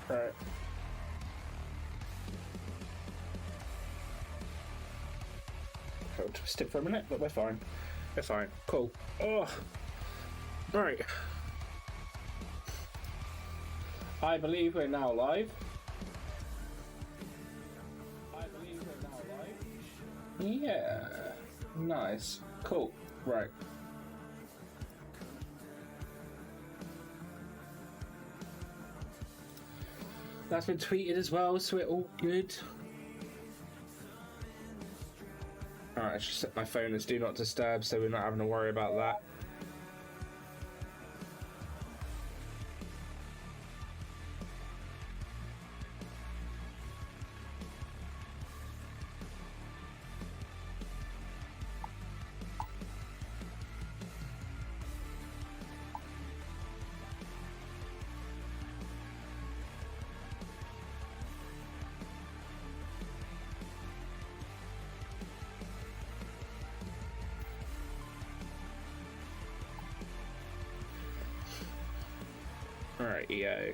Right. I'll twist it for a minute, but we're fine. We're fine. Cool. Oh. Right. I believe we're now live. Yeah. Nice. Cool. Right. That's been tweeted as well, so it all good. Alright, I should set my phone as do not disturb so we're not having to worry about that. Alright, EO.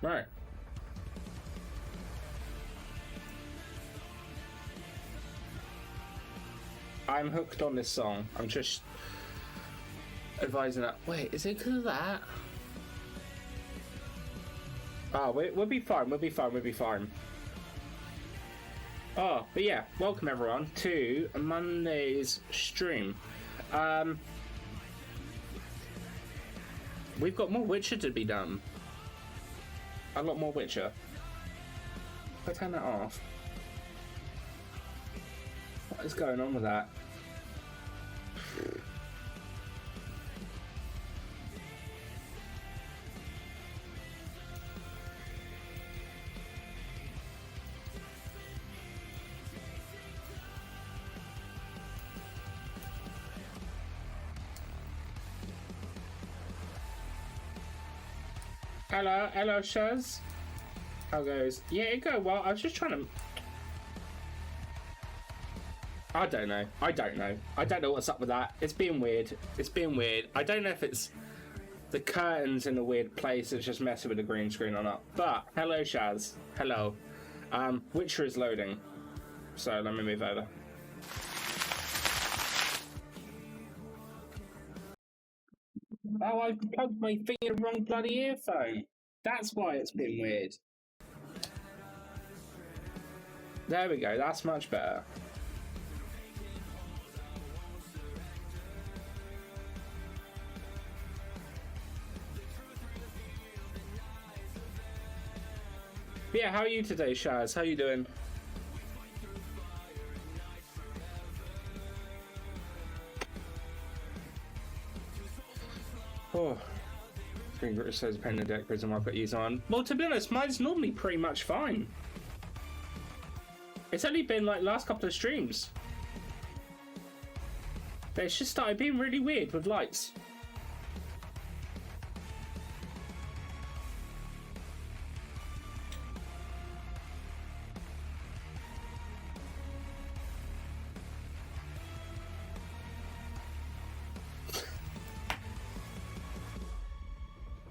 Right. I'm hooked on this song. I'm just advising that. Wait, is it because of that? Oh, we'll be fine. We'll be fine. We'll be fine. Oh, but yeah, welcome everyone to Monday's stream. We've got more Witcher to be done. A lot more Witcher. If I turn that off. What is going on with that? Hello, Shaz. How goes? Yeah, it go well. I was just trying to. I don't know. I don't know what's up with that. It's being weird. I don't know if it's the curtains in a weird place. It's just messing with the green screen or not. But hello, Shaz. Hello. Witcher is loading. So let me move over. Oh, I plugged my thing in the wrong bloody earphone. That's why it's been weird. There we go, that's much better. But yeah, how are you today, Shaz? How you doing? Oh, it says pen and deck prism I've got used on. Well, to be honest, mine's normally pretty much fine. It's only been like last couple of streams. But it's just started being really weird with lights.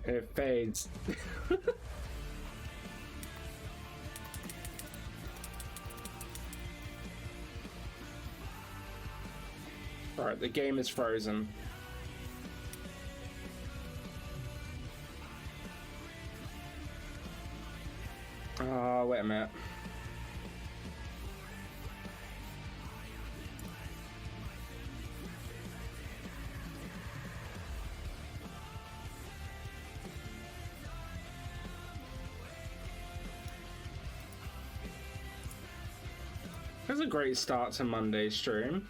It fades. Alright, the game is frozen. Oh, wait a minute. That's a great start to Monday's stream.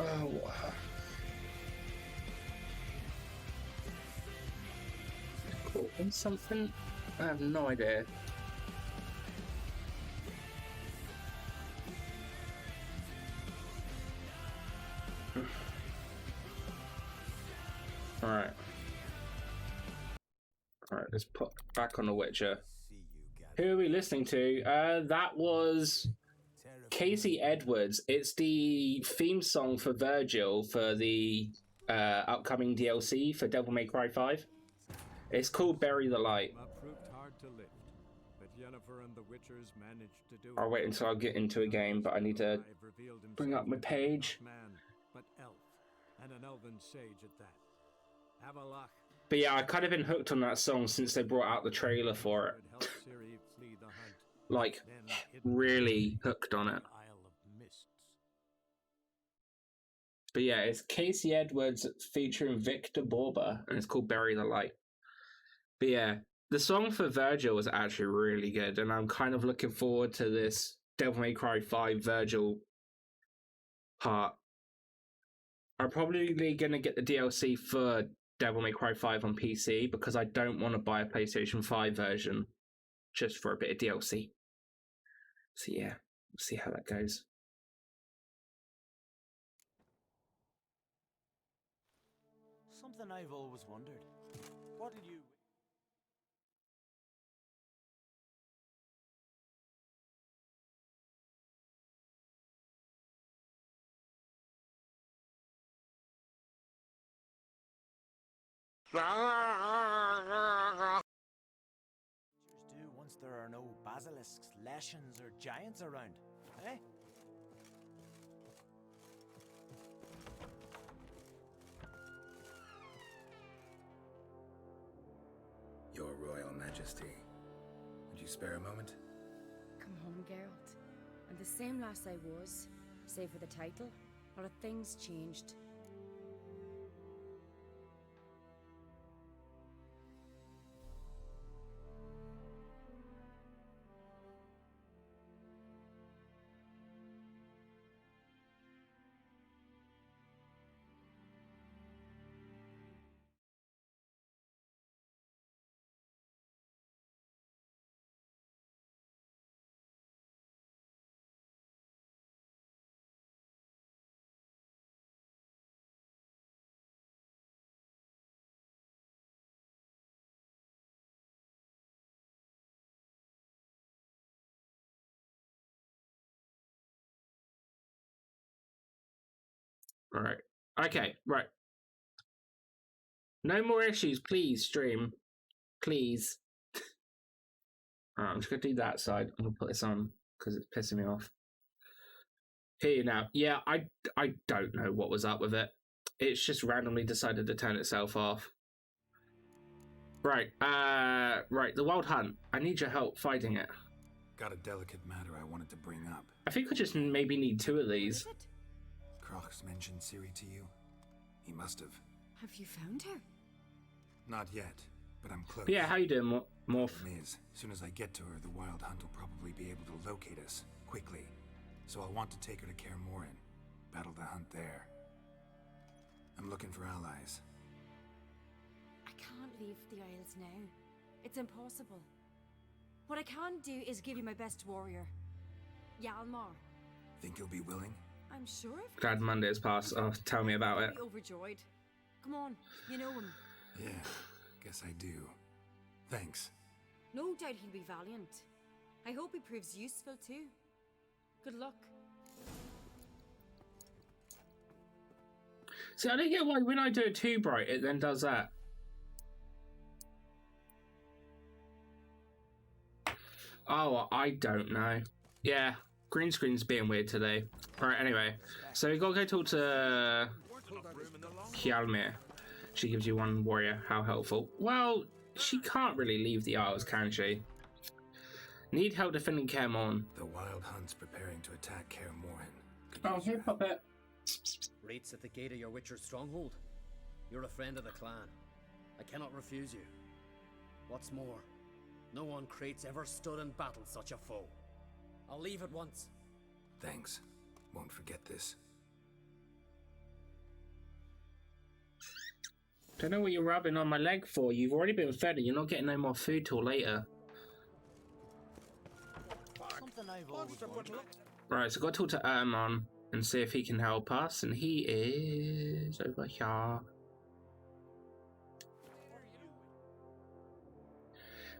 Oh. Cool. Something? I have no idea. Alright. Alright, let's put back on The Witcher. Who are we listening to? That was Casey Edwards. It's the theme song for Virgil for the upcoming DLC for Devil May Cry 5. It's called Bury the Light. Proved hard to lift, but Yennefer and the Witchers managed to do I'll wait until I get into a game, but I need to bring up my page. Man, but elf, and an elven sage at that. Avalach. But yeah, I kind of been hooked on that song since they brought out the trailer for it. Like, really hooked on it. But yeah, it's Casey Edwards featuring Victor Borba, and it's called Bury the Light. But yeah, the song for Virgil was actually really good, and I'm kind of looking forward to this Devil May Cry 5 Virgil part. I'm probably going to get the DLC for Devil May Cry 5 on PC because I don't want to buy a PlayStation 5 version just for a bit of DLC. So yeah, we'll see how that goes. Something I've always wondered. What'll you... do once there are no basilisks, leshens, or giants around, eh? Your Royal Majesty, would you spare a moment? Come home, Geralt. I'm the same lass I was, save for the title. A lot of things changed. All right. Okay, right. No more issues, please, stream. Please. All right, I'm just going to do that side. I'm going to put this on because it's pissing me off. Here now. Yeah, I don't know what was up with it. It's just randomly decided to turn itself off. Right, right, the Wild Hunt. I need your help fighting it. Got a delicate matter I wanted to bring up. I think I just maybe need 2 of these. Crocs mentioned Ciri to you? He must have. Have you found her? Not yet, but I'm close. But yeah, how you doing, Morph? Problem is, as soon as I get to her, the Wild Hunt will probably be able to locate us, quickly. So I'll want to take her to Kaer Morhen, battle the hunt there. I'm looking for allies. I can't leave the Isles now. It's impossible. What I can do is give you my best warrior, Hjalmar. Think you'll be willing? I'm sure if Glad Monday's passed. Oh, tell me about it. I'll be overjoyed. Come on, you know him. Yeah, guess I do. Thanks. No doubt he'll be valiant. I hope he proves useful too. Good luck. See, I don't get why when I do it too bright, it then does that. Oh, I don't know. Yeah, green screen's being weird today. Alright, anyway. So we gotta go talk to Hjalmar. She gives you 1 warrior. How helpful. Well, she can't really leave the Isles, can she? Need help defending Kaer Morhen. The Wild Hunt's preparing to attack Kaer Morhen. Oh, here, puppet. Rates at the gate of your Witcher's stronghold. You're a friend of the clan. I cannot refuse you. What's more, no one Krait's ever stood and battled such a foe. I'll leave at once. Thanks. Won't forget this. Don't know what you're rubbing on my leg for. You've already been fed and you're not getting no more food till later. Something I've always wondered. Right, so got to talk to Ermon and see if he can help us, and he is over here.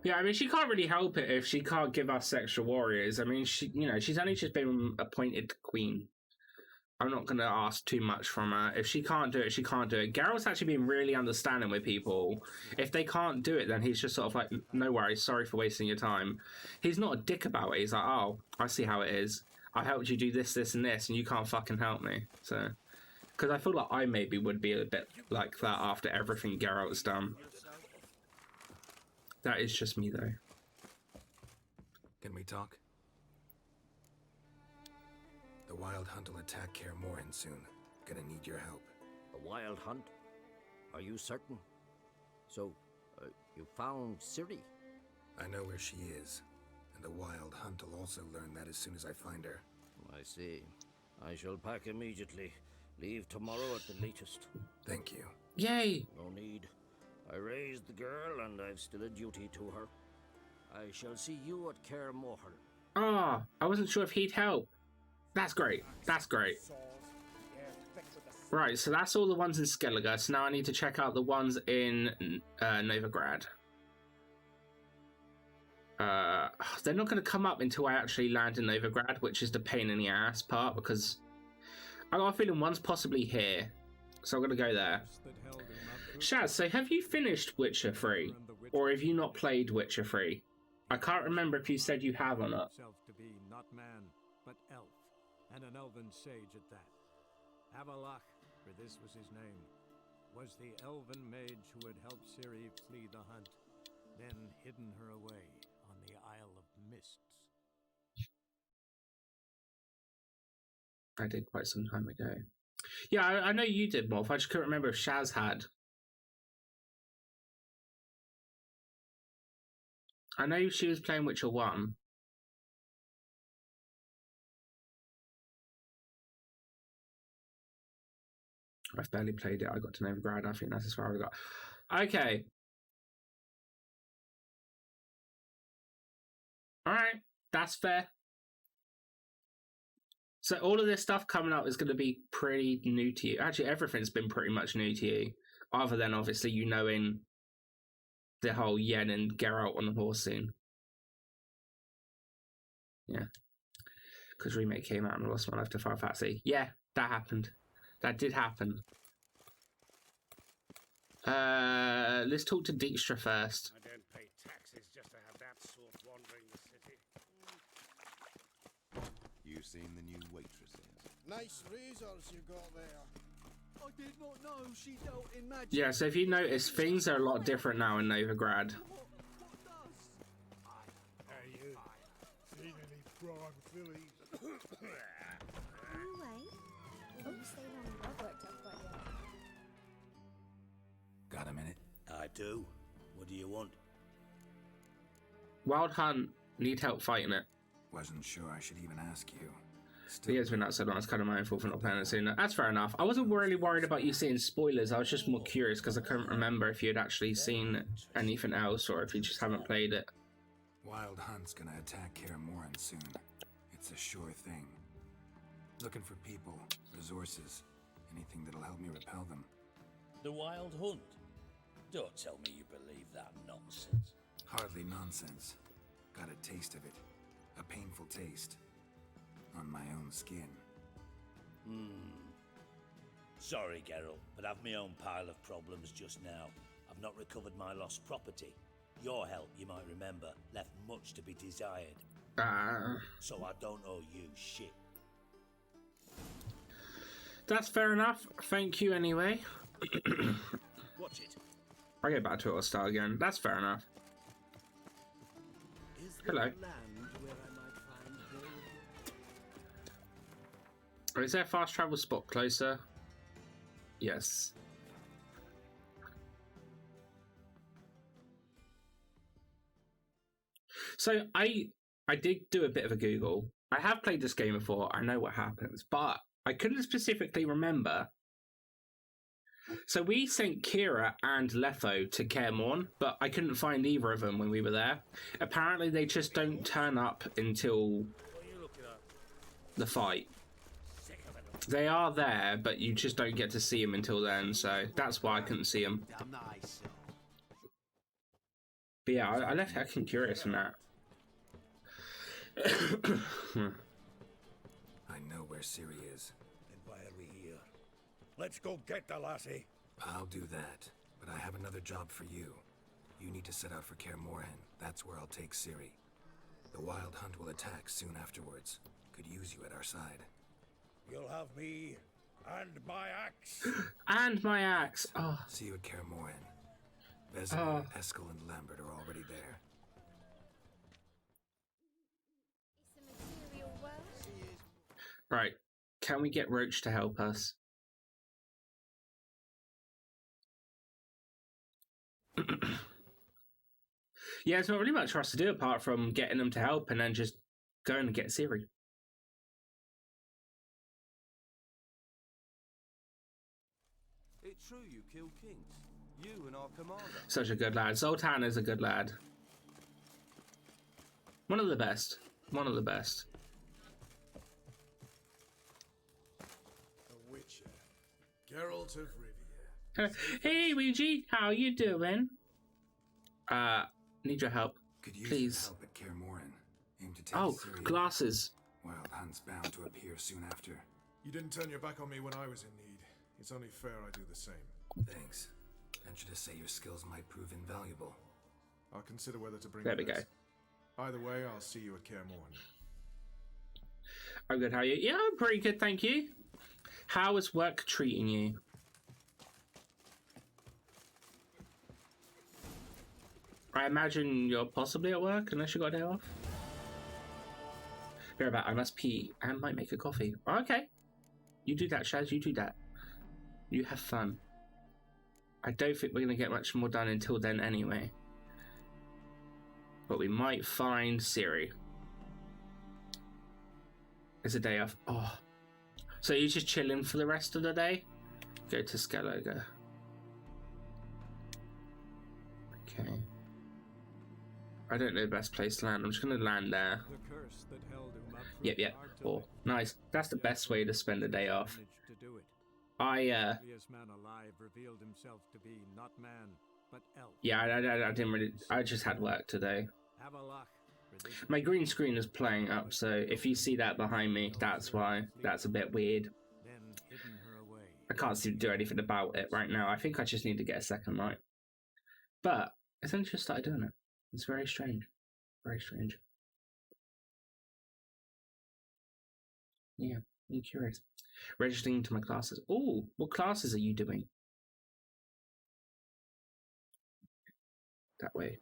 Yeah, I mean, she can't really help it if she can't give us extra warriors. I mean, she's only just been appointed queen. I'm not going to ask too much from her. If she can't do it, she can't do it. Geralt's actually been really understanding with people. If they can't do it, then he's just sort of like, no worries, sorry for wasting your time. He's not a dick about it. He's like, oh, I see how it is. I helped you do this, this, and this, and you can't fucking help me. So, because I feel like I maybe would be a bit like that after everything Geralt's done. That is just me, though. Can we talk? The Wild Hunt will attack Kaer Morhen soon. Gonna need your help. A wild hunt? Are you certain? So, you found Ciri? I know where she is, and the Wild Hunt will also learn that as soon as I find her. I see. I shall pack immediately. Leave tomorrow at the latest. Thank you. Yay! No need. I raised the girl, and I've still a duty to her. I shall see you at Kaer Morhen. Ah, I wasn't sure if he'd help. That's great. That's great. Right, so that's all the ones in Skellige. So now I need to check out the ones in Novigrad. They're not going to come up until I actually land in Novigrad, which is the pain in the ass part, because I got a feeling one's possibly here. So I'm going to go there. Shaz, so have you finished Witcher 3? Or have you not played Witcher 3? I can't remember if you said you have or not. To be not man, but elf, and an elven sage at that. Avalach, for this was his name, was the elven mage who had helped Ciri flee the hunt, then hidden her away on the Isle of Mists. I did quite some time ago. Yeah, I know you did, Morph. I just couldn't remember if Shaz had. I know she was playing Witcher 1. I've barely played it. I got to Novigrad. I think that's as far as I got. Okay. Alright. That's fair. So all of this stuff coming up is going to be pretty new to you. Actually, everything's been pretty much new to you. Other than, obviously, you knowing the whole Yen and Geralt on the horse scene. Yeah. Because Remake came out and I lost my life to Final Fantasy. Yeah, that happened. That did happen. Let's talk to Dijkstra first. I don't pay taxes just to have that sort wandering the city. You seen the new waitresses? Nice razors you got there. I did not know she dealt in magic. Yeah, so if you notice, things are a lot different now in Novigrad. Hey you, seen any prime fillies? Got a minute? I do. What do you want? Wild Hunt need help fighting it. Wasn't sure I should even ask you. He has been outside on. It's kind of my own fault for not playing it sooner. That's fair enough. I wasn't really worried about you seeing spoilers. I was just more curious because I couldn't remember if you had actually seen anything else or if you just haven't played it. Wild Hunt's gonna attack Kaer Morhen soon. It's a sure thing. Looking for people, resources, anything that'll help me repel them. The Wild Hunt? Don't tell me you believe that nonsense. Hardly nonsense. Got a taste of it. A painful taste. On my own skin. Sorry, Geralt, but I've my own pile of problems just now. I've not recovered my lost property. Your help, you might remember, left much to be desired. So I don't owe you shit. That's fair enough. Thank you anyway. Watch it. I get back to it or start again. That's fair enough. Hello. Is there a fast travel spot closer? Yes. So I did do a bit of a Google. I have played this game before. I know what happens, but I couldn't specifically remember. So we sent Kira and Letho to Kaer Morhen, but I couldn't find either of them when we were there. Apparently they just don't turn up until the fight. They are there, but you just don't get to see them until then, so that's why I couldn't see them. Damn nice. But yeah, I left Heckin curious from that. I know where Ciri is. Then why are we here? Let's go get the lassie. I'll do that, but I have another job for you. You need to set out for Kaer Morhen. That's where I'll take Ciri. The Wild Hunt will attack soon afterwards. Could use you at our side. You'll have me and my axe. And my axe. Oh. See you at Kaer Morhen. Vesemir, Eskel, and Lambert are already there. Right. Can we get Roach to help us? Yeah, it's not really much for us to do apart from getting them to help and then just going and get Ciri. It's true you killed kings. You and our commander. Such a good lad. Zoltan is a good lad. One of the best. One of the best. The Witcher. Geralt of Rivia. Hey, Ouija, how you doing? Need your help, Could use please. help at Kaer Morhen. Aim to take Oh, Ciri. glasses. Wild Hunt's bound to appear soon after. You didn't turn your back on me when I was in need. It's only fair I do the same. Thanks. Venture to say your skills might prove invaluable. I'll consider whether to bring There we this. go. Either way, I'll see you at Kaer Morhen. I'm good, how are you? Yeah, I'm pretty good, thank you. How is work treating you? I imagine you're possibly at work, unless you got a day off. Hear about, I must pee and might make a coffee. Okay. You do that, Shaz, you do that. You have fun. I don't think we're going to get much more done until then anyway. But we might find Ciri. It's a day off. Oh. So you're just chilling for the rest of the day? Go to Skellige. Okay. I don't know the best place to land. I'm just going to land there. The curse that held him up Yep. Oh, nice. That's the best way to spend a day off. to do it. I, Ugliest man alive revealed himself to be not man, but elf. yeah, I didn't really... I just had work today. Have a lock. My green screen is playing up, so if you see that behind me, that's why. That's a bit weird. Then hidden her away. I can't seem to do anything about it right now. I think I just need to get a second light. But, I only just started doing it. It's very strange. Very strange. Yeah, I'm curious. Registering to my classes. Oh, what classes are you doing? That way.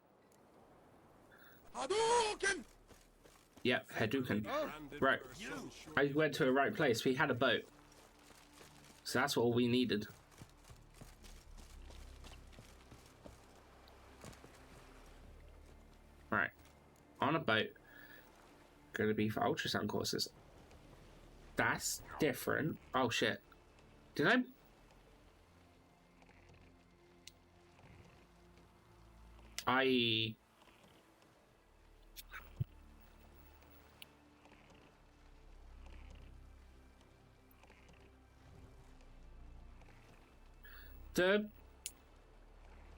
Hadouken! Yep, Hadouken. Right. I went to the right place. We had a boat. So that's all we needed. Right. On a boat. Going to be for ultrasound courses. That's different. Oh shit. Did I... The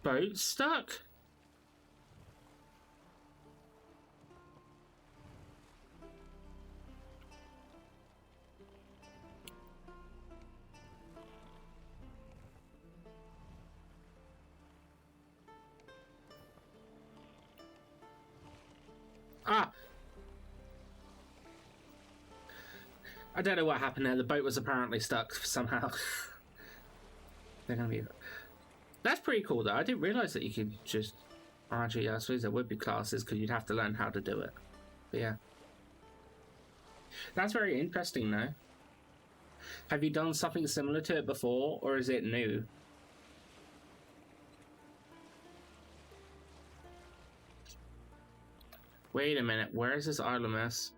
boat's stuck? Ah! I don't know what happened there. The boat was apparently stuck somehow. They're gonna be... That's pretty cool though. I didn't realise that you could just... Oh, actually, yeah, I suppose there would be classes because you'd have to learn how to do it. But yeah. That's very interesting though. Have you done something similar to it before, or is it new? Wait a minute, where is this Artemis?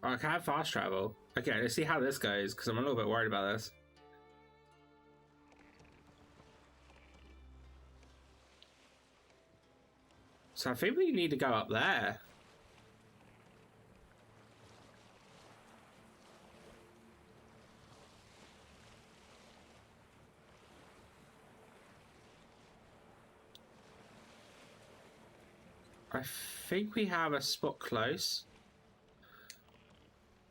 I can have fast travel. Okay, let's see how this goes, because I'm a little bit worried about this. So I think we need to go up there. I think we have a spot close.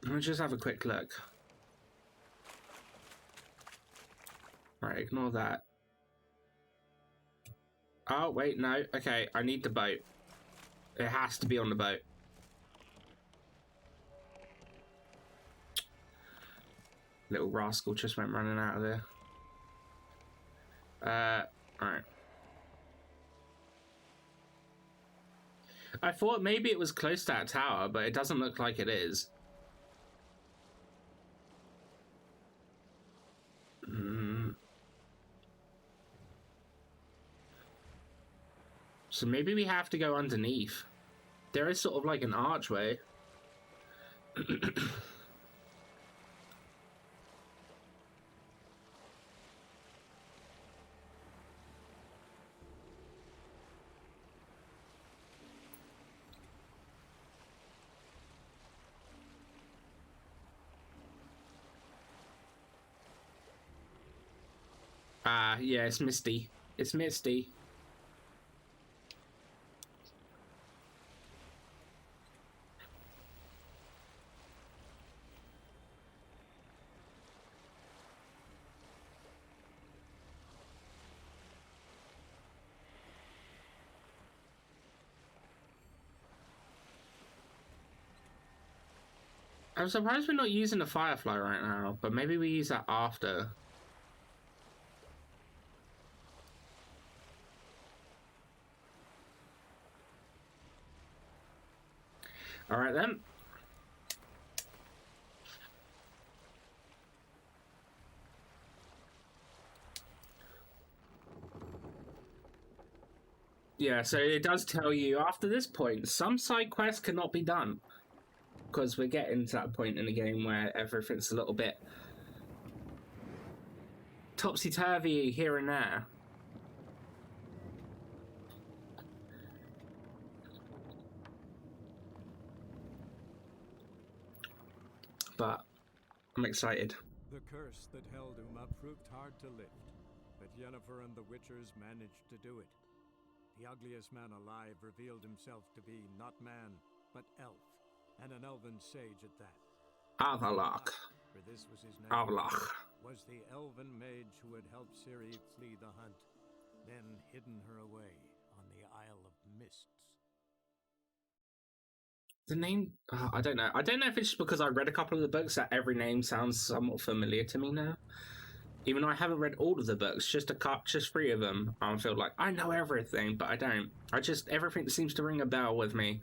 Let me just have a quick look. Right, ignore that. Oh, wait, no. Okay, I need the boat. It has to be on the boat. Little rascal just went running out of there. Alright. I thought maybe it was close to that tower, but it doesn't look like it is. So maybe we have to go underneath. There is sort of like an archway. Yeah, it's misty. It's misty. I'm surprised we're not using the Firefly right now, but maybe we use that after. Alright then. Yeah, so it does tell you after this point, some side quests cannot be done. Because we're getting to that point in the game where everything's a little bit topsy-turvy here and there. But I'm excited. The curse that held Uma proved hard to lift, but Yennefer and the Witchers managed to do it. The ugliest man alive revealed himself to be not man, but elf, and an elven sage at that. Avallac'h. For this was his name. Avallac'h. Was the elven mage who had helped Ciri flee the hunt, then hidden her away on the Isle of Mists. The name, I don't know. I don't know if it's just because I read a couple of the books that every name sounds somewhat familiar to me now. Even though I haven't read all of the books, just 3 of them, I feel like I know everything, but I don't. Everything seems to ring a bell with me.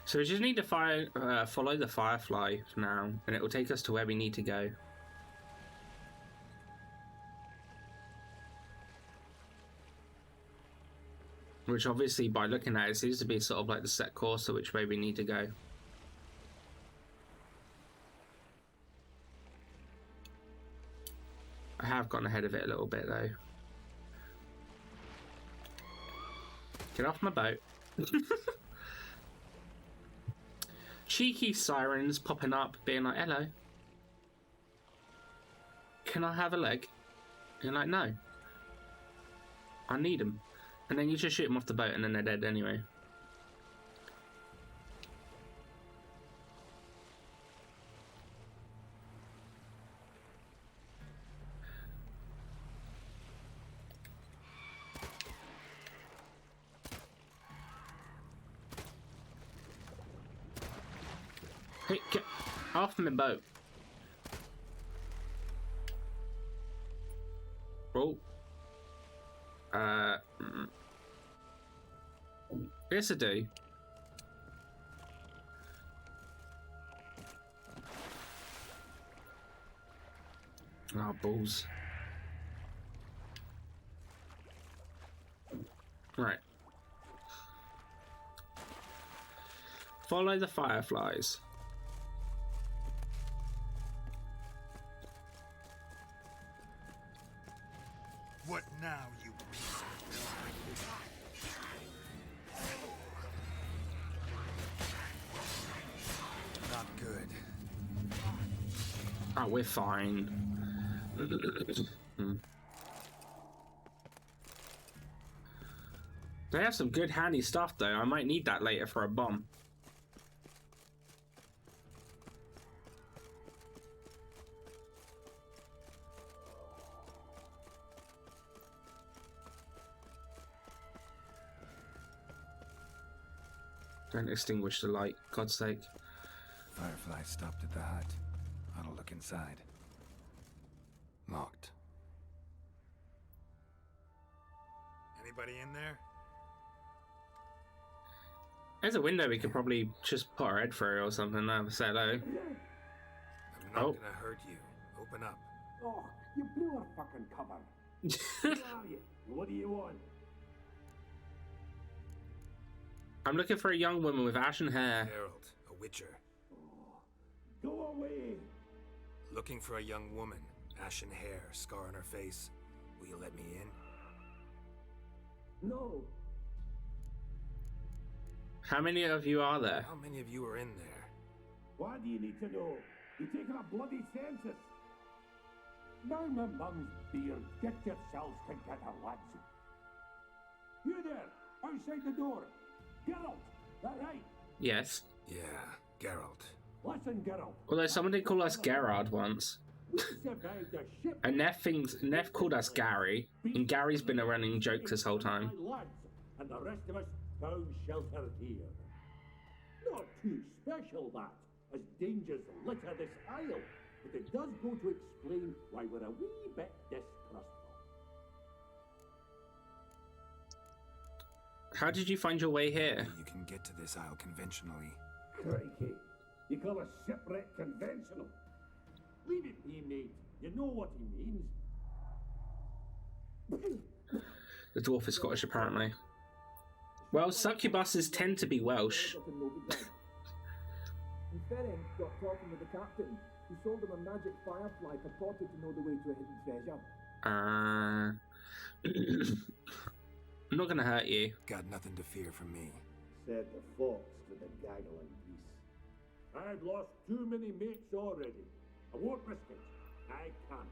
So we just need to follow the Firefly for now, and it will take us to where we need to go. Which obviously, by looking at it, seems to be sort of like the set course of which way we need to go. I have gone ahead of it a little bit though. Get off my boat. Cheeky sirens popping up, being like, hello. Can I have a leg? And you're like, no. I need them. And then you just shoot them off the boat and then they're dead anyway. Hey, get off my boat. Oh. Yes, I do. Oh, balls. Right. Follow the fireflies. What now, you piece of... Not good. Oh, we're fine. They have some good handy stuff though. I might need that later for a bomb. Don't extinguish the light, God's sake. Firefly stopped at the hut. I'll look inside. Locked. Anybody in there? There's a window we could probably just put our head through or something and have a say hello. I'm not gonna hurt you. Open up. Oh, you blew our fucking cover. Who are you? What do you want? I'm looking for a young woman with ashen hair. Geralt, a witcher. Go away. Looking for a young woman. Ashen hair, scar on her face. Will you let me in? No. How many of you are there? How many of you are in there? Why do you need to know? You're taking a bloody census. Now my mum's beard. Get yourselves together, lads. You there, outside the door. Geralt, that right? Yes. Yeah, Geralt. Listen, Geralt. Although someone did call us Gerard once. And Neff called us Gary, and Gary's been a running joke this whole time. And the rest of us found shelter here. Not too special, that, as dangers litter this isle, but it does go to explain why we're a wee bit distrustful. How did you find your way here? You can get to this isle conventionally. Crikey, you call a shipwreck conventional? Leave it be, mate. You know what he means. The dwarf is Scottish, apparently. Well, succubuses tend to be Welsh. And Ferenc got talking with the captain, who sold him a magic firefly purported to know the way to a hidden treasure. I'm not gonna hurt you. Got nothing to fear from me. Said the fox to the gaggling geese. I've lost too many mates already. I won't risk it. I can't.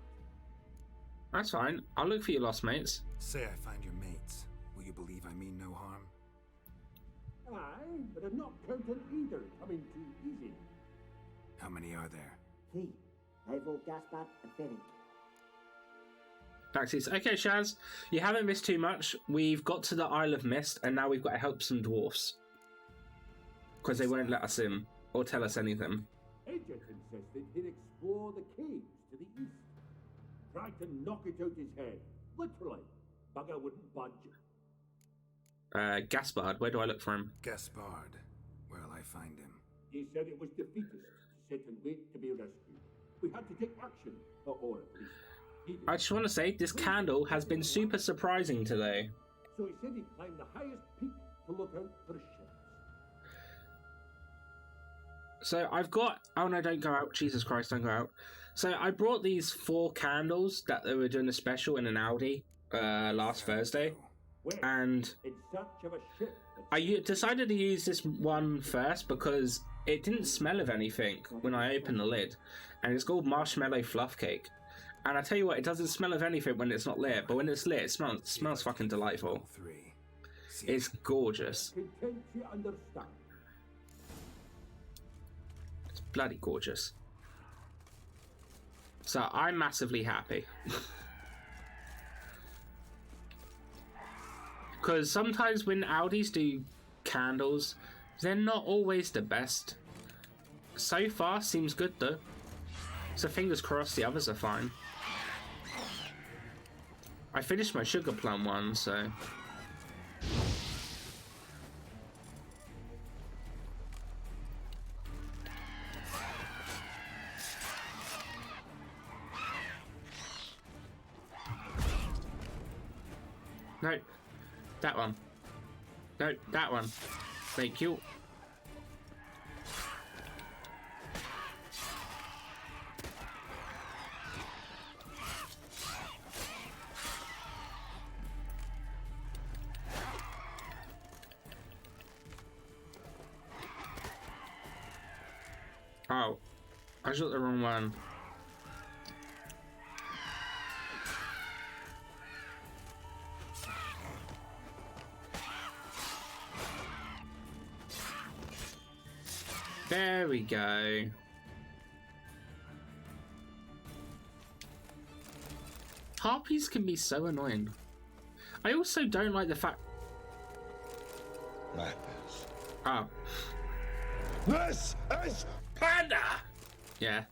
That's fine. I'll look for your lost mates. Say I find your mates. Will you believe I mean no harm? Aye, but I'm not counting either coming too easy. How many are there? 3. Ivo, Gaspard, and Ferenc. Taxis. Okay, Shaz, you haven't missed too much. We've got to the Isle of Mist, and now we've got to help some dwarfs. Because they won't let us in, or tell us anything. Agent insisted he'd explore the caves to the east. Tried to knock it out his head. Literally. Bugger wouldn't budge. Gaspard, where do I look for him? Gaspard. Where'll I find him? He said it was defeatist, sit and wait to be rescued. We had to take action, or at least. I just want to say, this candle has been super surprising today. So he said he'd climb the highest peak to look out for ships. So I've got... Oh no, don't go out. Jesus Christ, don't go out. So I brought these 4 candles that they were doing a special in an Aldi last Thursday. And in search of a ship. I decided to use this one first because it didn't smell of anything when I opened the lid. And it's called Marshmallow Fluff Cake. And I tell you what, it doesn't smell of anything when it's not lit, but when it's lit, it smells fucking delightful. It's gorgeous. Content you understand. It's bloody gorgeous. So I'm massively happy. Because sometimes when Aldis do candles, they're not always the best. So far, seems good though. So fingers crossed the others are fine. finished my sugar plum one, so. No, that one. No, that one. Thank you. Oh, I shot the wrong one. There we go. Harpies can be so annoying. I also don't like the fact... Madness. Oh. This is Panda! Yeah.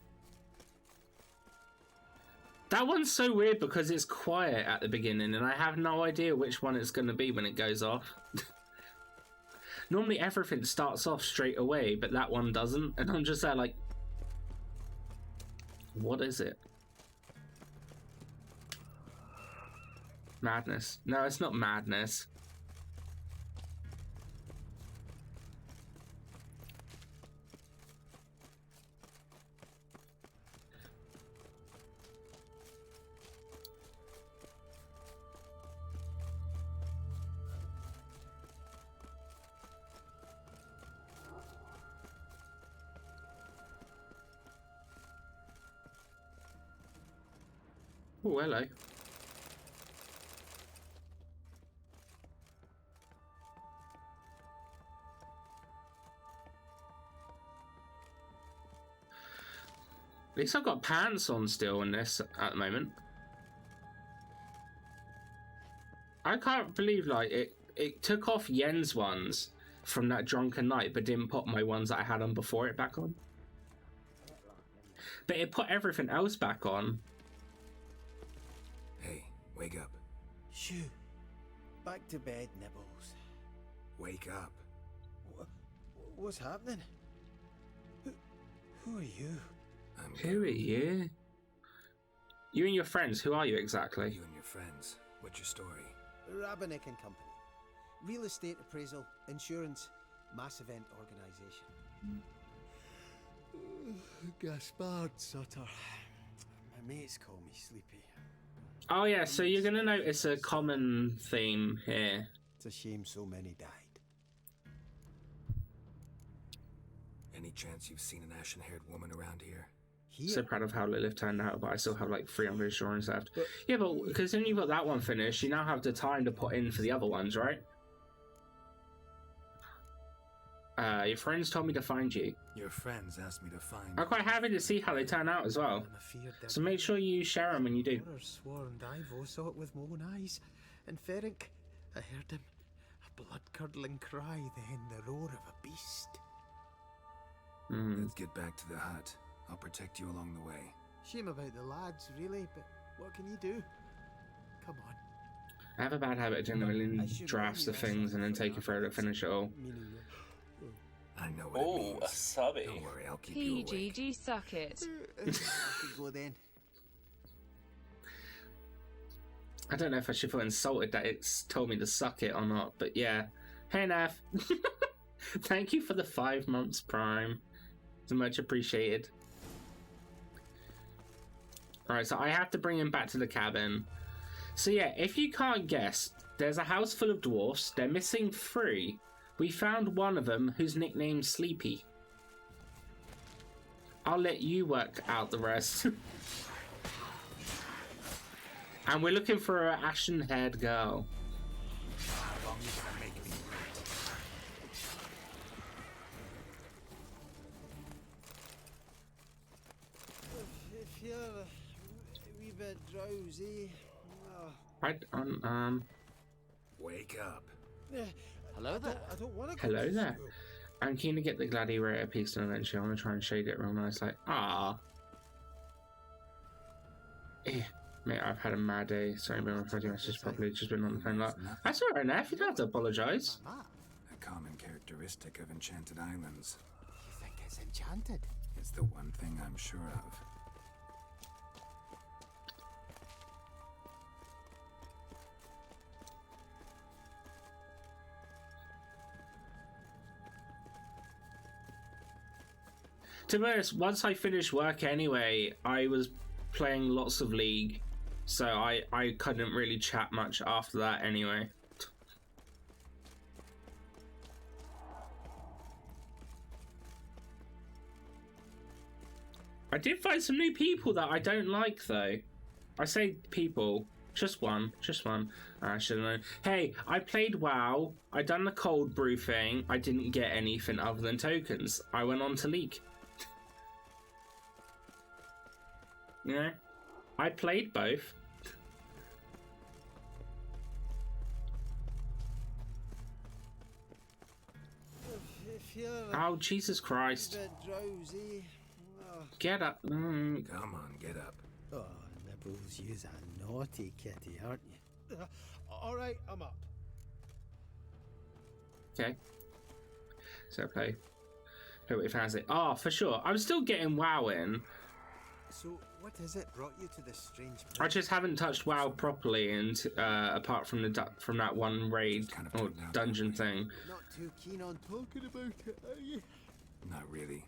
That one's so weird because it's quiet at the beginning and I have no idea which one it's going to be when it goes off. Normally everything starts off straight away, but that one doesn't. And I'm just there like, what is it? Madness. No, it's not madness. Oh, hello. At least I've got pants on still in this at the moment. I can't believe like it took off Yen's ones from that drunken night but didn't put my ones that I had on before it back on. But it put everything else back on. Hey, wake up. Shoo. Back to bed, Nibbles. Wake up. What's happening? Who are you? Who are you? You and your friends, who are you exactly? You and your friends. What's your story? Rabanek and Company. Real estate appraisal, insurance, mass event organisation. Gaspard Sutter. My mates call me Sleepy. Oh yeah, so you're gonna notice a common theme here. It's a shame so many died. Any chance you've seen an ashen-haired woman around here? So proud of how Lilith turned out, but I still have like 300 insurance left. Yeah, but because then you've got that one finished, you now have the time to put in for the other ones, right? Your friends told me to find you. Your friends asked me to find I'm quite happy to see how they turn out as well. So make sure you share them when you do. Sworn Divo saw it with my own eyes. And Ferenc, I heard him. A blood-curdling cry, then the roar of a beast. Let's get back to the hut. I'll protect you along the way. Shame about the lads, really, but what can you do? Come on. I have a bad habit of doing a million drafts of things and then taking forever to finish it all. I know what it means. A subby. Don't worry, I'll keep you awake. PGG suck it. Go then. I don't know if I should feel insulted that it's told me to suck it or not, but yeah. Hey, Nav. Thank you for the 5 months Prime. It's much appreciated. Alright, so I have to bring him back to the cabin. So yeah, if you can't guess, there's a house full of dwarfs. They're missing 3. We found one of them whose nickname's Sleepy. I'll let you work out the rest. And we're looking for an ashen-haired girl. How long are you gonna make me wait? If you're a wee bit drowsy... Wake up. Hello there. I don't want to go Hello to there. school. I'm keen to get the gladiator piece done eventually. I want to try and shade it real nice, like, ah. Mate, I've had a mad day. Sorry, but my message probably just been on the phone a lot. That's alright, Neff. You don't have to apologise. A common characteristic of enchanted islands. You think it's enchanted? It's the one thing I'm sure of. To be honest, once I finished work anyway, I was playing lots of League, so I couldn't really chat much after that anyway. I did find some new people that I don't like though. I say people, just one. I should have known. Hey, I played WoW, I done the cold brew thing, I didn't get anything other than tokens. I went on to League. You know, I played both. Oh, Jesus Christ. Drowsy. Get up. Come on, get up. Oh, Nibbles, you's a naughty kitty, aren't you? Alright, I'm up. Okay. So play. Who fancy? Oh, for sure. I'm still getting WoW in. So, what is it brought you to this strange place? I just haven't touched WoW properly, and apart from from that one raid or dungeon thing. Not too keen on talking about it, are you? Not really.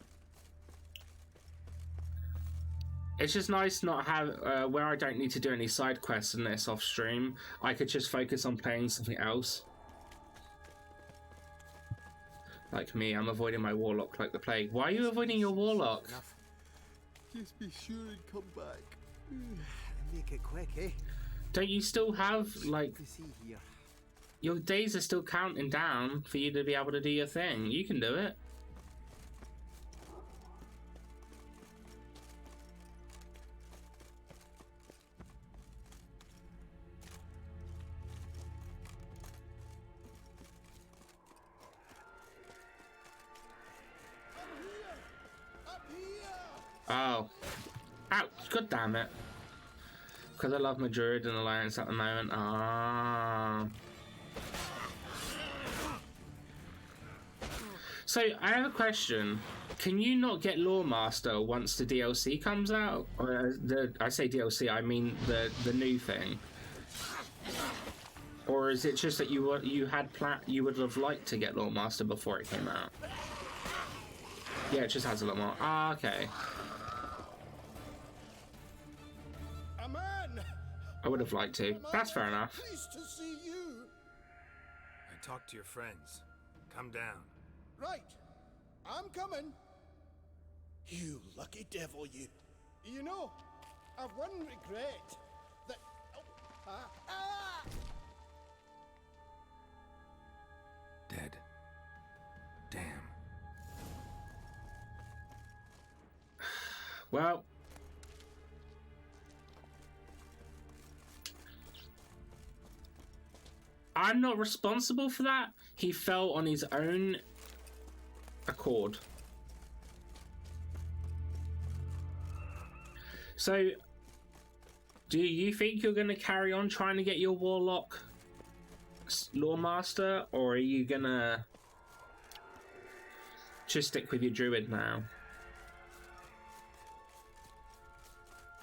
It's just nice not have where I don't need to do any side quests in this off stream. I could just focus on playing something else. Like me, I'm avoiding my warlock like the plague. Why are you avoiding your warlock? Just be sure and come back. Make it quick, eh? Don't you still have, like... See here. Your days are still counting down for you to be able to do your thing. You can do it. Oh. Ouch, god damn it. Because I love my Druid and Alliance at the moment. Ah. So, I have a question. Can you not get Lawmaster once the DLC comes out? Or I say DLC, I mean the new thing. Or is it just that you would have liked to get Lawmaster before it came out? Yeah, it just has a lot more. Ah, okay. I would have liked to. That's fair enough. Pleased to see you. I talked to your friends. Come down. Right. I'm coming. You lucky devil, you. You know, I've one regret. That... Dead. Damn. Well... I'm not responsible for that. He fell on his own accord. So, do you think you're going to carry on trying to get your Warlock Lawmaster, or are you going to just stick with your Druid now?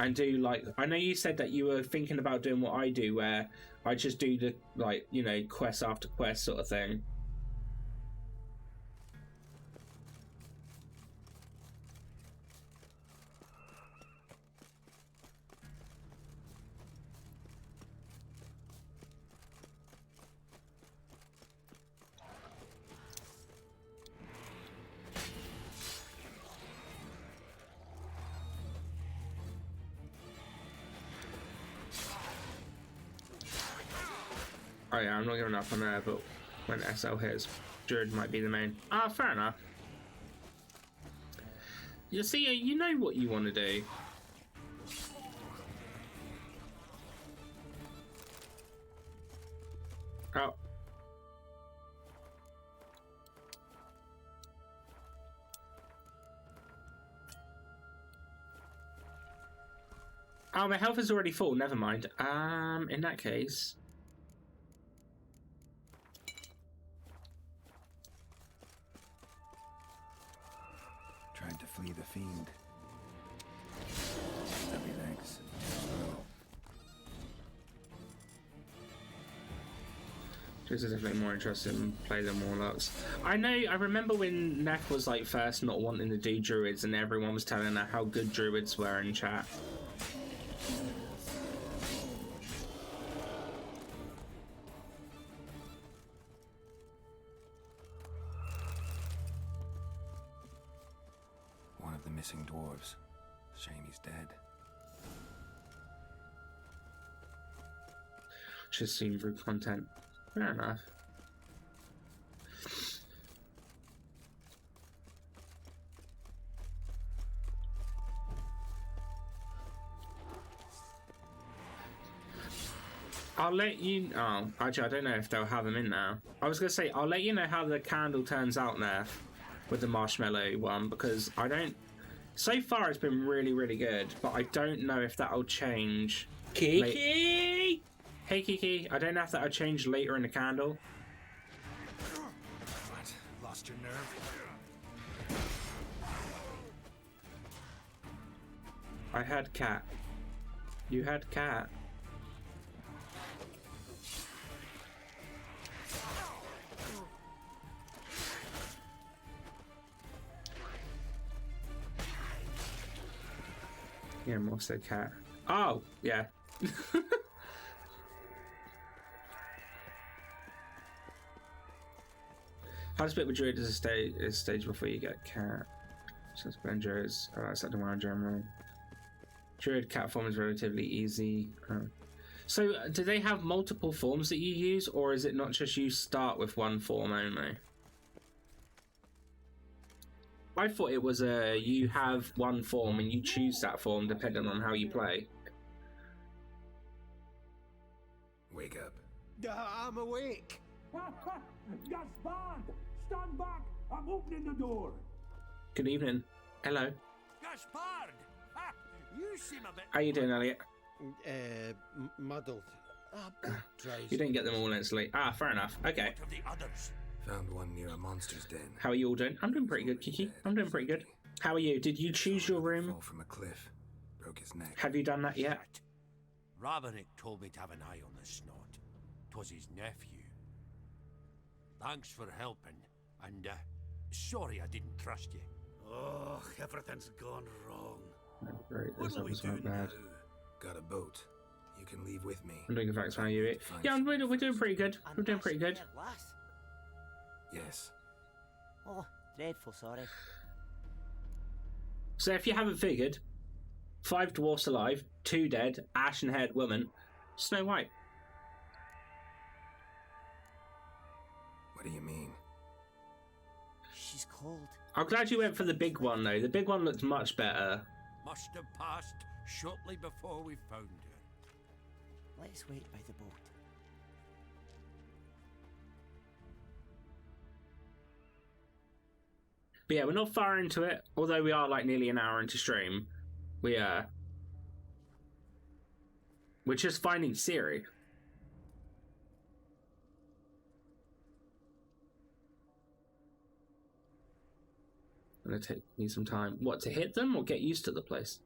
And do, like, I know you said that you were thinking about doing what I do, where I just do the, like, you know, quest after quest sort of thing. Oh yeah, I'm not giving up on there, but when SL hits, Druid might be the main. Ah, fair enough. You see, you know what you want to do. Oh. Oh, my health is already full. Never mind. In that case... Tried to flee the fiend. Stubby legs. Slow. This is definitely more interested in play than Warlocks. I remember when Neff was like first not wanting to do Druids and everyone was telling her how good Druids were in chat. One of the missing dwarves. Shame he's dead. Just seen through content. Fair enough. I'll let you... Oh, actually, I don't know if they'll have them in now. I was going to say, I'll let you know how the candle turns out there with the marshmallow one, because I don't... So far, it's been really, really good, but I don't know if that'll change... Kiki! Hey, Kiki. I don't know if that'll change later in the candle. What? Lost your nerve? I had cat. You had cat. Yeah, more said cat. Oh, yeah. How to split with Druid is a stage before you get cat. So spend Druids. I set them around generally. Druid cat form is relatively easy. So, do they have multiple forms that you use, or is it not just you start with one form only? I thought it was you have one form and you choose that form depending on how you play. Wake up. I'm awake. Gaspard! Stand back! I'm opening the door! Good evening. Hello. Gaspard! Ha! You seem a bit... How you doing, Elliot? Muddled. You didn't get them all instantly. Ah, fair enough. Okay. What of the others? Found one near a monster's den. How are you all doing? I'm doing pretty good, Kiki. I'm doing pretty good. How are you? Did you choose your room? Fall from a cliff. Broke his neck. Have you done that yet? Robinick told me to have an eye on the snot. 'Twas his nephew. Thanks for helping, and sorry I didn't trust you. Oh, everything's gone wrong. Great, What will we do now? Got a boat. You can leave with me. I'm doing a fact find you. Yeah, we're doing pretty good. We're doing pretty good. Yes. Oh, dreadful sorry. So if you haven't figured, 5 dwarfs alive, 2 dead, ashen-haired woman, Snow White. What do you mean? She's cold. I'm glad you went for the big one, though. The big one looked much better. Must have passed shortly before we found her. Let's wait by the boat. But yeah, we're not far into it, although we are like nearly an hour into stream. We're just finding Ciri. Gonna take me some time. What, to hit them or get used to the place?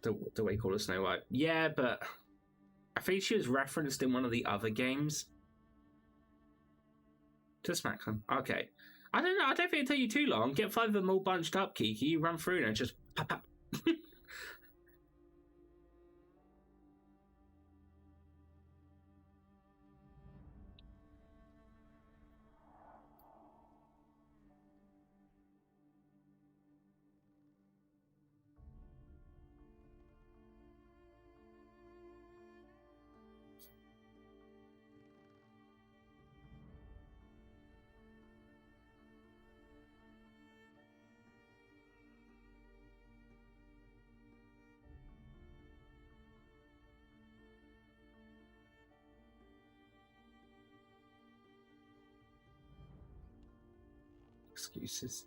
The way you call her Snow White. Yeah, but I think she was referenced in one of the other games. To smack them. Okay. I don't know. I don't think it'll take you too long. Get 5 of them all bunched up, Kiki. You run through and just pop, pop. Excuses.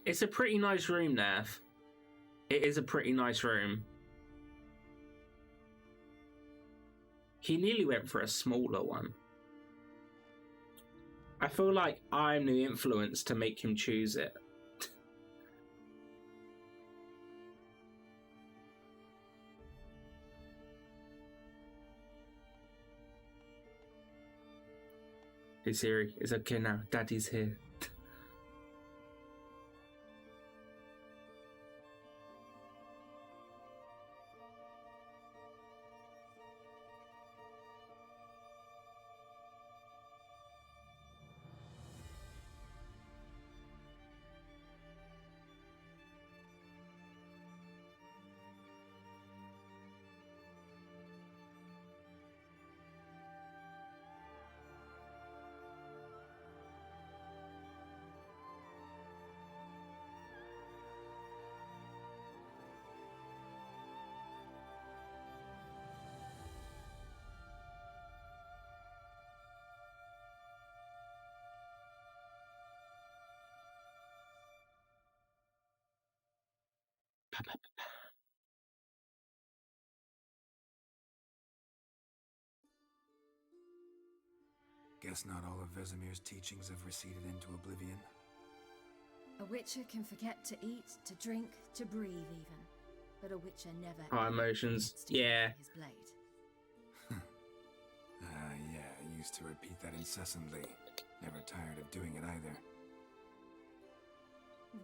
It's a pretty nice room, Nav. It is a pretty nice room. He nearly went for a smaller one. I feel like I'm the influence to make him choose it. Hey Siri, it's okay now. Daddy's here. Guess not all of Vesemir's teachings have receded into oblivion. A witcher can forget to eat, to drink, to breathe even. But a witcher never Our emotions, yeah. his blade. Yeah, I used to repeat that incessantly. Never tired of doing it either.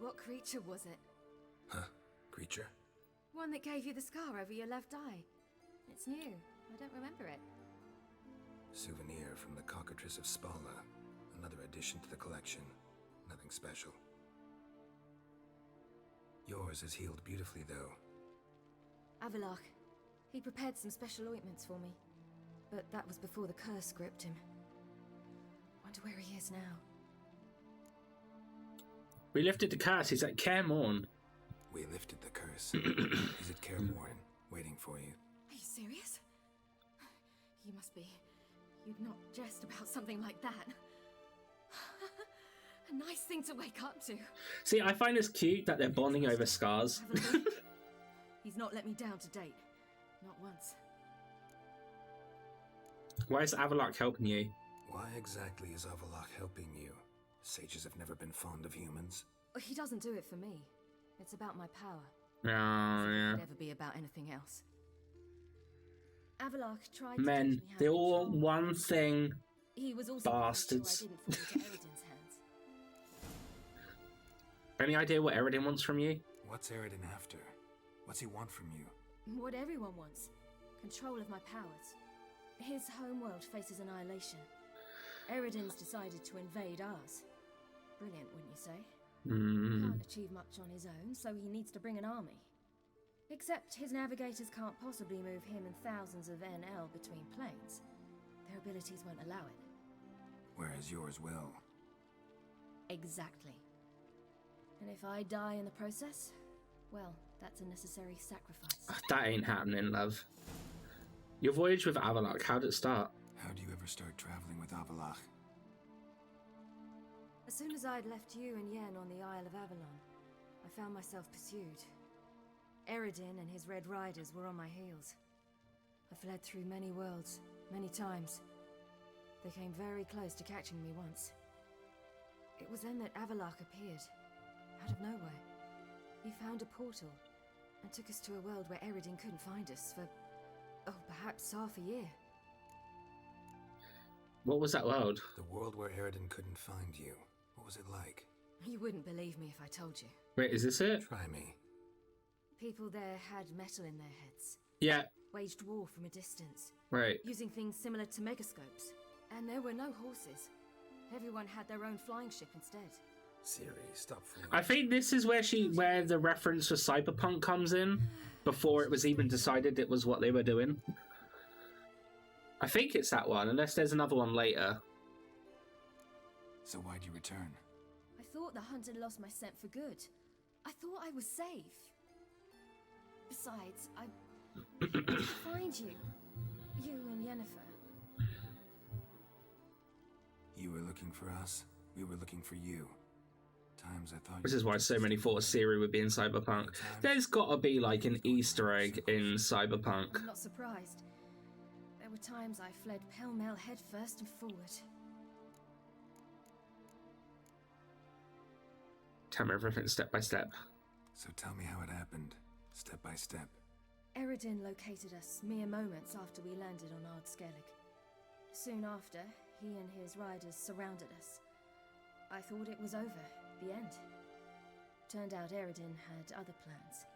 What creature was it? Huh? Creature? One that gave you the scar over your left eye. It's new. I don't remember it. Souvenir from the Cockatrice of Spalna. Another addition to the collection. Nothing special. Yours is healed beautifully, though. Avallac'h. He prepared some special ointments for me. But that was before the curse gripped him. Wonder where he is now. We lifted the curse. He's at Kaer Morhen. We lifted the curse. He's at Kaer Morhen, waiting for you. Are you serious? You must be. You'd not jest about something like that. A nice thing to wake up to. See, I find this cute that they're bonding over scars. He's not let me down to date. Not once. Why is Avallac'h helping you? Why exactly is Avallac'h helping you? Sages have never been fond of humans. He doesn't do it for me. It's about my power. Oh, yeah. It could never be about anything else. Avallac'h tried Men, to teach me how they to all control. one thing. He was also Bastards. sure I didn't fall into Eredin's hands. Any idea what Eredin wants from you? What's Eredin after? What's he want from you? What everyone wants. Control of my powers. His homeworld faces annihilation. Eredin's decided to invade ours. Brilliant, wouldn't you say? Can't achieve much on his own, so he needs to bring an army. Except his navigators can't possibly move him and thousands of NL between planes. Their abilities won't allow it. Whereas yours will. Exactly. And if I die in the process, well, that's a necessary sacrifice. That ain't happening, love. Your voyage with Avallac'h, how did it start? How do you ever start traveling with Avallac'h? As soon as I'd left you and Yen on the Isle of Avalon, I found myself pursued. Eredin and his Red Riders were on my heels. I fled through many worlds, many times. They came very close to catching me once. It was then that Avallac'h appeared, out of nowhere. He found a portal, and took us to a world where Eredin couldn't find us for, perhaps half a year. What was that world? The world where Eredin couldn't find you. What was it like? You wouldn't believe me if I told you. Wait, is this it? Try me. People there had metal in their heads. Yeah. Waged war from a distance. Right. Using things similar to megascopes. And there were no horses. Everyone had their own flying ship instead. Siri, stop fooling. I think this is where the reference for Cyberpunk comes in, before it was even decided it was what they were doing. I think it's that one, unless there's another one later. So why'd you return? I thought the hunt had lost my scent for good. I thought I was safe. Besides, I to find you. You and Yennefer. You were looking for us. We were looking for you. Times I thought This is why so many thought Ciri would be in Cyberpunk. There's gotta be like an Easter egg in Cyberpunk. I'm not surprised. There were times I fled pell-mell head first and forward. Tell me everything step by step. So tell me how it happened, step by step. Eredin located us mere moments after we landed on Ard Skellig. Soon after, he and his riders surrounded us. I thought it was over, the end. Turned out Eredin had other plans.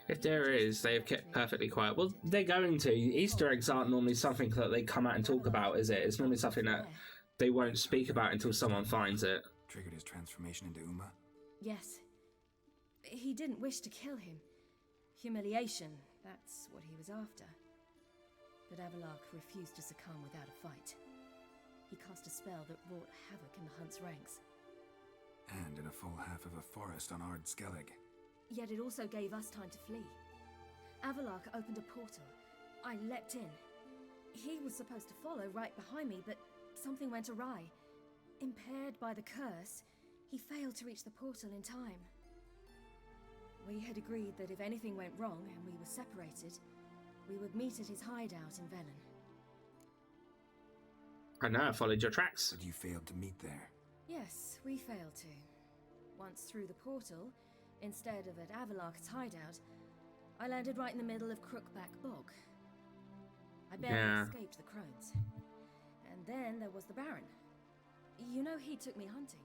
If there is, they have kept perfectly quiet. Well, they're going to. Easter eggs aren't normally something that they come out and talk about, is it? It's normally something that they won't speak about until someone finds it. Triggered his transformation into Uma? Yes. He didn't wish to kill him. Humiliation, that's what he was after. But Avallac'h refused to succumb without a fight. He cast a spell that wrought havoc in the Hunt's ranks. And in a full half of a forest on Ard Skellig. Yet it also gave us time to flee. Avallac'h opened a portal. I leapt in. He was supposed to follow right behind me, but something went awry. Impaired by the curse, he failed to reach the portal in time. We had agreed that if anything went wrong and we were separated, we would meet at his hideout in Velen. I know, I followed your tracks. But you failed to meet there. Yes, we failed to. Once through the portal, instead of at Avallac'h's hideout, I landed right in the middle of Crookback Bog. I barely escaped the crones. And then there was the Baron. You know, he took me hunting.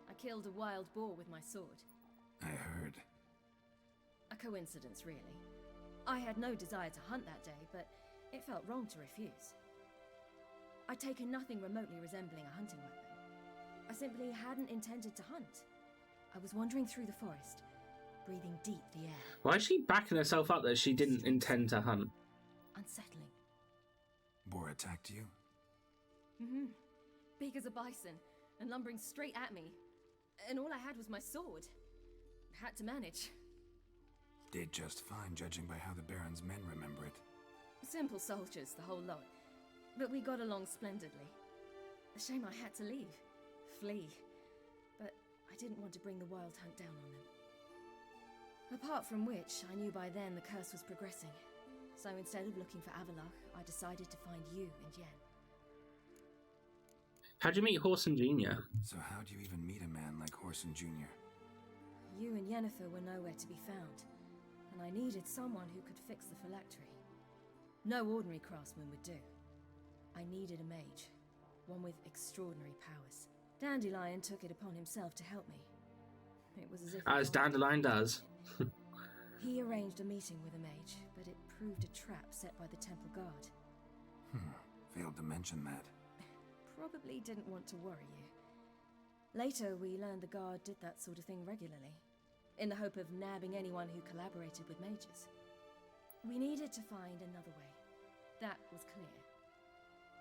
I killed a wild boar with my sword. I heard. A coincidence, really. I had no desire to hunt that day, but it felt wrong to refuse. I'd taken nothing remotely resembling a hunting weapon. I simply hadn't intended to hunt. I was wandering through the forest, breathing deep the air. Why is she backing herself up that she didn't intend to hunt? Unsettling. Boar attacked you? Mm-hmm. Big as a bison, and lumbering straight at me. And all I had was my sword. Had to manage. Did just fine, judging by how the Baron's men remember it. Simple soldiers, the whole lot. But we got along splendidly. A shame I had to leave. Flee. But I didn't want to bring the Wild Hunt down on them. Apart from which, I knew by then the curse was progressing. So instead of looking for Avallac'h, I decided to find you and Yen. How'd you meet Whoreson Jr.? So how'd you even meet a man like Whoreson Jr.? You and Yennefer were nowhere to be found, and I needed someone who could fix the phylactery. No ordinary craftsman would do. I needed a mage, one with extraordinary powers. Dandelion took it upon himself to help me. It was as if... As Dandelion does. He arranged a meeting with a mage, but it proved a trap set by the Temple Guard. Failed to mention that. Probably didn't want to worry you. Later, we learned the Guard did that sort of thing regularly, in the hope of nabbing anyone who collaborated with mages. We needed to find another way. That was clear.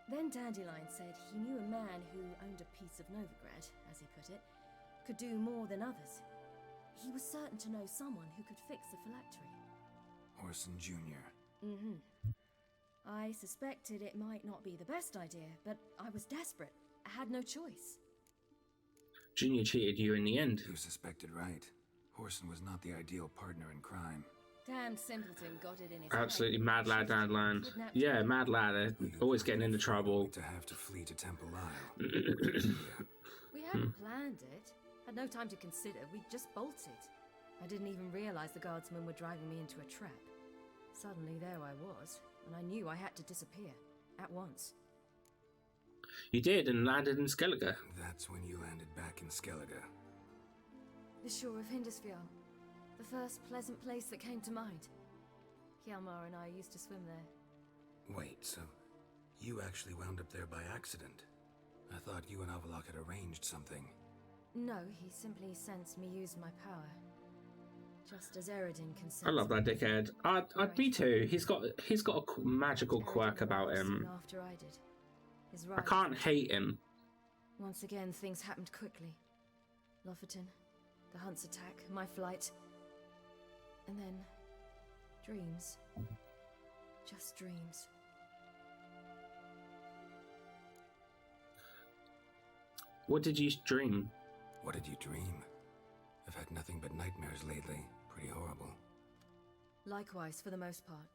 Then Dandelion said he knew a man who owned a piece of Novigrad, as he put it, could do more than others. He was certain to know someone who could fix the phylactery. Whoreson Jr. Mm-hmm. I suspected it might not be the best idea, but I was desperate. I had no choice. Junior cheated you in the end. You suspected right. Whoreson was not the ideal partner in crime. Damned simpleton got it in his Absolutely mad lad, Dandelion. Yeah, mad lad. Always getting into trouble. To have to flee to Temple Isle. We hadn't planned it. Had no time to consider. We just bolted. I didn't even realize the guardsmen were driving me into a trap. Suddenly there I was, and I knew I had to disappear. At once. You did, and landed in Skellige. That's when you landed back in Skellige. The shore of Hindisfjall. The first pleasant place that came to mind. Hjalmar and I used to swim there. Wait, so you actually wound up there by accident? I thought you and Avallac'h had arranged something. No, he simply sensed me use my power. Just as Eredin can sense. I love that dickhead. Me too. He's got a magical quirk about him. After I did. I can't hate him. Once again, things happened quickly. Lofoten, the Hunt's attack, my flight. And then, dreams. Just dreams. What did you dream? What did you dream? I've had nothing but nightmares lately. Pretty horrible. Likewise, for the most part.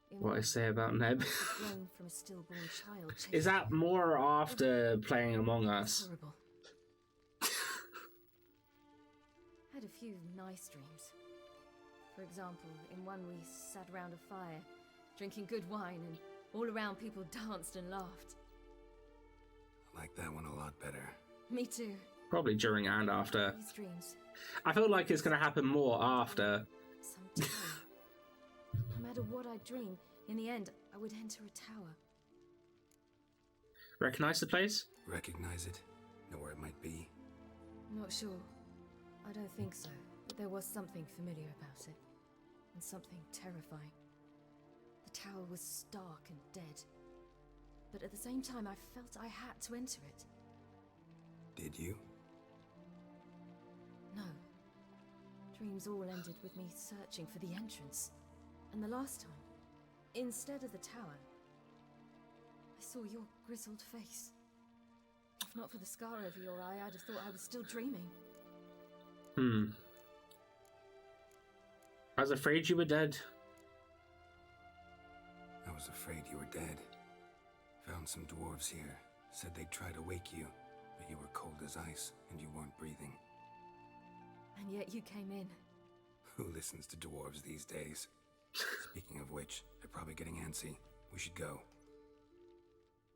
What I say about Neb? Grown from a stillborn child. Is that more or after playing Among Us? Horrible. Had a few nice dreams. For example, in one we sat around a fire, drinking good wine, and all around people danced and laughed. I like that one a lot better. Me too. Probably during and after. These dreams. I feel like it's going to happen more after. Sometime. No matter what I dream, in the end, I would enter a tower. Recognize the place? Recognize it? Know where it might be? Not sure. I don't think so. But there was something familiar about it. And something terrifying. The tower was stark and dead. But at the same time, I felt I had to enter it. Did you? No. Dreams all ended with me searching for the entrance. And the last time, instead of the tower, I saw your grizzled face. If not for the scar over your eye, I'd have thought I was still dreaming. I was afraid you were dead. I was afraid you were dead. Found some dwarves here. Said they'd try to wake you, but you were cold as ice and you weren't breathing. And yet you came in. Who listens to dwarves these days? Speaking of which, they're probably getting antsy. We should go.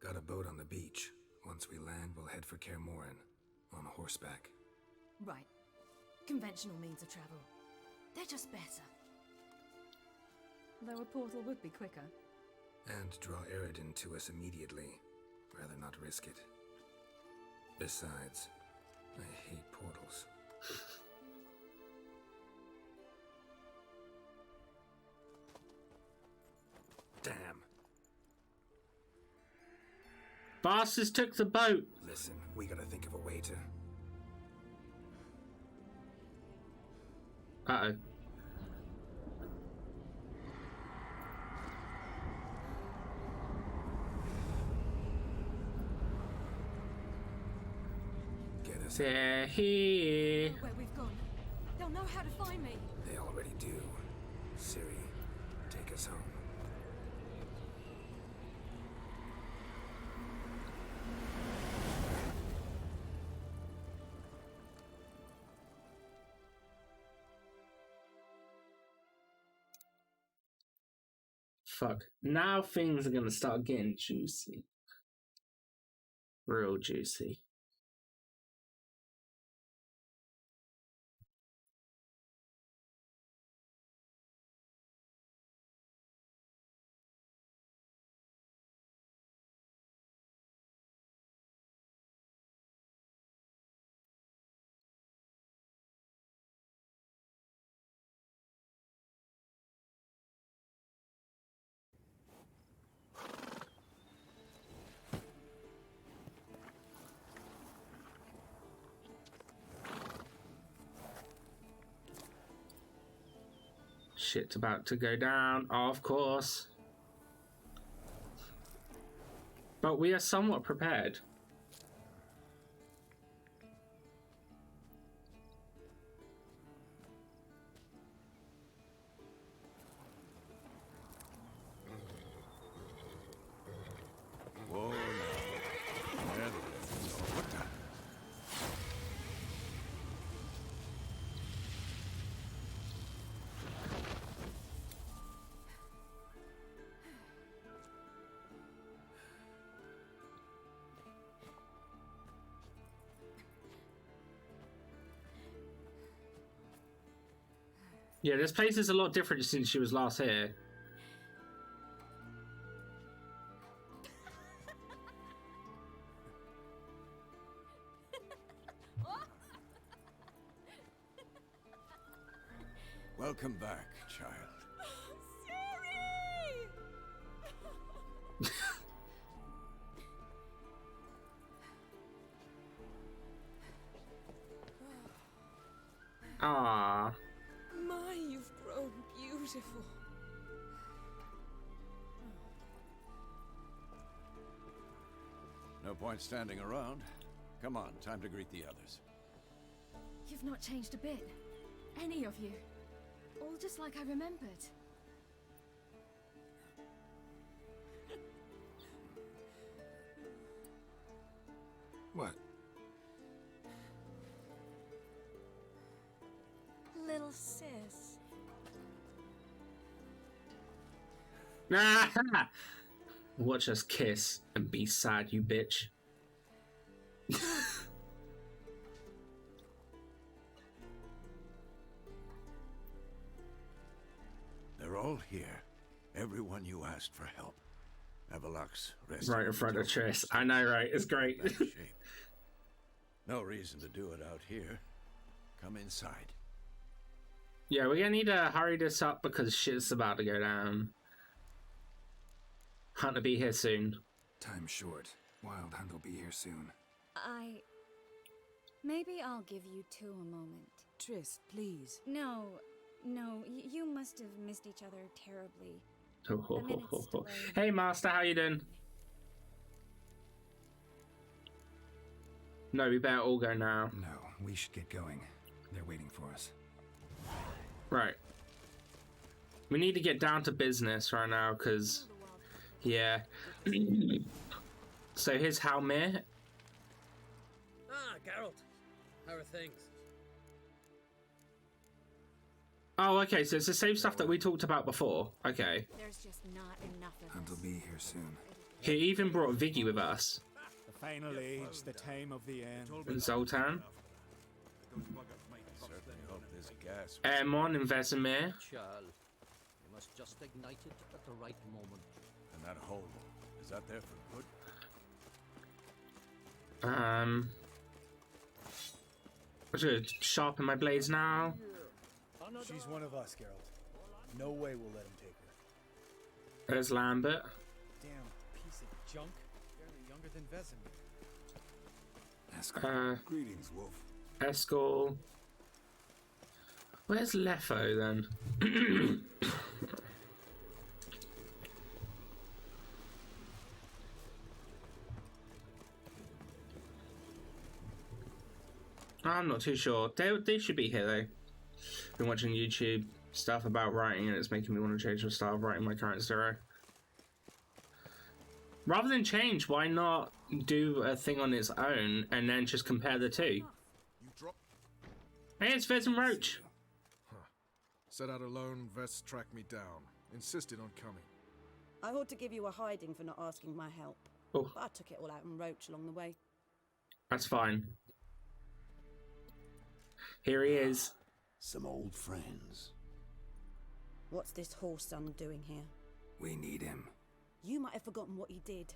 Got a boat on the beach. Once we land, we'll head for Kaer Morhen. On horseback. Right. Conventional means of travel. They're just better. Though a portal would be quicker. And draw Eredin to us immediately. Rather not risk it. Besides, I hate portals. Damn. Bastards took the boat. Listen, we gotta think of a way to... Uh-oh. Get us. They're here. Where we've gone. They'll know how to find me. They already do. Ciri, take us home. Fuck. Now things are gonna start getting juicy. Real juicy. Shit's about to go down, of course. But we are somewhat prepared. Whoa, now. What the? Yeah, this place is a lot different since she was last here. Welcome back, child. Ah. My, you've grown beautiful. No point standing around. Come on, time to greet the others. You've not changed a bit. Any of you. All just like I remembered. What? Little sis. Watch us kiss and be sad, you bitch. They're all here. Everyone you asked for help. Avalok's rest. Right in front of Triss. I know, right? It's great. No reason to do it out here. Come inside. Yeah, we're gonna need to hurry this up because shit's about to go down. Hunt will be here soon. Time's short. Wild Hunt will be here soon. Maybe I'll give you two a moment. Triss, please. No, you must have missed each other terribly. Hey, Master, how you doing? No, we better all go now. No, we should get going. They're waiting for us. Right. We need to get down to business right now, because... Yeah. So here's Halmir. Ah, Geralt. How are things? Oh, okay, so it's the same stuff that we talked about before. Okay. There's just not enough of Hunt will be here soon. He even brought Viggy with us. The final age, the time of the end. And Zoltan. Certainly hope there's gas. Aemon and Vesemir. Churl, you must just ignite it at the right moment. And that hole, is that there for good? I should sharpen my blades now. She's one of us, Geralt. No way we'll let him take her. There's Lambert. Damn piece of junk. Barely younger than Vesemir. Greetings, Wolf. Escort. Where's Leffo then? I'm not too sure. They should be here though. Been watching YouTube stuff about writing and it's making me want to change my style of writing my current zero. Rather than change, why not do a thing on its own and then just compare the two? Hey, it's Vez and Roach. Set out alone, Vest tracked me down. Insisted on coming. I ought to give you a hiding for not asking my help. Oh. But I took it all out on Roach along the way. That's fine. Here he is. Some old friends. What's this horse son doing here? We need him. You might have forgotten what he did.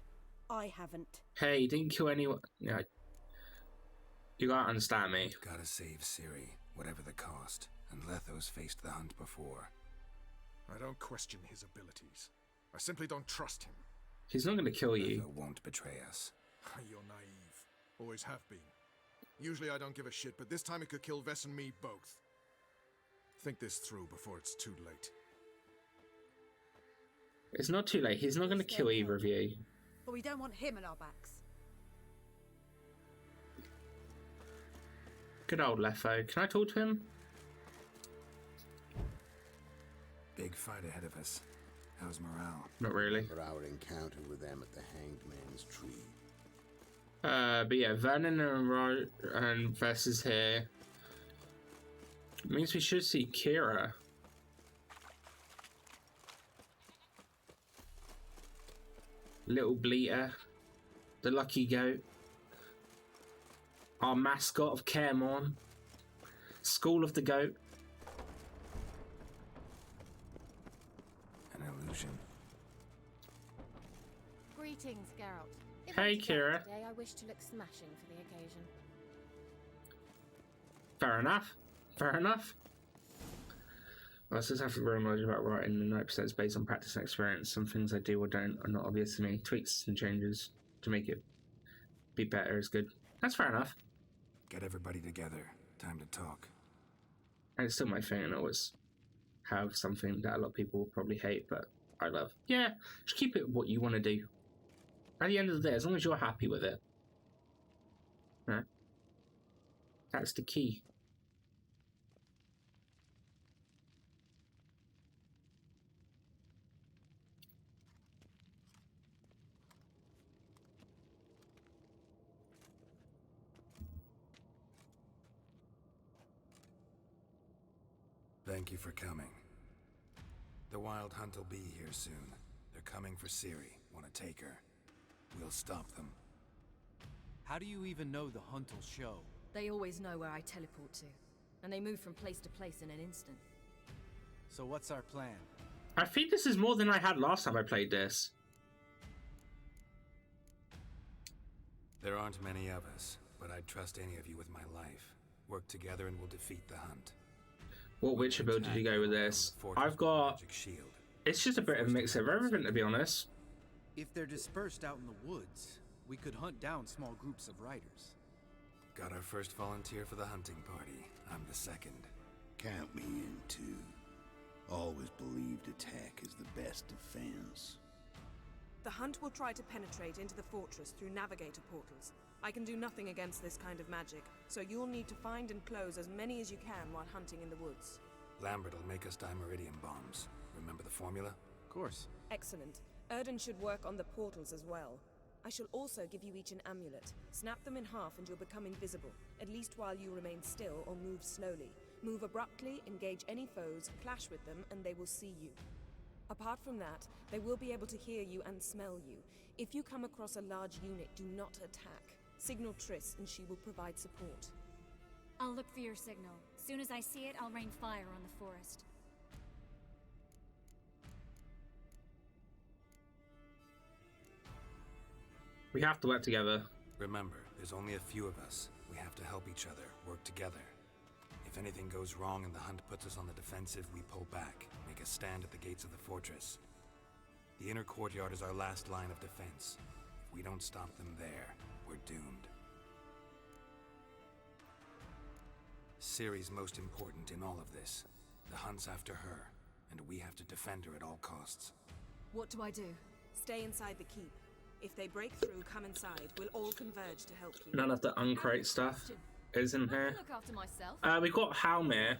I haven't. Hey, he didn't kill anyone. Yeah. You gotta understand me. Gotta save Ciri, whatever the cost. And Letho's faced the Hunt before. I don't question his abilities. I simply don't trust him. He's not gonna kill you. Letho won't betray us. You're naive. Always have been. Usually I don't give a shit, but this time it could kill Vess and me both. Think this through before it's too late. It's not too late. He's not gonna kill either of you. But we don't want him at our backs. Good old Leffo. Can I talk to him? Big fight ahead of us. How's morale? Not really. For our encounter with them at the Hanged Man's Tree. But yeah, Vernon and Vess is here. It means we should see Kira. Little Bleater. The lucky goat. Our mascot of Caermorn. School of the Goat. An illusion. Greetings, Geralt. If Hey, I'm to go Kira. Today, I wish to look smashing for the occasion. Fair enough. Fair enough. I just have to remind you about writing the 9% based on practice and experience. Some things I do or don't are not obvious to me. Tweaks and changes to make it be better is good. That's fair enough. Get everybody together. Time to talk. And it's still my thing and always have something that a lot of people will probably hate, but I love. Yeah, just keep it what you want to do. At the end of the day, as long as you're happy with it. Right? That's the key. Thank you for coming. The Wild Hunt will be here soon. They're coming for Ciri. Want to take her? We'll stop them. How do you even know the Hunt will show? They always know where I teleport to, and they move from place to place in an instant. So what's our plan? I think this is more than I had last time I played this. There aren't many of us, but I'd trust any of you with my life. Work together and we'll defeat the Hunt. What Witcher build did you go with this? I've got... It's just a bit of a mix of everything, to be honest. If they're dispersed out in the woods, we could hunt down small groups of riders. Got our first volunteer for the hunting party. I'm the second. Count me in, too. Always believed attack is the best defense. The Hunt will try to penetrate into the fortress through navigator portals. I can do nothing against this kind of magic, so you'll need to find and close as many as you can while hunting in the woods. Lambert will make us dimeridium bombs. Remember the formula? Of course. Excellent. Erden should work on the portals as well. I shall also give you each an amulet. Snap them in half and you'll become invisible, at least while you remain still or move slowly. Move abruptly, engage any foes, clash with them, and they will see you. Apart from that, they will be able to hear you and smell you. If you come across a large unit, do not attack. Signal Triss and she will provide support. I'll look for your signal. Soon as I see it, I'll rain fire on the forest. We have to work together. Remember, there's only a few of us. We have to help each other, work together. If anything goes wrong and the Hunt puts us on the defensive, we pull back, make a stand at the gates of the fortress. The inner courtyard is our last line of defense. If we don't stop them there, we're doomed. Ciri's most important in all of this. The Hunt's after her, and we have to defend her at all costs. What do I do? Stay inside the keep. If they break through, come inside. We'll all converge to help you. None of the uncrate stuff is in here. Look after myself. We've got Halmir,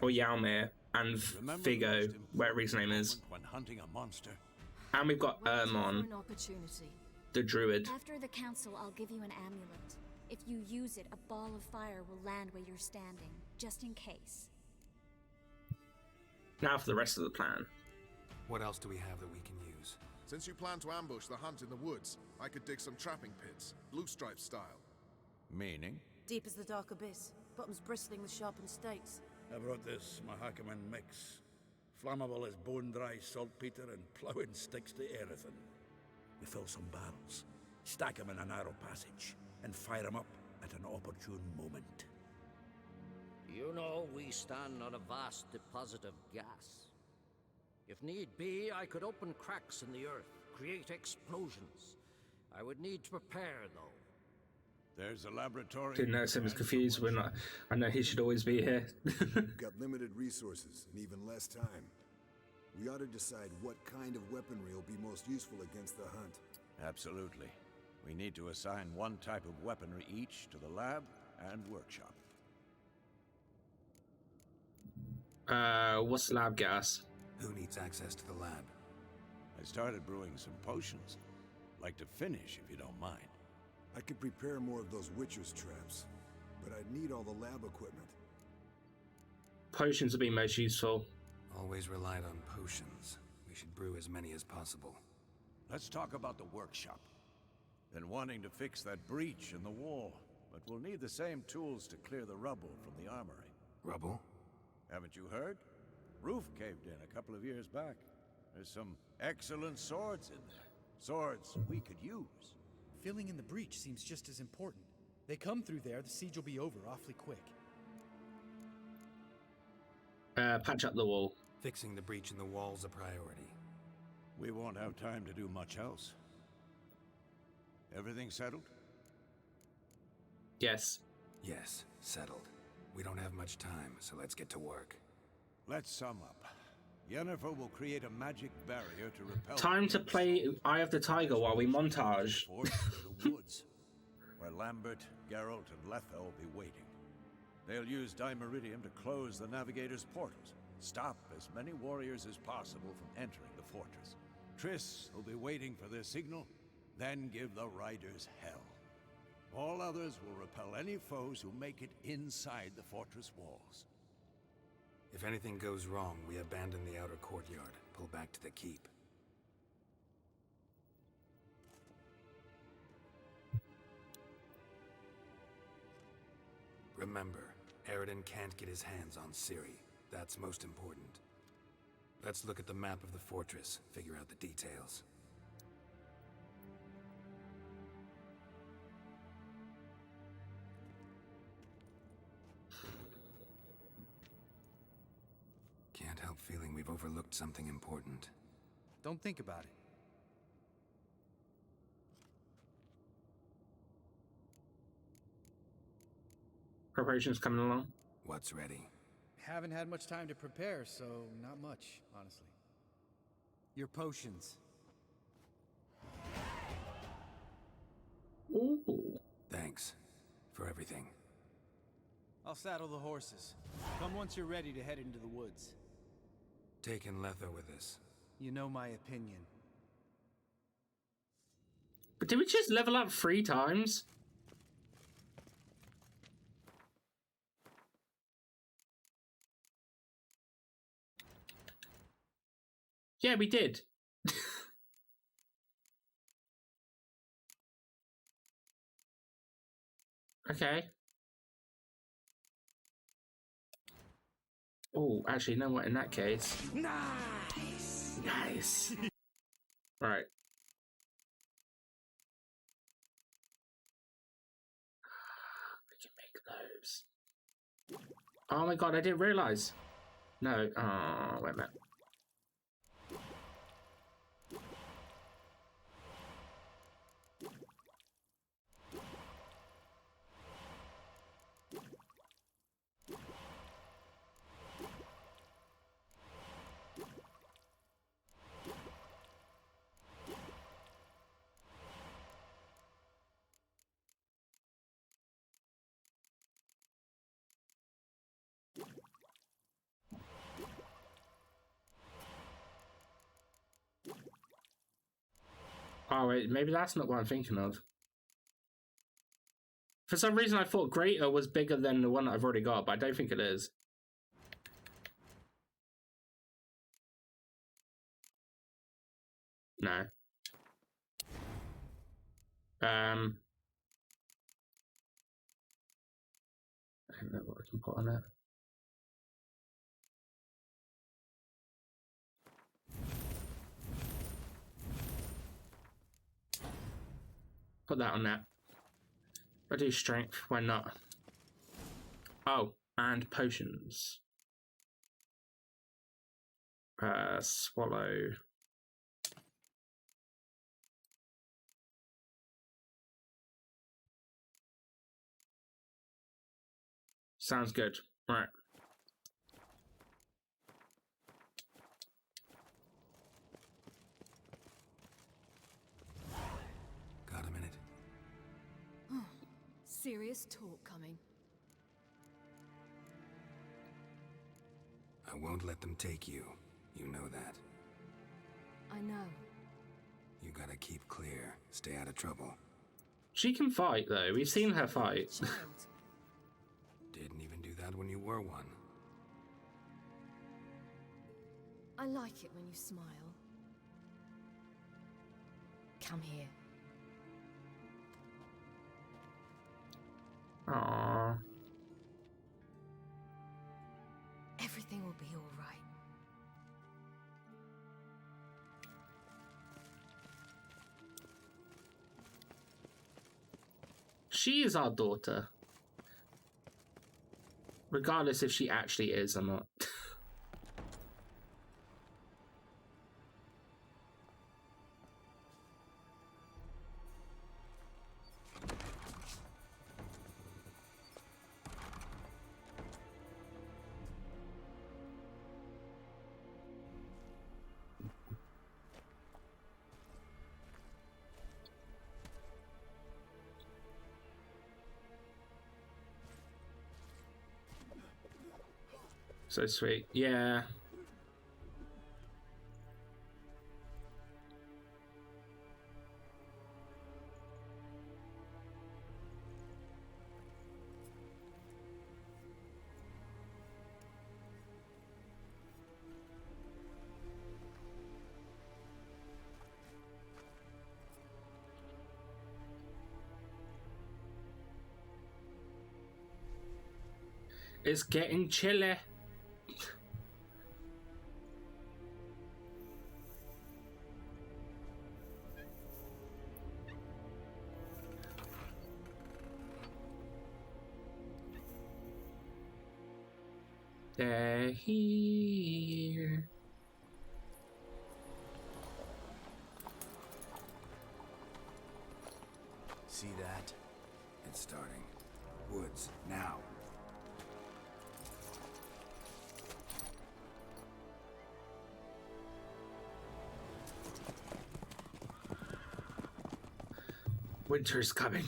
or Yalmir, and Figo, whatever his name is. When hunting a monster. And we've got Ermon, the druid. After the council, I'll give you an amulet. If you use it, a ball of fire will land where you're standing, just in case. Now for the rest of the plan. What else do we have that we can use? Since you plan to ambush the Hunt in the woods, I could dig some trapping pits, blue stripe style. Meaning? Deep as the dark abyss, bottoms bristling with sharpened stakes. I brought this Mahakaman mix. Flammable as bone-dry saltpeter and ploughing sticks to Erethan. We fill some barrels, stack them in a narrow passage, and fire them up at an opportune moment. You know, we stand on a vast deposit of gas. If need be, I could open cracks in the earth, create explosions. I would need to prepare, though. There's a laboratory. Didn't know Sim was confused when I know he should always be here. We've got limited resources and even less time. We ought to decide what kind of weaponry will be most useful against the Hunt. Absolutely. We need to assign one type of weaponry each to the lab and workshop. What's lab gas? Who needs access to the lab? I started brewing some potions. Like to finish, if you don't mind. I could prepare more of those Witcher's traps, but I'd need all the lab equipment. Potions would be most useful. Always relied on potions. We should brew as many as possible. Let's talk about the workshop. Been wanting to fix that breach in the wall, but we'll need the same tools to clear the rubble from the armory. Rubble? Haven't you heard? Roof caved in a couple of years back. There's some excellent swords in there. Swords we could use. Filling in the breach seems just as important. They come through there, the siege will be over awfully quick. Patch up the wall. Fixing the breach in the wall's a priority. We won't have time to do much else. Everything settled? Yes. Yes, settled. We don't have much time, so let's get to work. Let's sum up. Yennefer will create a magic barrier to repel... Time to play Eye of the Tiger while we montage. the woods, where Lambert, Geralt, and Letha will be waiting. They'll use Dimeridium to close the Navigator's portals, stop as many warriors as possible from entering the fortress. Triss will be waiting for their signal, then give the riders hell. All others will repel any foes who make it inside the fortress walls. If anything goes wrong, we abandon the outer courtyard, pull back to the keep. Remember, Eredin can't get his hands on Ciri. That's most important. Let's look at the map of the fortress, figure out the details. Can't help feeling we've overlooked something important. Don't think about it. Preparations coming along. What's ready? Haven't had much time to prepare, so not much, honestly. Your potions. Ooh. Thanks for everything. I'll saddle the horses. Come once you're ready to head into the woods. Taking Letho with us. You know my opinion. But did we just level up 3 times? Yeah, we did. Okay. Oh, actually, you know what? In that case... Nice! Nice! Right. We can make those. Oh my god, I didn't realise. No. Oh, wait a minute. Oh wait, maybe that's not what I'm thinking of. For some reason I thought Greater was bigger than the one that I've already got, but I don't think it is. No. I don't know what I can put on it. Put that on that. I do strength, why not? Oh, and potions. Swallow. Sounds good. Right. Got a minute? Serious talk coming. I won't let them take you. You know that. I know. You gotta keep clear. Stay out of trouble. She can fight, though. We've seen her fight. Didn't even do that when you were one. I like it when you smile. Come here. Aww. Everything will be all right. She is our daughter. Regardless if she actually is or not. So sweet. Yeah. It's getting chilly. They're here. See that? It's starting. Woods, now. Winter is coming.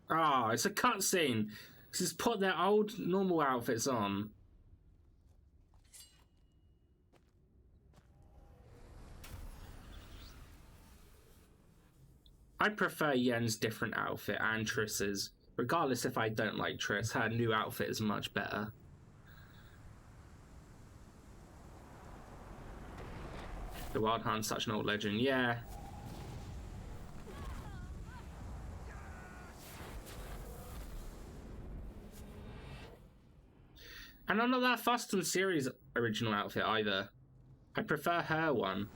Ah, it's a cutscene. Just put their old normal outfits on. I prefer Yen's different outfit and Triss's. Regardless if I don't like Triss, her new outfit is much better. The Wild Hunt's such an old legend, yeah. And I'm not that fussed on Ciri's original outfit either. I prefer her one.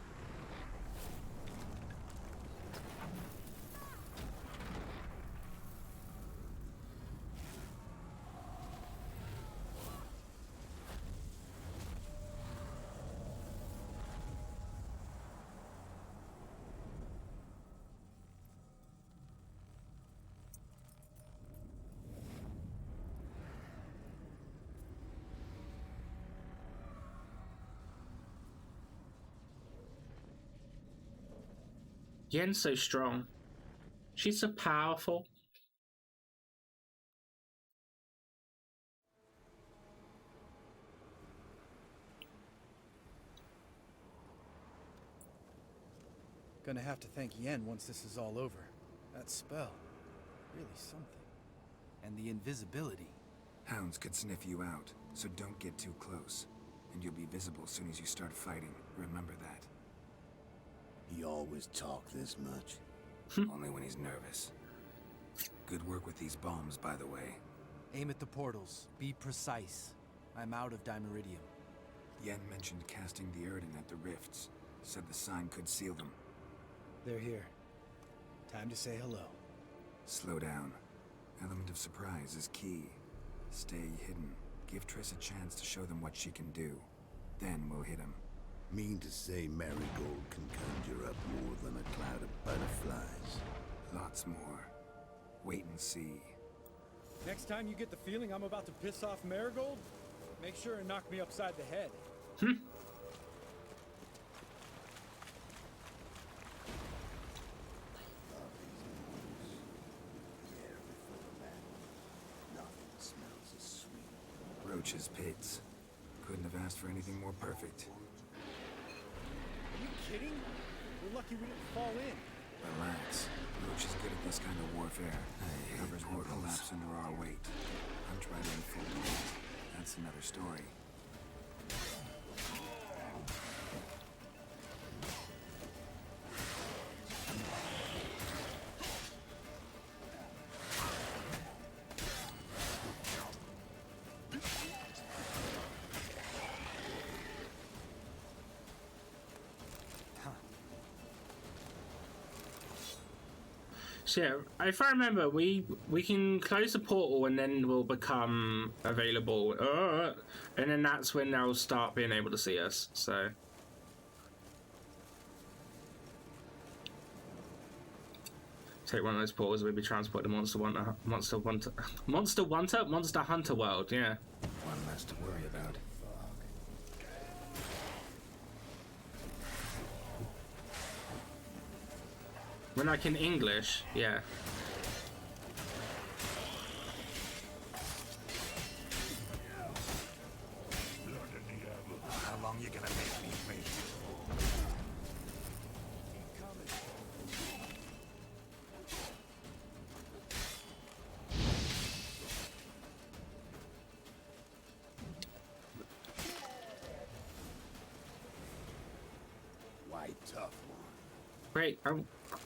Yen's so strong. She's so powerful. Gonna have to thank Yen once this is all over. That spell, really something. And the invisibility. Hounds could sniff you out, so don't get too close. And you'll be visible as soon as you start fighting. Remember that. He always talk this much? Only when he's nervous. Good work with these bombs, by the way. Aim at the portals. Be precise. I'm out of Dimeridium. Yen mentioned casting the Erden at the rifts. Said the sign could seal them. They're here. Time to say hello. Slow down. Element of surprise is key. Stay hidden. Give Triss a chance to show them what she can do. Then we'll hit him. Mean to say Marigold can conjure up more than a cloud of butterflies? Lots more. Wait and see. Next time you get the feeling I'm about to piss off Marigold, make sure and knock me upside the head. Nothing smells as sweet. Roach's pits. Couldn't have asked for anything more perfect. Are you kidding? We're lucky we didn't fall in. Relax. Roach is good at this kind of warfare. Covers will collapse under our weight. I'm trying to unfold it. That's another story. So, if I remember, we can close the portal and then we'll become available. And then that's when they'll start being able to see us, so... Take one of those portals, we'll be transported to Monster Hunter World, yeah. One less to worry about. When I can English, yeah. How long you gonna make me wait? tough Wait,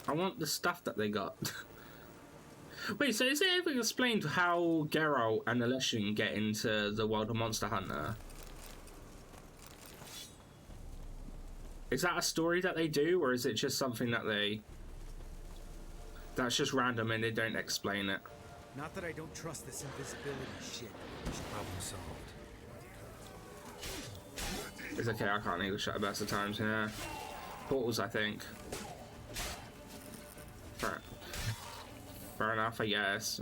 I want the stuff that they got. Wait, so is it ever explained how Geralt and Alessian get into the world of Monster Hunter? Is that a story that they do, or is it just something that that's just random and they don't explain it? Not that I don't trust this invisibility shit. Problem solved. It's okay, I can't English at the best of times, yeah. Portals, I think. Fair enough, I guess.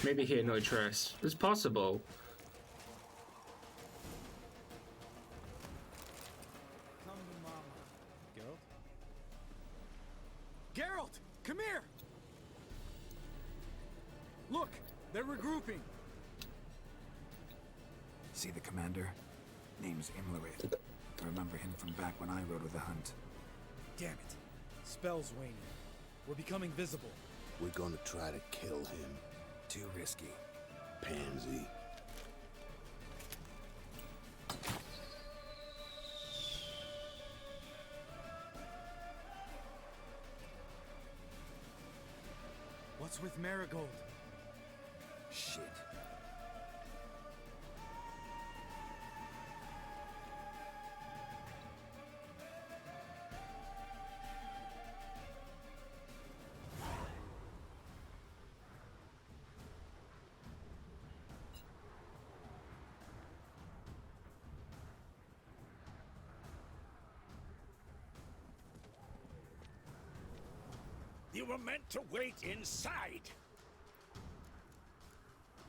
Maybe he annoyed Triss. It's possible. Geralt, come here! Look, they're regrouping. See the commander? Name's Imlerith. I remember him from back when I rode with the hunt. Damn it. Spell's waning. We're becoming visible. We're gonna try to kill him. Too risky. Pansy. What's with Marigold? Shit. You were meant to wait inside.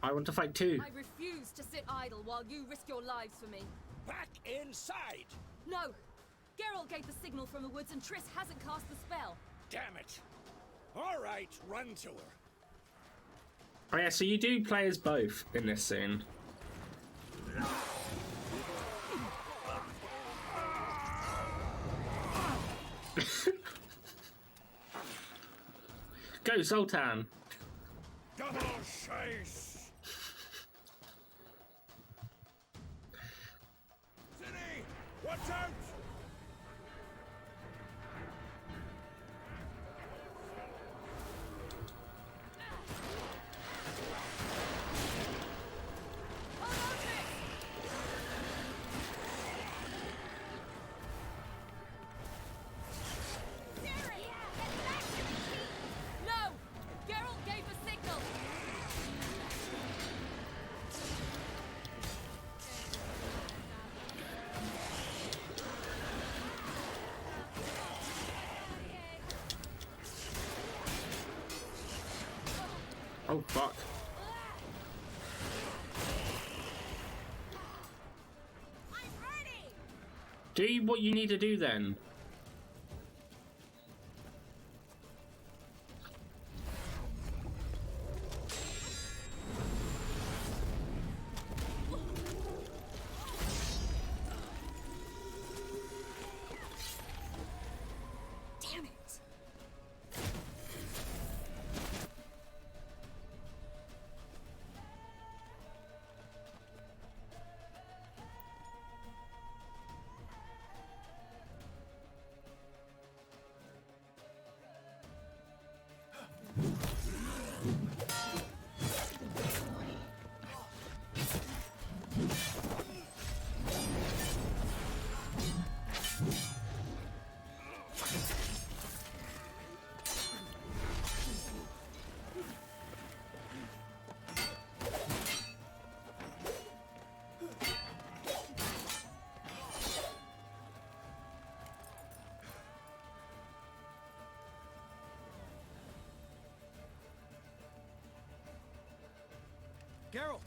I want to fight too. I refuse to sit idle while you risk your lives for me. Back inside! No! Geralt gave the signal from the woods and Triss hasn't cast the spell. Damn it! All right, run to her. Oh yeah, so you do play as both in this scene. Go, Zoltan! Double chase! City! Watch out! No! Geralt gave the signal! Oh fuck. Do what you need to do then. Damn it! Geralt!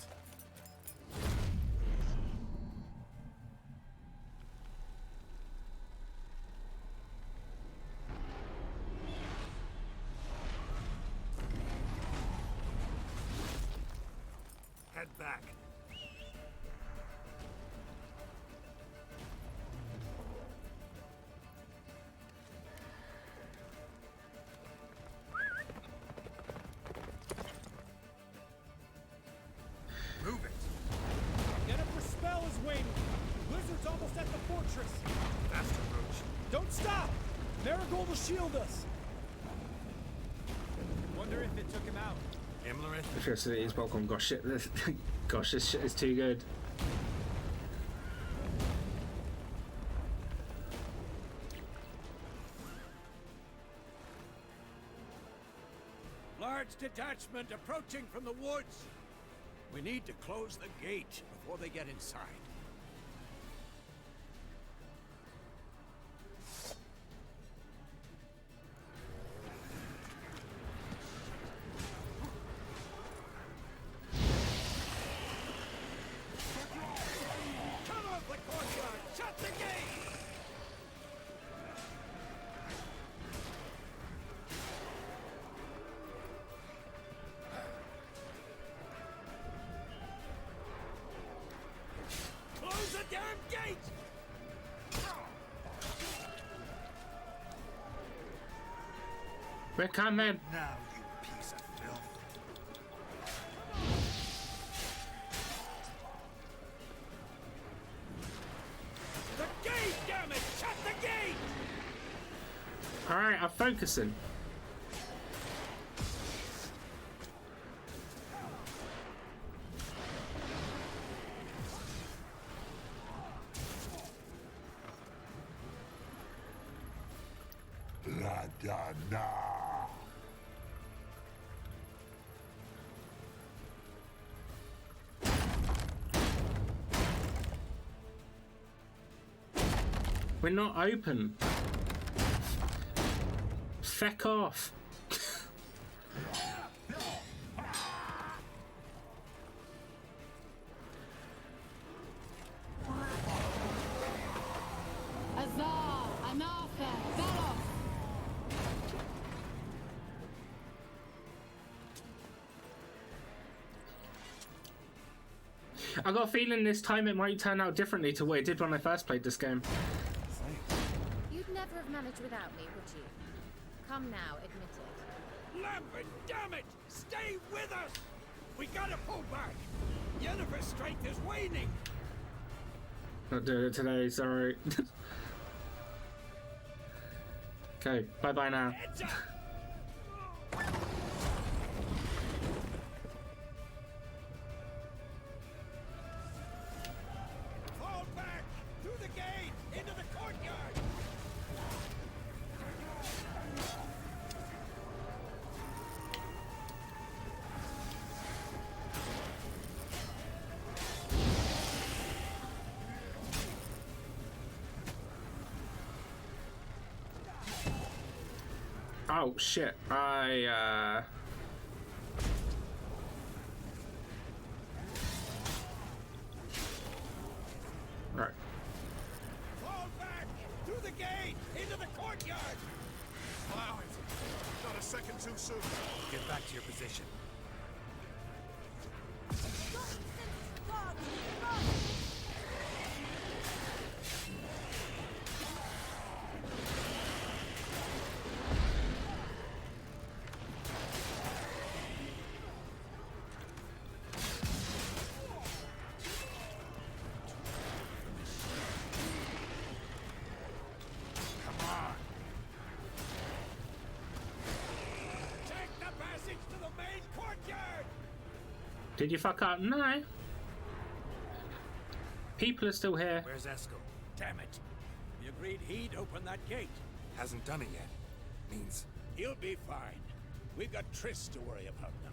back. Move it. Jennifer's spell is waning. Blizzard's almost at the fortress. Fast approach. Don't stop! Marigold will shield us. Wonder if it took him out. Imlerith. Electricity is welcome. Gosh, shit. Gosh, this shit is too good. Large detachment approaching from the woods. We need to close the gate before they get inside. Come off the courtyard! Shut the gate! Close the damn gate! We're coming. Now, you piece of filth. The gate, damn it! Shut the gate! Alright, I'm focusing. La da na. We're not open. Feck off. Azar, Anartha, Zalos. I got a feeling this time it might turn out differently to what it did when I first played this game. You'd never have managed without me, would you? Come now, admit it. Lambert, damn it! Stay with us! We gotta pull back! Yennefer's strength is waning! Not doing it today, sorry. Okay, bye-bye now. Heads up! Fall back! Through the gate! Into the courtyard! Oh shit, Fall back! Through the gate! Into the courtyard! Allow it. Not a second too soon. Get back to your position. Take the passage to the main courtyard! Did you fuck up? No. People are still here. Where's Eskel? Damn it! We agreed he'd open that gate. Hasn't done it yet. Means He'll be fine. We've got Triss to worry about now.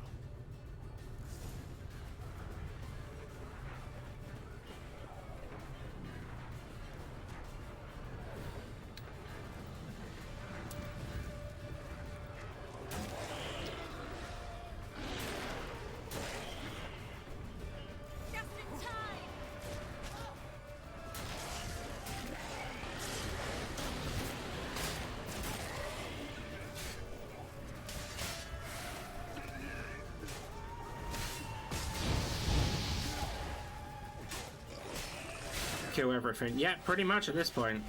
kill everything. Yeah, pretty much at this point.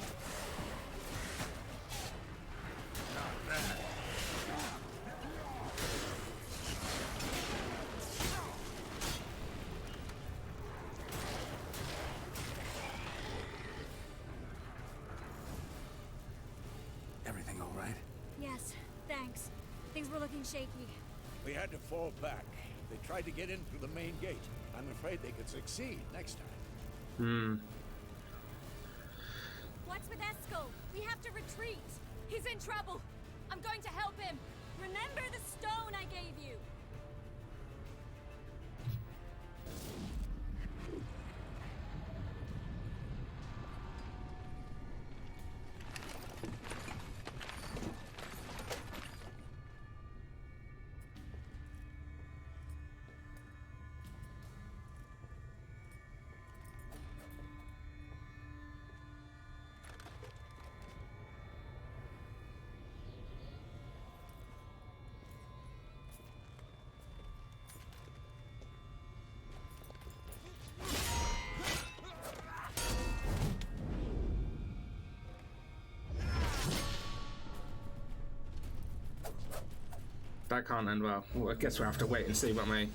Everything all right? Yes, thanks. Things were looking shaky. We had to fall back. They tried to get in through the main gate. I'm afraid they could succeed next time. What's with Eskel? We have to retreat. He's in trouble. I'm going to help him. Remember the stone I gave you. That can't end well. Well, I guess we'll have to wait and see, won't we?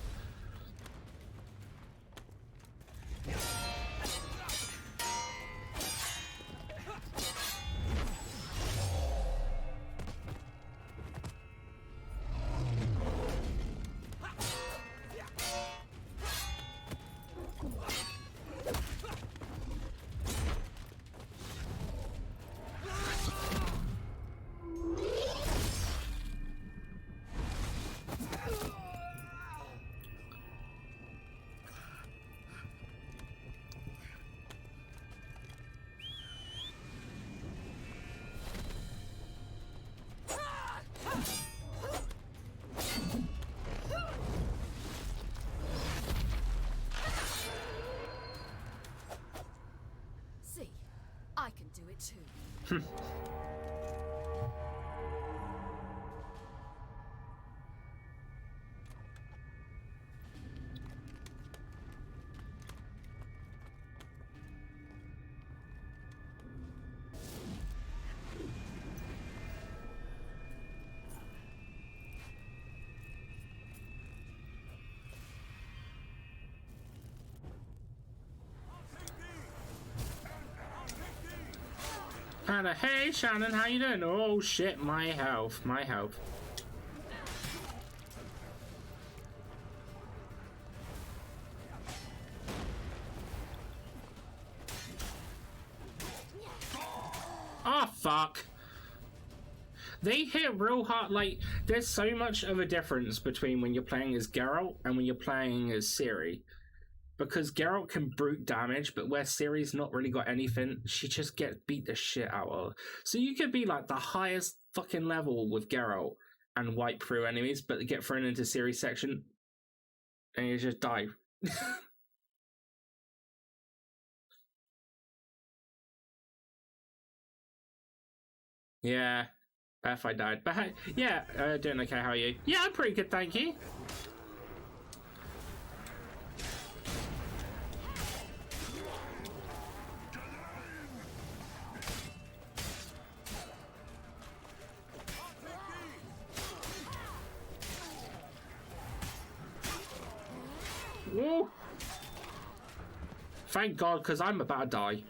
See, I can do it too. Anna, hey Shannon, how you doing? Oh shit, my health, my health. Oh fuck. They hit real hard. Like, there's so much of a difference between when you're playing as Geralt and when you're playing as Ciri. Because Geralt can brute damage, but where Ciri's not really got anything, she just gets beat the shit out of. So you could be like the highest fucking level with Geralt and wipe through enemies, but get thrown into Ciri's section and you just die. Yeah, Beth, I died. But hey, yeah, doing okay, how are you? Yeah, I'm pretty good, thank you. Woo. Thank God, because I'm about to die.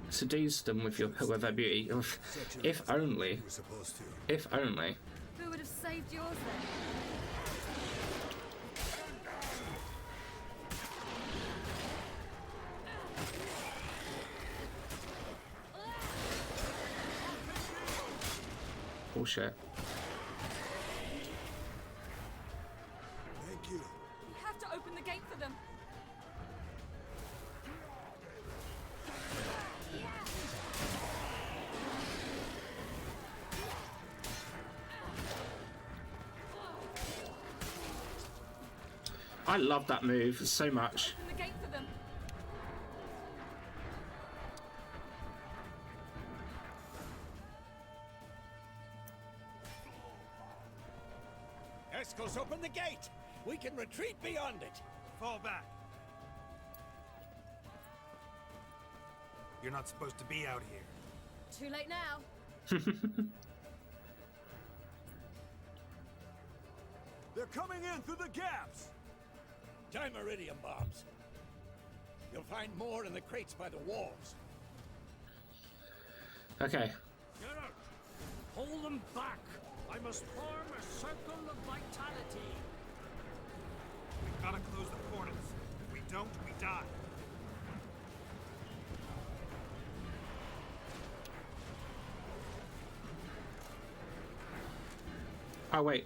Seduce them with their beauty. If only. If only. Who would have saved yours then? Bullshit. Thank you. We have to open the gate for them. I love that move so much. Open the gate for them. Eskel's open the gate! We can retreat beyond it! Fall back! You're not supposed to be out here. Too late now. They're coming in through the gaps! Dimeridium bombs. You'll find more in the crates by the walls. Okay. Geralt, hold them back. I must form a circle of vitality. We've gotta close the portals. If we don't, we die. Oh, wait.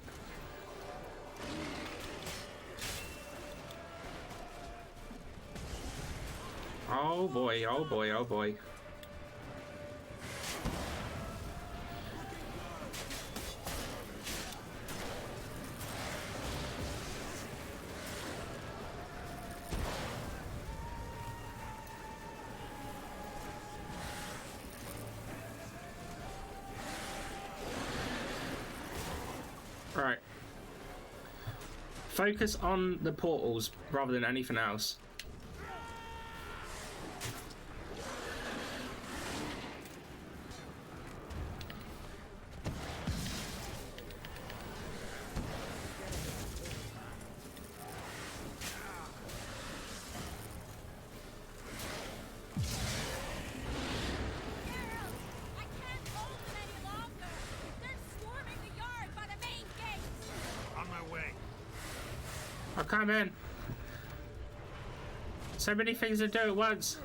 Oh boy, oh boy, oh boy. Right. Focus on the portals rather than anything else. Oh, come in. So many things to do at once.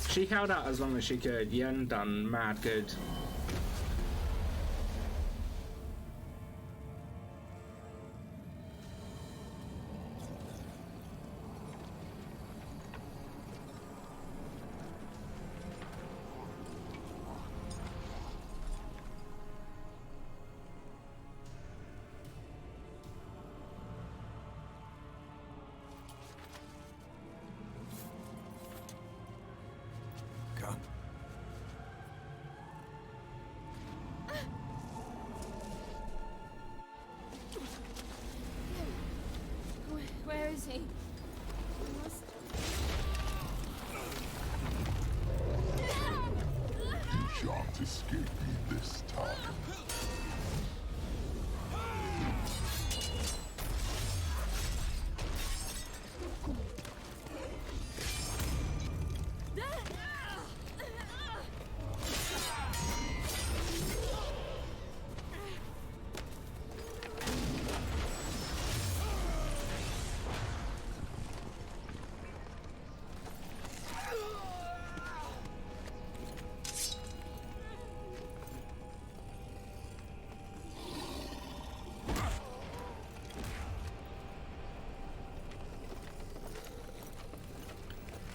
She held out as long as she could. Yen done mad good. Where is he? You shan't escape me this time.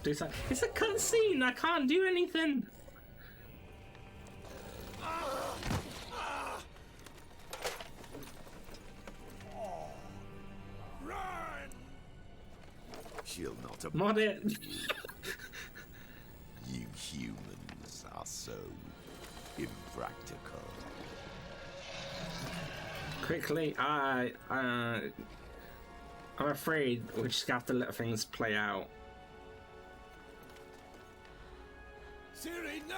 Do something. It's a cutscene. I can't do anything. Run! She'll not Mod it. You humans are so impractical. Quickly, I'm afraid we just have to let things play out. Ciri, no!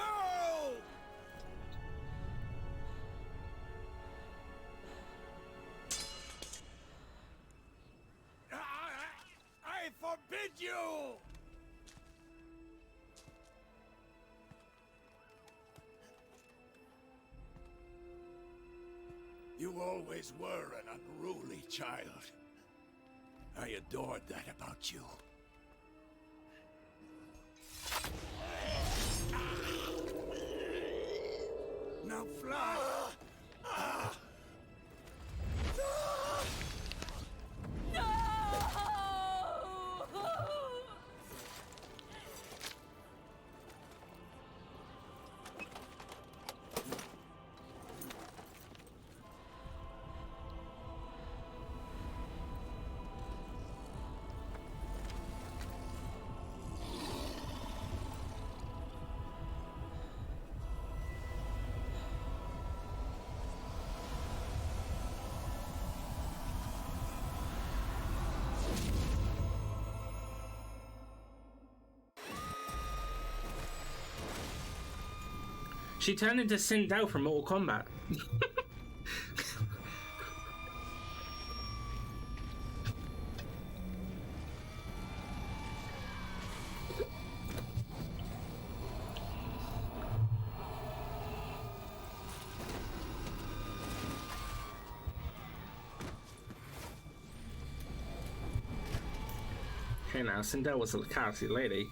I forbid you! You always were an unruly child. I adored that about you. Now fly! She turned into Sindel from Mortal Kombat. Okay, now Sindel was a cowardly lady.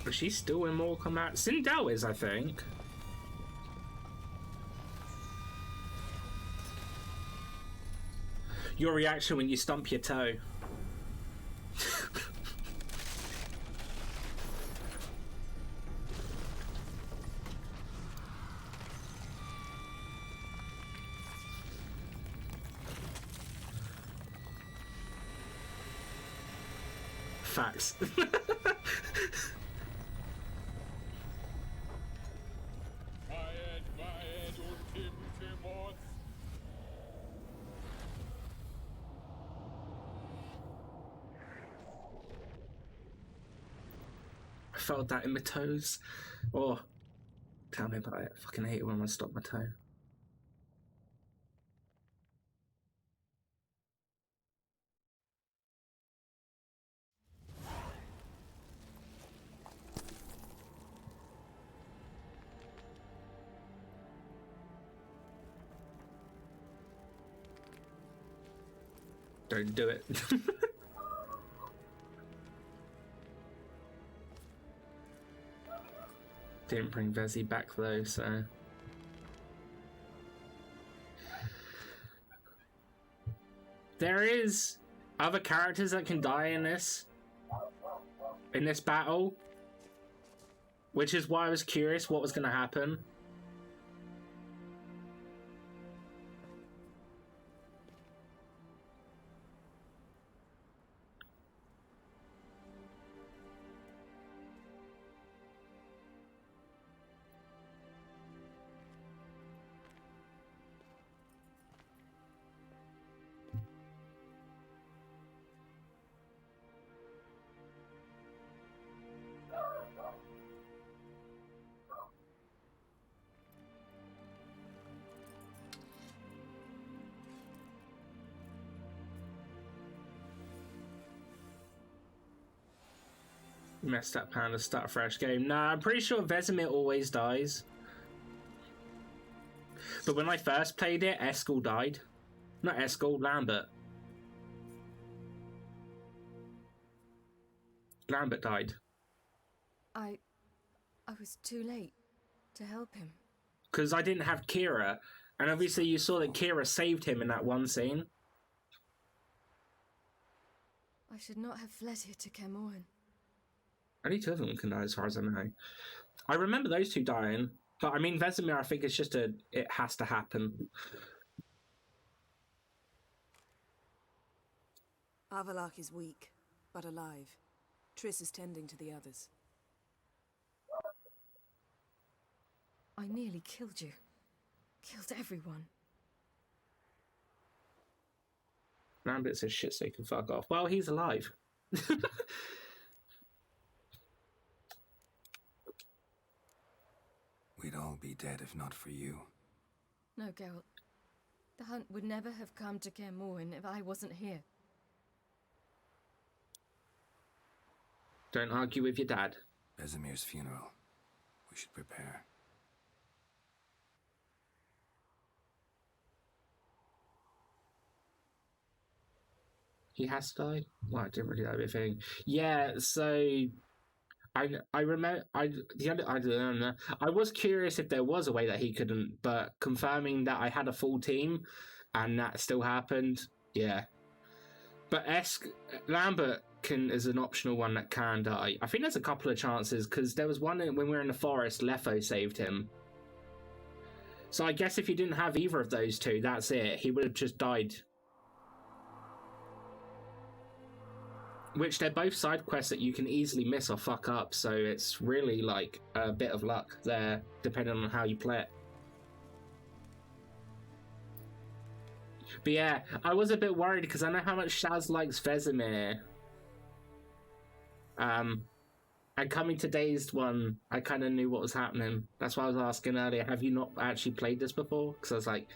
But she's still in Mortal Kombat. Sindel is, I think. Your reaction when you stump your toe. Facts. I felt that in my toes. Oh, tell me about it. I fucking hate it when I stop my toe. Don't do it. Didn't bring Vezi back though, so... There is other characters that can die in this battle, which is why I was curious what was going to happen. Messed up plan to start a fresh game. Nah, I'm pretty sure Vesemir always dies. But when I first played it, Eskel died. Not Eskel, Lambert. Lambert died. I was too late to help him. Because I didn't have Kira. And obviously you saw that Kira saved him in that one scene. I should not have fled here to Kaer Morhen. Only two of them can die as far as I know. I remember those two dying. But I mean, Vesemir, I think it's just it has to happen. Avallac'h is weak, but alive. Triss is tending to the others. I nearly killed you. Killed everyone. Lambert says shit so he can fuck off. Well, he's alive. We'd all be dead if not for you. No, Geralt. The hunt would never have come to Kaer Morhen if I wasn't here. Don't argue with your dad. Vesemir's funeral. We should prepare. He has to die? Well, I didn't really know anything. Yeah, so I remember I don't know. I was curious if there was a way that he couldn't, but confirming that I had a full team and that still happened, yeah. But Lambert is an optional one that can die. I think there's a couple of chances because there was one when we were in the forest, Letho saved him. So I guess if you didn't have either of those two, that's it. He would have just died. which they're both side quests that you can easily miss or fuck up, so it's really like a bit of luck there, depending on how you play it. But yeah, I was a bit worried because I know how much Shaz likes Vesemir. And coming to Dazed One, I kind of knew what was happening. That's why I was asking earlier, have you not actually played this before? Because I was like,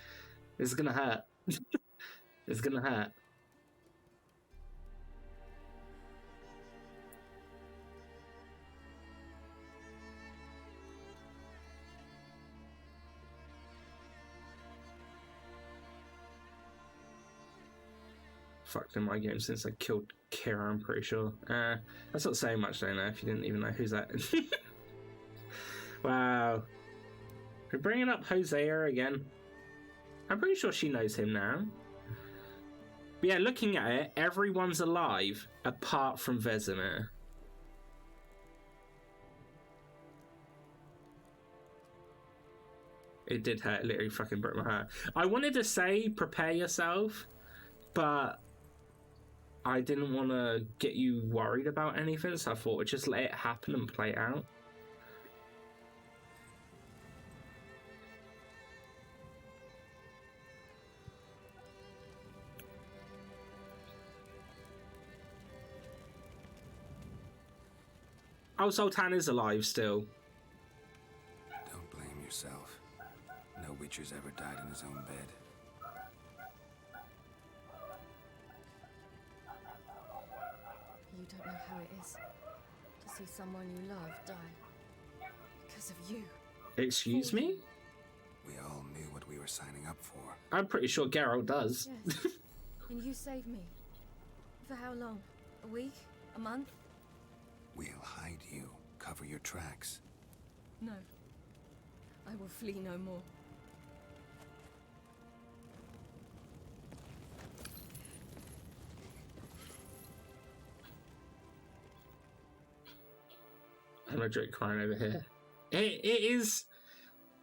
this is gonna hurt. It's gonna hurt. Fucked in my game since I killed Kira, I'm pretty sure. That's not saying much, don't know, if you didn't even know who's that. Wow. We're bringing up Hosea again. I'm pretty sure she knows him now. But yeah, looking at it, everyone's alive apart from Vesemir. It did hurt, it literally fucking broke my heart. I wanted to say prepare yourself, but I didn't want to get you worried about anything, so I thought I'd just let it happen and play it out. Oh, Zoltan is alive still. Don't blame yourself. No Witcher's ever died in his own bed. You don't know how it is to see someone you love die because of you. Excuse me? We all knew what we were signing up for. I'm pretty sure Geralt does. Yes. And you saved me. For how long? A week? A month? We'll hide you. Cover your tracks. No. I will flee no more. I'm a Drake crying over here. It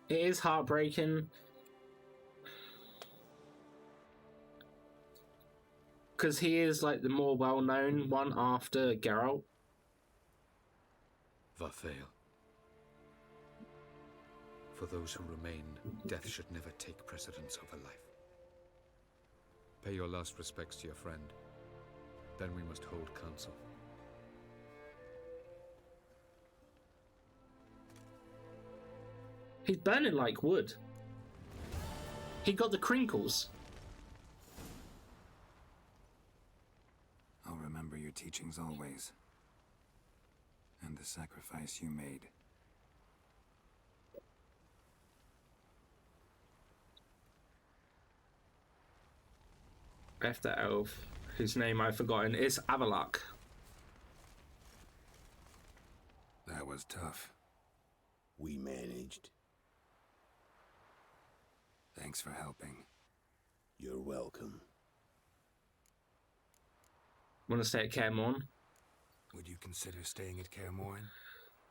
is heartbreaking. Because he is like the more well-known one after Geralt. Vathael. For those who remain, death should never take precedence over life. Pay your last respects to your friend. Then we must hold council. He's burning like wood. He got the crinkles. I'll remember your teachings always. And the sacrifice you made. Left that elf, whose name I've forgotten, is Avallac'h. That was tough. We managed. Thanks for helping. You're welcome. Want to stay at Kaer Morhen? Would you consider staying at Kaer Morhen?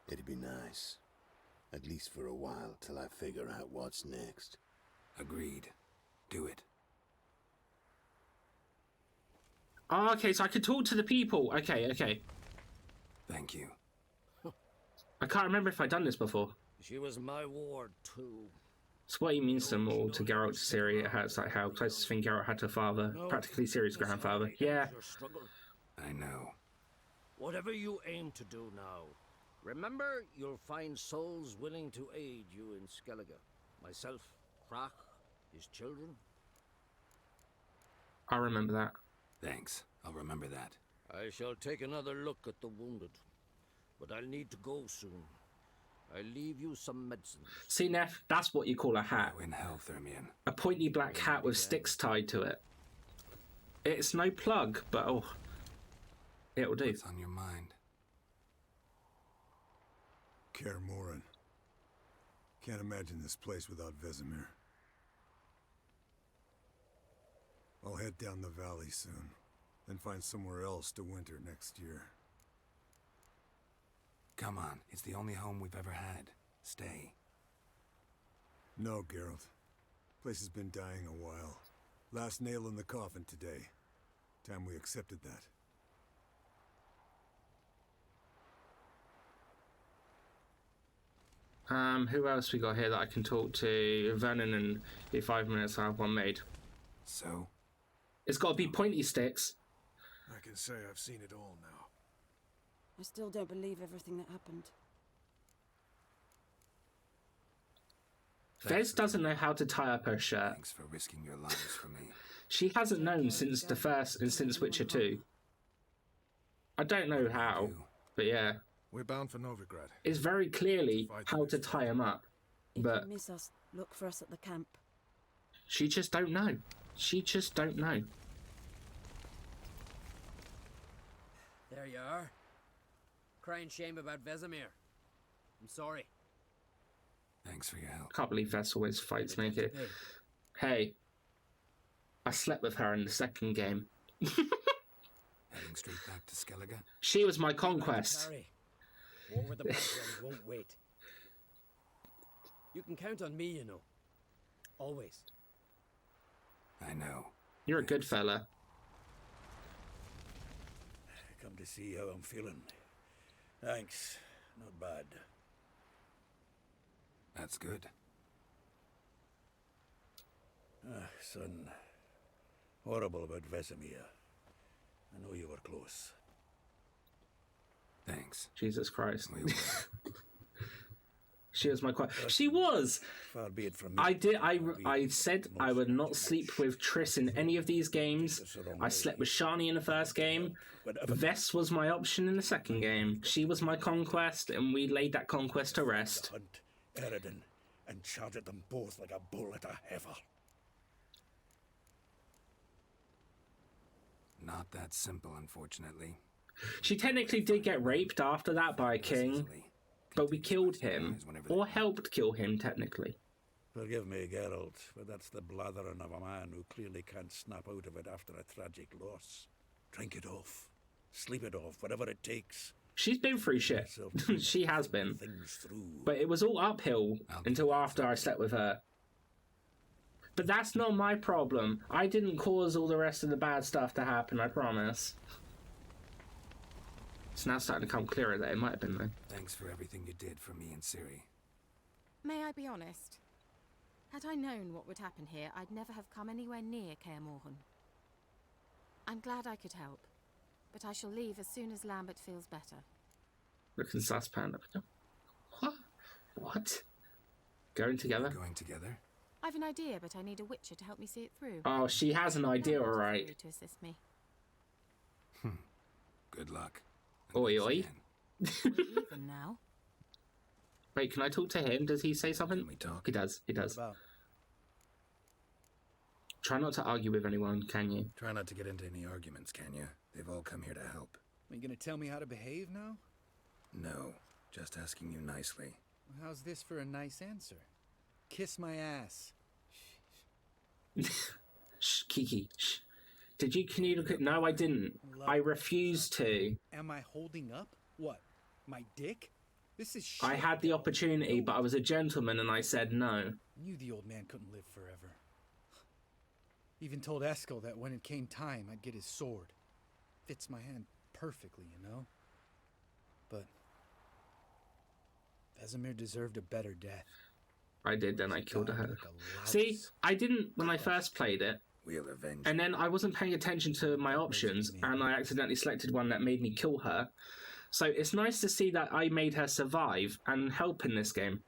It'd be nice. At least for a while, till I figure out what's next. Agreed. Do it. Oh, okay, so I could talk to the people. Okay. Thank you. I can't remember if I'd done this before. She was my ward, too. It's what he means to them all, to Geralt, to Ciri. It's like how closest thing Geralt had to a father. Practically Ciri's grandfather. Yeah. I know. Whatever you aim to do now, remember you'll find souls willing to aid you in Skellige. Myself, Crach, his children. I remember that. Thanks. I'll remember that. I shall take another look at the wounded. But I'll need to go soon. I'll leave you some medicine. See, Neff, that's what you call a hat. In hell, Thermion. A pointy black hat with sticks tied to it. It's no plug, but oh, it'll do. What's on your mind? Kaer Morhen. Can't imagine this place without Vesemir. I'll head down the valley soon, then find somewhere else to winter next year. Come on, it's the only home we've ever had. Stay. No, Geralt. Place has been dying a while. Last nail in the coffin today. Time we accepted that. Who else we got here that I can talk to? Vernon, and in 5 minutes I have one made. So? It's got to be pointy sticks. I can say I've seen it all now. I still don't believe everything that happened. Vez doesn't know how to tie up her shirt. Thanks for risking your lives for me. She hasn't known since the first and since Witcher 2. I don't know how, but yeah. We're bound for Novigrad. It's very clearly how to tie him up, but If you miss us, look for us at the camp. she just don't know. She just don't know. There you are. Crying shame about Vesemir. I'm sorry. Thanks for your help. Can't believe Vess always fights naked. Hey, I slept with her in the second game. Heading straight back to Skellige? She was my conquest. War with the Blacklands won't wait. You can count on me, you know. Always. I know. You're a good fella. Come to see how I'm feeling. Thanks. Not bad. That's good. Son. Horrible about Vesemir. I know you were close. Thanks. Jesus Christ. We were. She was my quest. She was. Far be it from me. I said I would not sleep with Triss in any of these games. I slept with Shani in the first game. Vess was my option in the second game. She was my conquest, and we laid that conquest to rest. Hunt Eredin and charge at them both like a bull at a heifer. Not that simple, unfortunately. She technically did get raped after that by a king, but we killed him, or helped kill him, technically. Forgive me, Geralt, but that's the blathering of a man who clearly can't snap out of it after a tragic loss. Drink it off. Sleep it off, whatever it takes. She's been through shit. She has been. But it was all uphill until after I slept with her. But that's not my problem. I didn't cause all the rest of the bad stuff to happen, I promise. It's now starting to come clearer that it might have been though. Thanks for everything you did for me and Ciri. May I be honest? Had I known what would happen here, I'd never have come anywhere near Kaer Morhen. I'm glad I could help, but I shall leave as soon as Lambert feels better. Looking sus, Panda. What? What? Going together? Going together? I've an idea, but I need a Witcher to help me see it through. Oh, she has an idea, alright. To assist me. Good luck. Oi, oi. We're even now. Wait, can I talk to him? Does he say something? Can we talk? He does. He does. Try not to argue with anyone, can you? Try not to get into any arguments, can you? They've all come here to help. Are you gonna tell me how to behave now? No, just asking you nicely. Well, how's this for a nice answer? Kiss my ass. Shh, Kiki. Shh. Did you communicate? No, I didn't. I refused to. Am I holding up? What? My dick? This is shit. I had the opportunity, but I was a gentleman and I said no. Knew the old man couldn't live forever. Even told Eskel that when it came time, I'd get his sword. Fits my hand perfectly, you know? But Vesemir deserved a better death. I did, then I killed her. See, I didn't when I first played it. We'll avenge. And then I wasn't paying attention to my options, and I accidentally selected one that made me kill her. So it's nice to see that I made her survive and help in this game.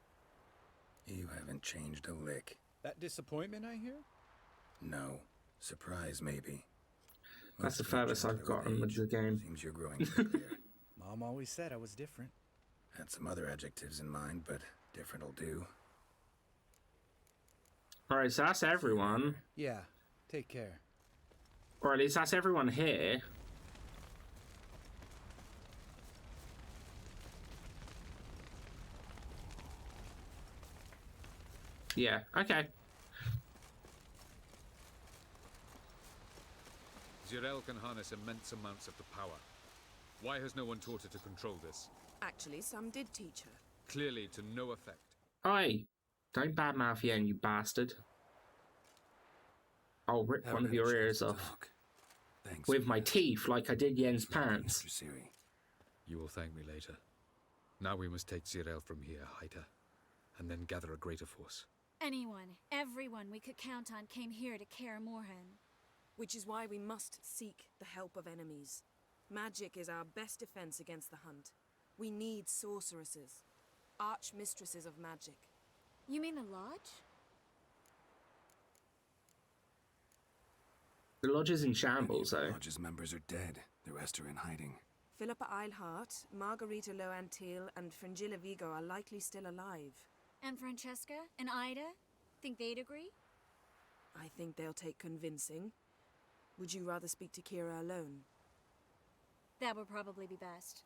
You haven't changed a lick. That disappointment I hear? No. Surprise, maybe. That's the furthest I've gotten with the game. Seems you're growing clear. Mom always said I was different. Had some other adjectives in mind, but different'll do. Alright, so that's everyone. Yeah, take care. Or at least that's everyone here. Yeah, okay. Zirael can harness immense amounts of the power. Why has no one taught her to control this? Actually, some did teach her. Clearly to no effect. Oi! Don't badmouth Yen, you bastard. I'll rip one of your ears off. Thanks with my teeth, like I did Yen's pants. You will thank me later. Now we must take Zirael from here, hide her. and then gather a greater force. Anyone, everyone we could count on came here to Kaer Morhen. Which is why we must seek the help of enemies. Magic is our best defense against the Hunt. We need sorceresses. Archmistresses of magic. You mean the Lodge? The Lodge is in shambles, though. The Lodge's members are dead. The rest are in hiding. Philippa Eilhart, Margarita Loantil, and Fringilla Vigo are likely still alive. And Francesca and Ida? Think they'd agree? I think they'll take convincing. Would you rather speak to Kira alone? That would probably be best.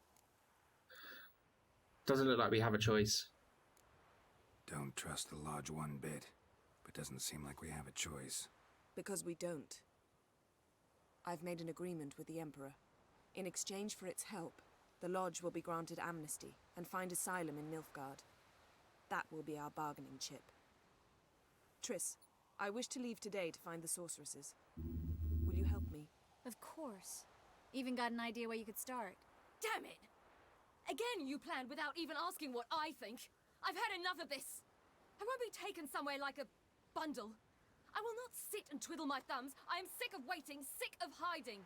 Doesn't look like we have a choice. Don't trust the Lodge one bit, but doesn't seem like we have a choice. Because we don't. I've made an agreement with the Emperor. In exchange for its help, the Lodge will be granted amnesty and find asylum in Nilfgaard. That will be our bargaining chip. Triss, I wish to leave today to find the sorceresses. Will you help me? Of course. Even got an idea where you could start. Damn it! Again you planned without even asking what I think. I've had enough of this. I won't be taken somewhere like a bundle. I will not sit and twiddle my thumbs. I am sick of waiting, sick of hiding.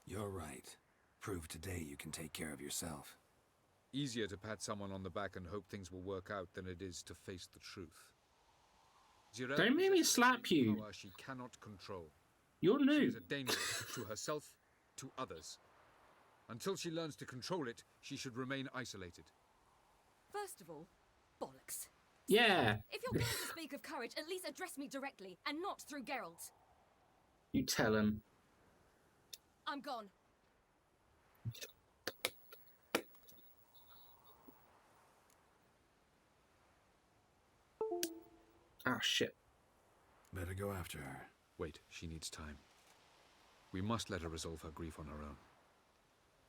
You're right. Prove today you can take care of yourself. Easier to pat someone on the back and hope things will work out than it is to face the truth. Jirel Don't make me slap you. Power she cannot control. You're new. She is a danger to herself, to others. Until she learns to control it, she should remain isolated. First of all, bollocks. Yeah. If you're going to speak of courage, at least address me directly, and not through Geralt. You tell him. I'm gone. Ah, shit. Better go after her. Wait, she needs time. We must let her resolve her grief on her own.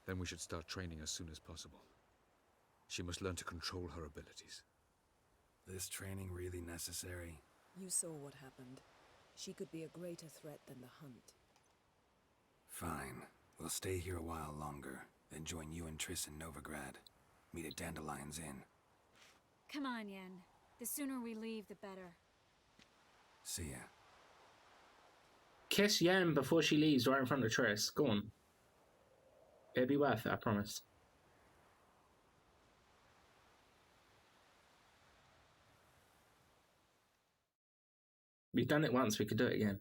Then we should start training as soon as possible. She must learn to control her abilities. This training really necessary? You saw what happened. She could be a greater threat than the Hunt. Fine. We'll stay here a while longer, then join you and Triss in Novigrad. Meet at Dandelion's Inn. Come on, Yen. The sooner we leave, the better. See ya. Kiss Yen before she leaves right in front of Triss. Go on. It'll be worth it, I promise. We've done it once, we could do it again.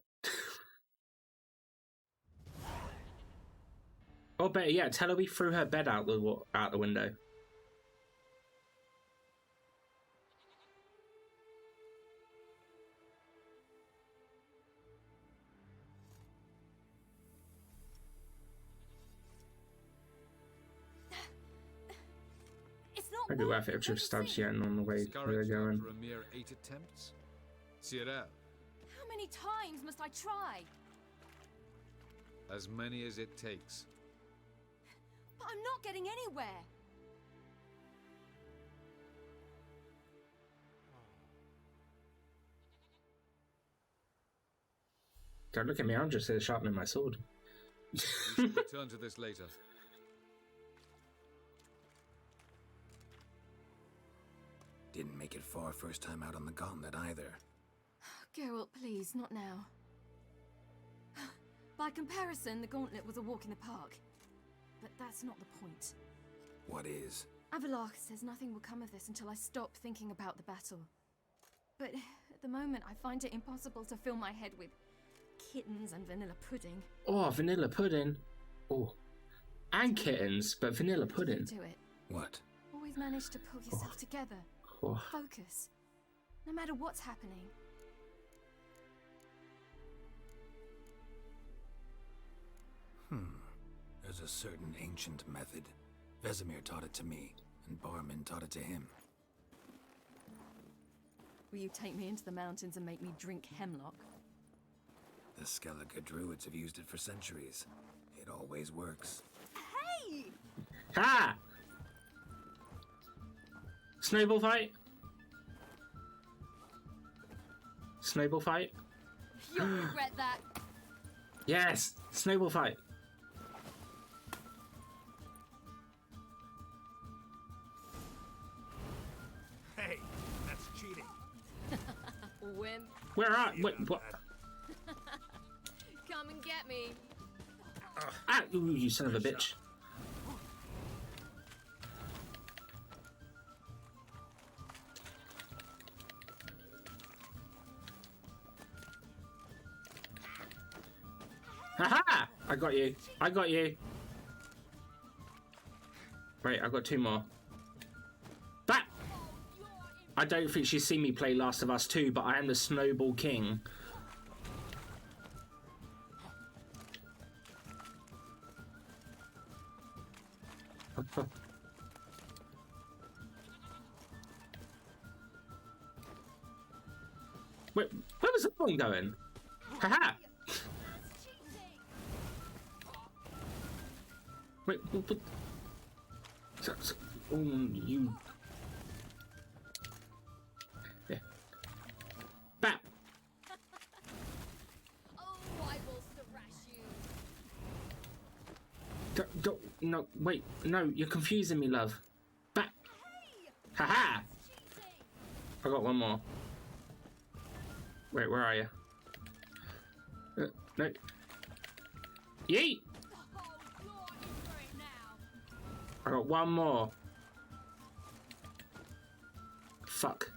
Or better yet, tell her we threw her bed out the window. It's not Maybe worth it if just stabs Yen on the way where they're going. For a mere 8 attempts? Cyril, How many times must I try? as many as it takes. But I'm not getting anywhere. Don't look at me, I'm just here sharpening my sword. We should return to this later. Didn't make it far first time out on the gauntlet either. Geralt, please, not now. By comparison, the gauntlet was a walk in the park. But that's not the point. What is? Avallac'h says nothing will come of this until I stop thinking about the battle. But at the moment, I find it impossible to fill my head with kittens and vanilla pudding. Oh, vanilla pudding. Oh. And kittens, but vanilla pudding. Do it. What? Always manage to pull yourself together. Oh. Focus. No matter what's happening. There's a certain ancient method. Vesemir taught it to me, and Barman taught it to him. Will you take me into the mountains and make me drink hemlock? The Skellige druids have used it for centuries. It always works. Hey! Ha! Snowball fight? Snowball fight? You'll regret that. Yes! Snowball fight. wimp. Where are... Wait, what? Come and get me. Ah, ooh, you son of a bitch. Haha! I got you. I got you. Wait, I got 2 more. That! I don't think she's seen me play Last of Us 2, but I am the Snowball King. Wait, where was the phone going? Haha! Wait, what? Oh, you. Yeah. Bap! Oh, I will thrash you. Don't, no, wait, no, you're confusing me, love. Bap! Haha! I got 1 more. Wait, where are you? No. Yeet! I got 1 more. Fuck.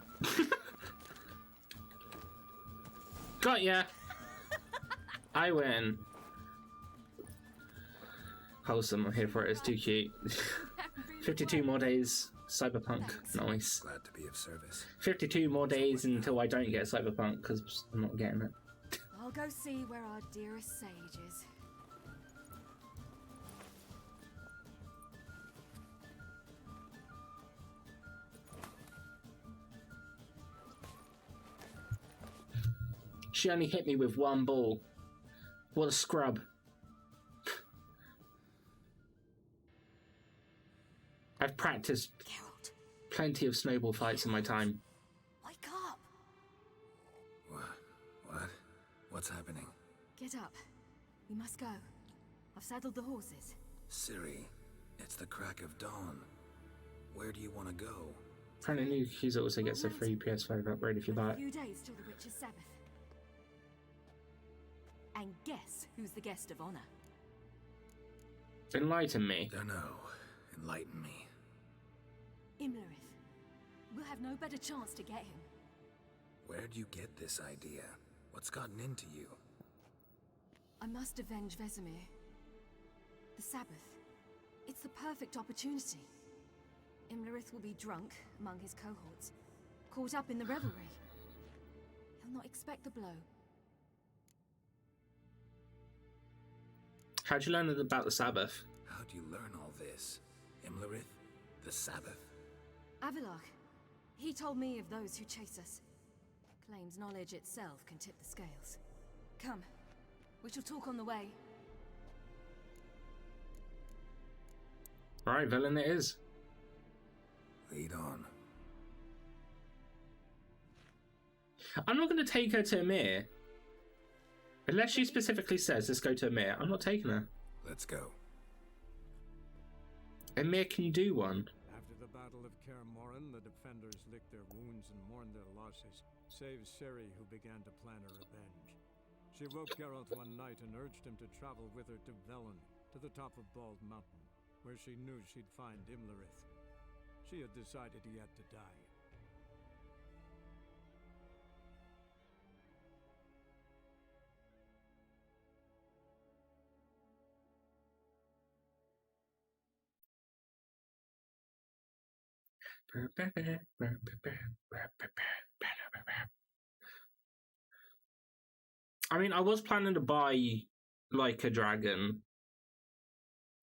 Got ya! I win. Wholesome, I'm here for it. It's too cute. 52 more days. Cyberpunk. Nice. Glad to be of service. 52 more days until I don't get Cyberpunk, because I'm not getting it. I'll go see where our dearest sage is. She only hit me with 1 ball. What a scrub. I've practiced plenty of snowball fights in my time. Wake up! What? What's happening? Get up. We must go. I've saddled the horses. Ciri, it's the crack of dawn. Where do you want to go? Apparently New Keys also gets a free PS5 upgrade if you buy A it. few days till the Witch's Sabbath. And guess who's the guest of honor? Enlighten me. Dunno. Enlighten me. Imlerith. We'll have no better chance to get him. Where'd you get this idea? What's gotten into you? I must avenge Vesemir. The Sabbath. It's the perfect opportunity. Imlerith will be drunk among his cohorts, caught up in the revelry. He'll not expect the blow. How'd you learn about the Sabbath? How'd you learn all this? Imlerith? The Sabbath? Avilarch. He told me of those who chase us. Claims knowledge itself can tip the scales. Come. We shall talk on the way. Right, villain it is. Lead on. I'm not going to take her to Emir. Unless she specifically says, let's go to Emir. I'm not taking her. Let's go. Emir can do one. After the Battle of Kaer Morhen, the defenders licked their wounds and mourned their losses, save Ciri, who began to plan a revenge. She woke Geralt one night and urged him to travel with her to Velen, to the top of Bald Mountain, where she knew she'd find Imlerith. She had decided he had to die. I mean, I was planning to buy like a dragon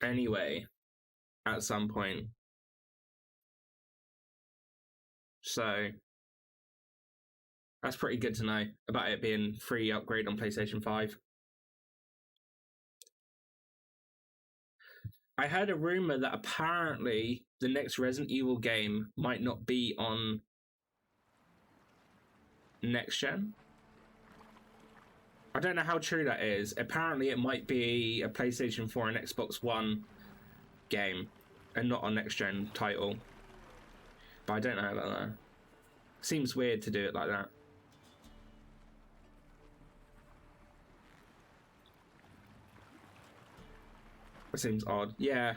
anyway at some point. So that's pretty good to know about it being free upgrade on PlayStation 5. I heard a rumor that apparently the next Resident Evil game might not be on next gen. I don't know how true that is. Apparently it might be a PlayStation 4 and Xbox One game and not a next gen title. But I don't know about that. Seems weird to do it like that. That seems odd. Yeah.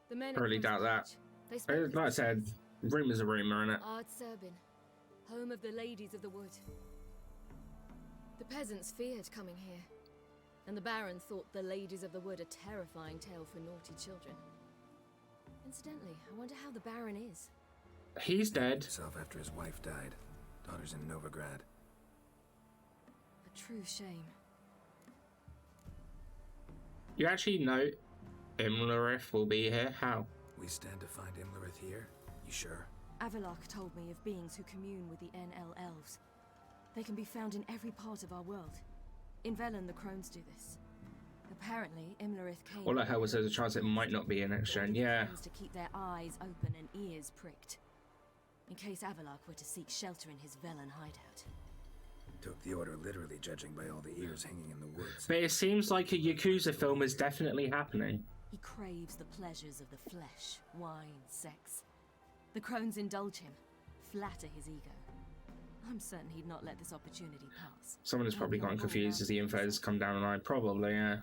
The men I really doubt that. They spoke Like I said, rumor's a rumor, innit? Ard Serbin, home of the ladies of the wood. The peasants feared coming here, and the Baron thought the ladies of the wood a terrifying tale for naughty children. Incidentally, I wonder how the Baron is. He's dead. Himself after his wife died. Daughter's in Novigrad. A true shame. You actually know Imlerith will be here? How? We stand to find Imlerith here? You sure? Avalok told me of beings who commune with the NL elves. They can be found in every part of our world. In Velen, the Crones do this. Apparently, Imlerith came... All I heard was there's a chance it might not be in next gen. Yeah. ...to keep their eyes open and ears pricked. In case Avalok were to seek shelter in his Velen hideout. Took the order literally, judging by all the ears hanging in the woods. But it seems like a Yakuza film is definitely happening. He craves the pleasures of the flesh, wine, sex. The Crones indulge him, flatter his ego. I'm certain he'd not let this opportunity pass. Someone has probably gotten confused as the info has come down the line. Probably, yeah.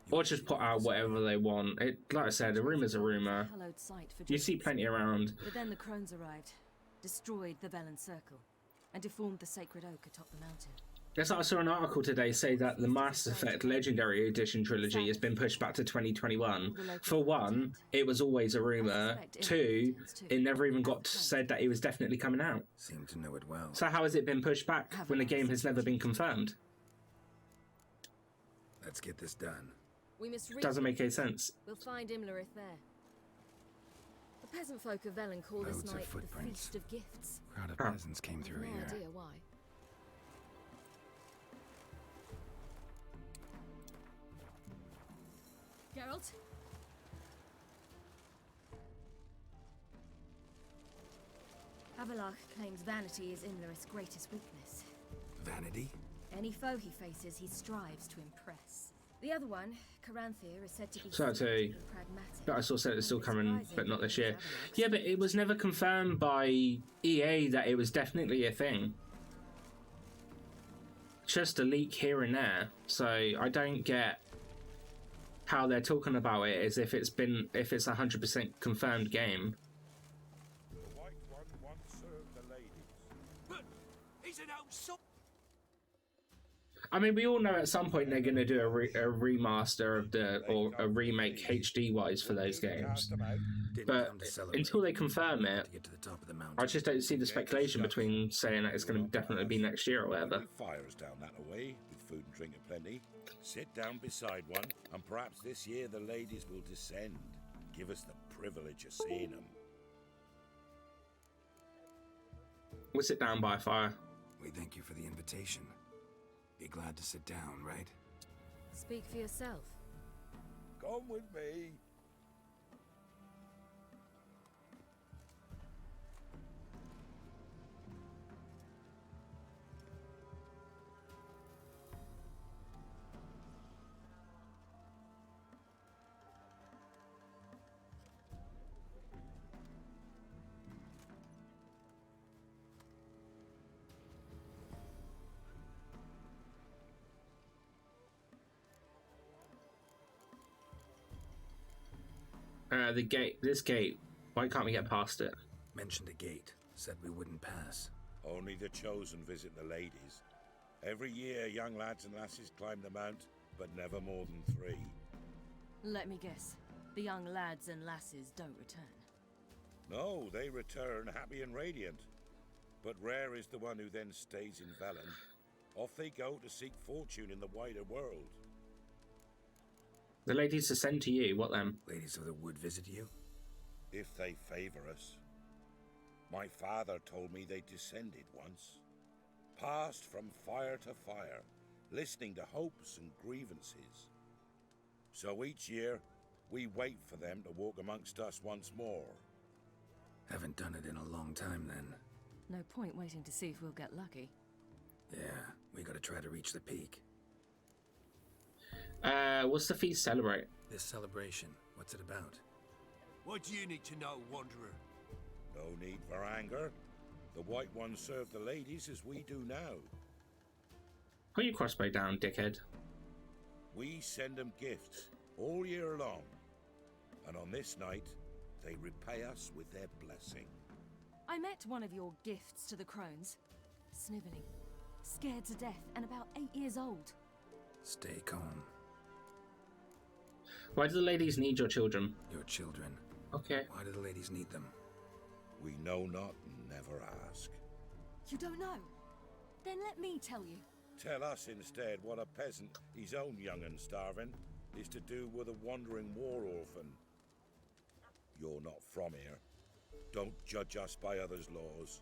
Or just put out whatever they want. It, like I said, a rumor's a rumor. You see plenty around. But then the Crones arrived, destroyed the Velen Circle, and deformed the sacred oak atop the mountain. Yes, I saw an article today say that the Mass Effect Legendary Edition trilogy has been pushed back to 2021. For one, it was always a rumor. Two, it never even got said that it was definitely coming out. Seem to know it well. So how has it been pushed back when the game has never been confirmed? Let's get this done. We must Doesn't make any sense. We'll find Imlerith there. The peasant folk of Velen call this night the Feast of Gifts. Crowd of peasants came through here. No idea why. Geralt? Avalok claims vanity is Imlerith's greatest weakness. Vanity? Any foe he faces, he strives to impress. The other one, Caranthir, is said to be So I'd say, pragmatic. I saw said it's still coming, but not this year. Yeah, but it was never confirmed by EA that it was definitely a thing. Just a leak here and there. So I don't get how they're talking about it as if it's 100% confirmed game. The White One once served the ladies. But he's an outside. I mean, we all know at some point they're going to do a remaster of or a remake HD wise for those games. But until they confirm it, I just don't see the speculation between saying that it's going to definitely be next year or whatever. Fires down that away with food and drink aplenty. Sit down beside one, and perhaps this year the ladies will descend. Give us the privilege of seeing them. We'll sit down by a fire. We thank you for the invitation. Be glad to sit down, right? Speak for yourself. Come with me. The gate. This gate. Why can't we get past it? Mentioned a gate. Said we wouldn't pass. Only the chosen visit the ladies. Every year, young lads and lasses climb the mount, but never more than 3. Let me guess. The young lads and lasses don't return. No, they return happy and radiant. But rare is the one who then stays in Velen. Off they go to seek fortune in the wider world. The ladies descend to you. What then? Ladies of the wood visit you? If they favor us. My father told me they descended once. Passed from fire to fire, listening to hopes and grievances. So each year, we wait for them to walk amongst us once more. Haven't done it in a long time, then. No point waiting to see if we'll get lucky. Yeah, we gotta try to reach the peak. What's the feast celebrate? This celebration, what's it about? What do you need to know, Wanderer? No need for anger. The White Ones serve the ladies as we do now. Put your crossbow down, dickhead. We send them gifts all year long. And on this night, they repay us with their blessing. I met one of your gifts to the crones. Sniveling, scared to death, and about 8 years old. Stay calm. Why do the ladies need your children? Your children. Okay. Why do the ladies need them? We know not and never ask. You don't know? Then let me tell you. Tell us instead what a peasant, his own young and starving, is to do with a wandering war orphan. You're not from here. Don't judge us by others' laws.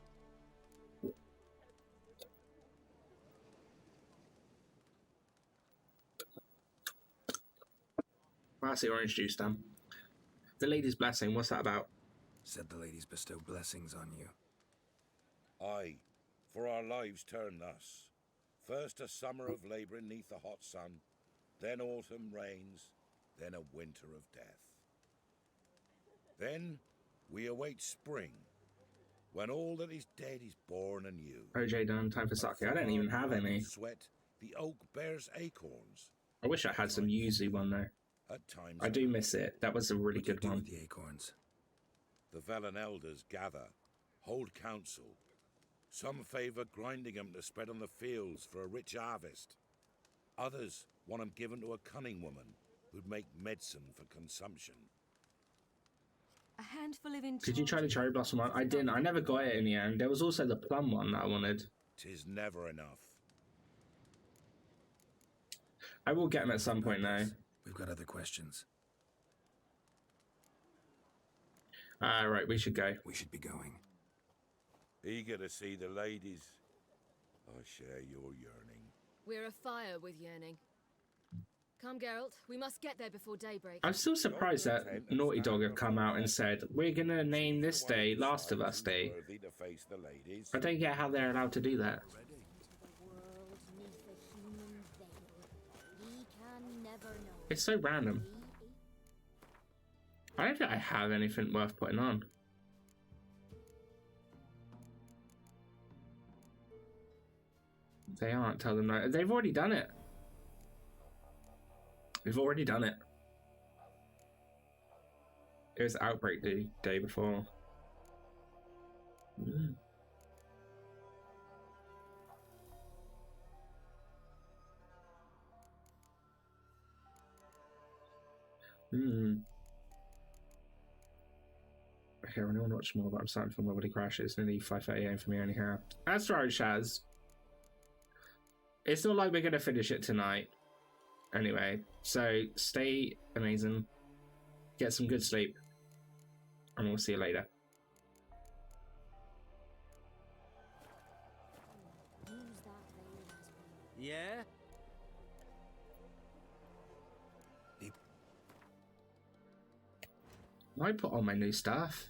That's the orange juice, Dan. The lady's blessing, what's that about? Said the ladies bestow blessings on you. Aye, for our lives turn thus. First a summer of labouring neath the hot sun, then autumn rains, then a winter of death. Then we await spring, when all that is dead is born anew. OJ done, time for sake. I don't even have any. Sweat, the oak bears acorns. I wish I had some yuzu one though. At times I do miss it. That was a really good one. The acorns. The Velen elders gather, hold council. Some favour grinding them to spread on the fields for a rich harvest. Others want them given to a cunning woman who'd make medicine for consumption. A handful of Did you try the cherry blossom one? I didn't. I never got it in the end. There was also the plum one that I wanted. 'Tis never enough. I will get them at some point now. We've got other questions. Right, we should go. We should be going. Eager to see the ladies. I share your yearning. We're afire with yearning. Come, Geralt. We must get there before daybreak. I'm still surprised that Naughty Dog have come out and said, we're going to name this day Last of Us Day. Worthy to face the ladies. I don't get how they're allowed to do that. It's so random. I don't think I have anything worth putting on. They aren't. Tell them no. They've already done it. We've already done it. It was Outbreak day before. Mm. Okay, I really want to watch more, but I'm starting to feel my body crash. It's nearly 5:30 AM for me anyhow. That's right, Shaz. It's not like we're going to finish it tonight. Anyway, so stay amazing. Get some good sleep. And we'll see you later. Yeah? I put on my new stuff.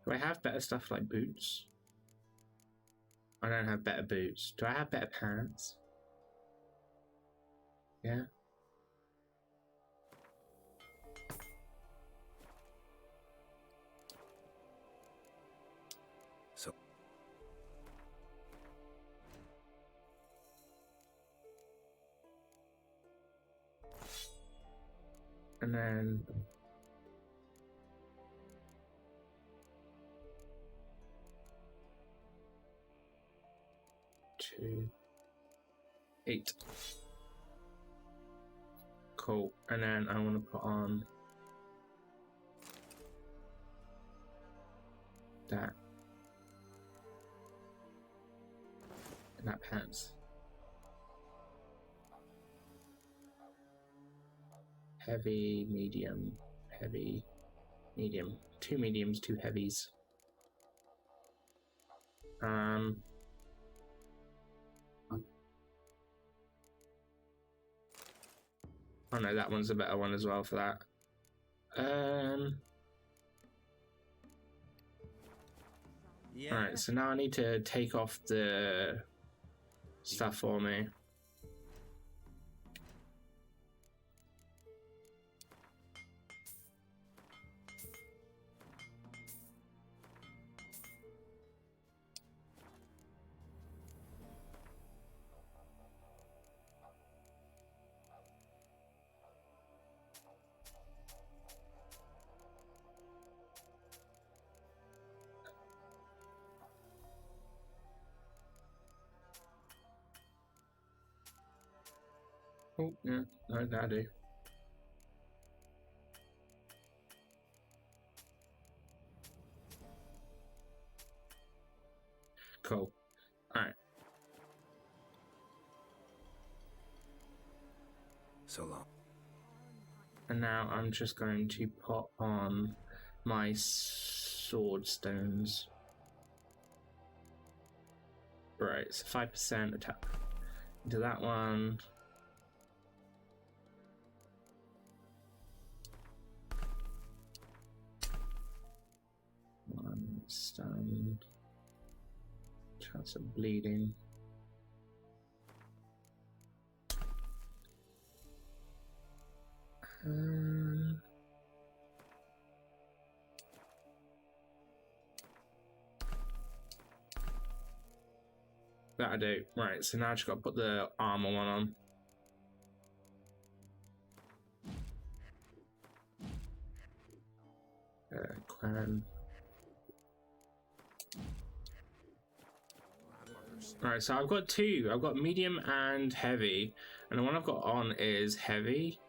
Do I have better stuff like boots? I don't have better boots. Do I have better pants? Yeah. So. And then. Two, 8. Cool. And then I want to put on that and that pants. Heavy, medium, heavy, medium. 2 mediums, 2 heavies. Oh no, that one's a better one as well for that. Yeah. Alright, so now I need to take off the stuff for me. Oh, yeah, no, that'll do. Cool. Alright. So long. And now I'm just going to put on my sword stones. Right, so 5% attack. Into that one. One stunned. Chance of bleeding. That'll do. Right, so now I just got to put the armor one on. Clan. Alright, so I've got 2. I've got medium and heavy. And the one I've got on is heavy.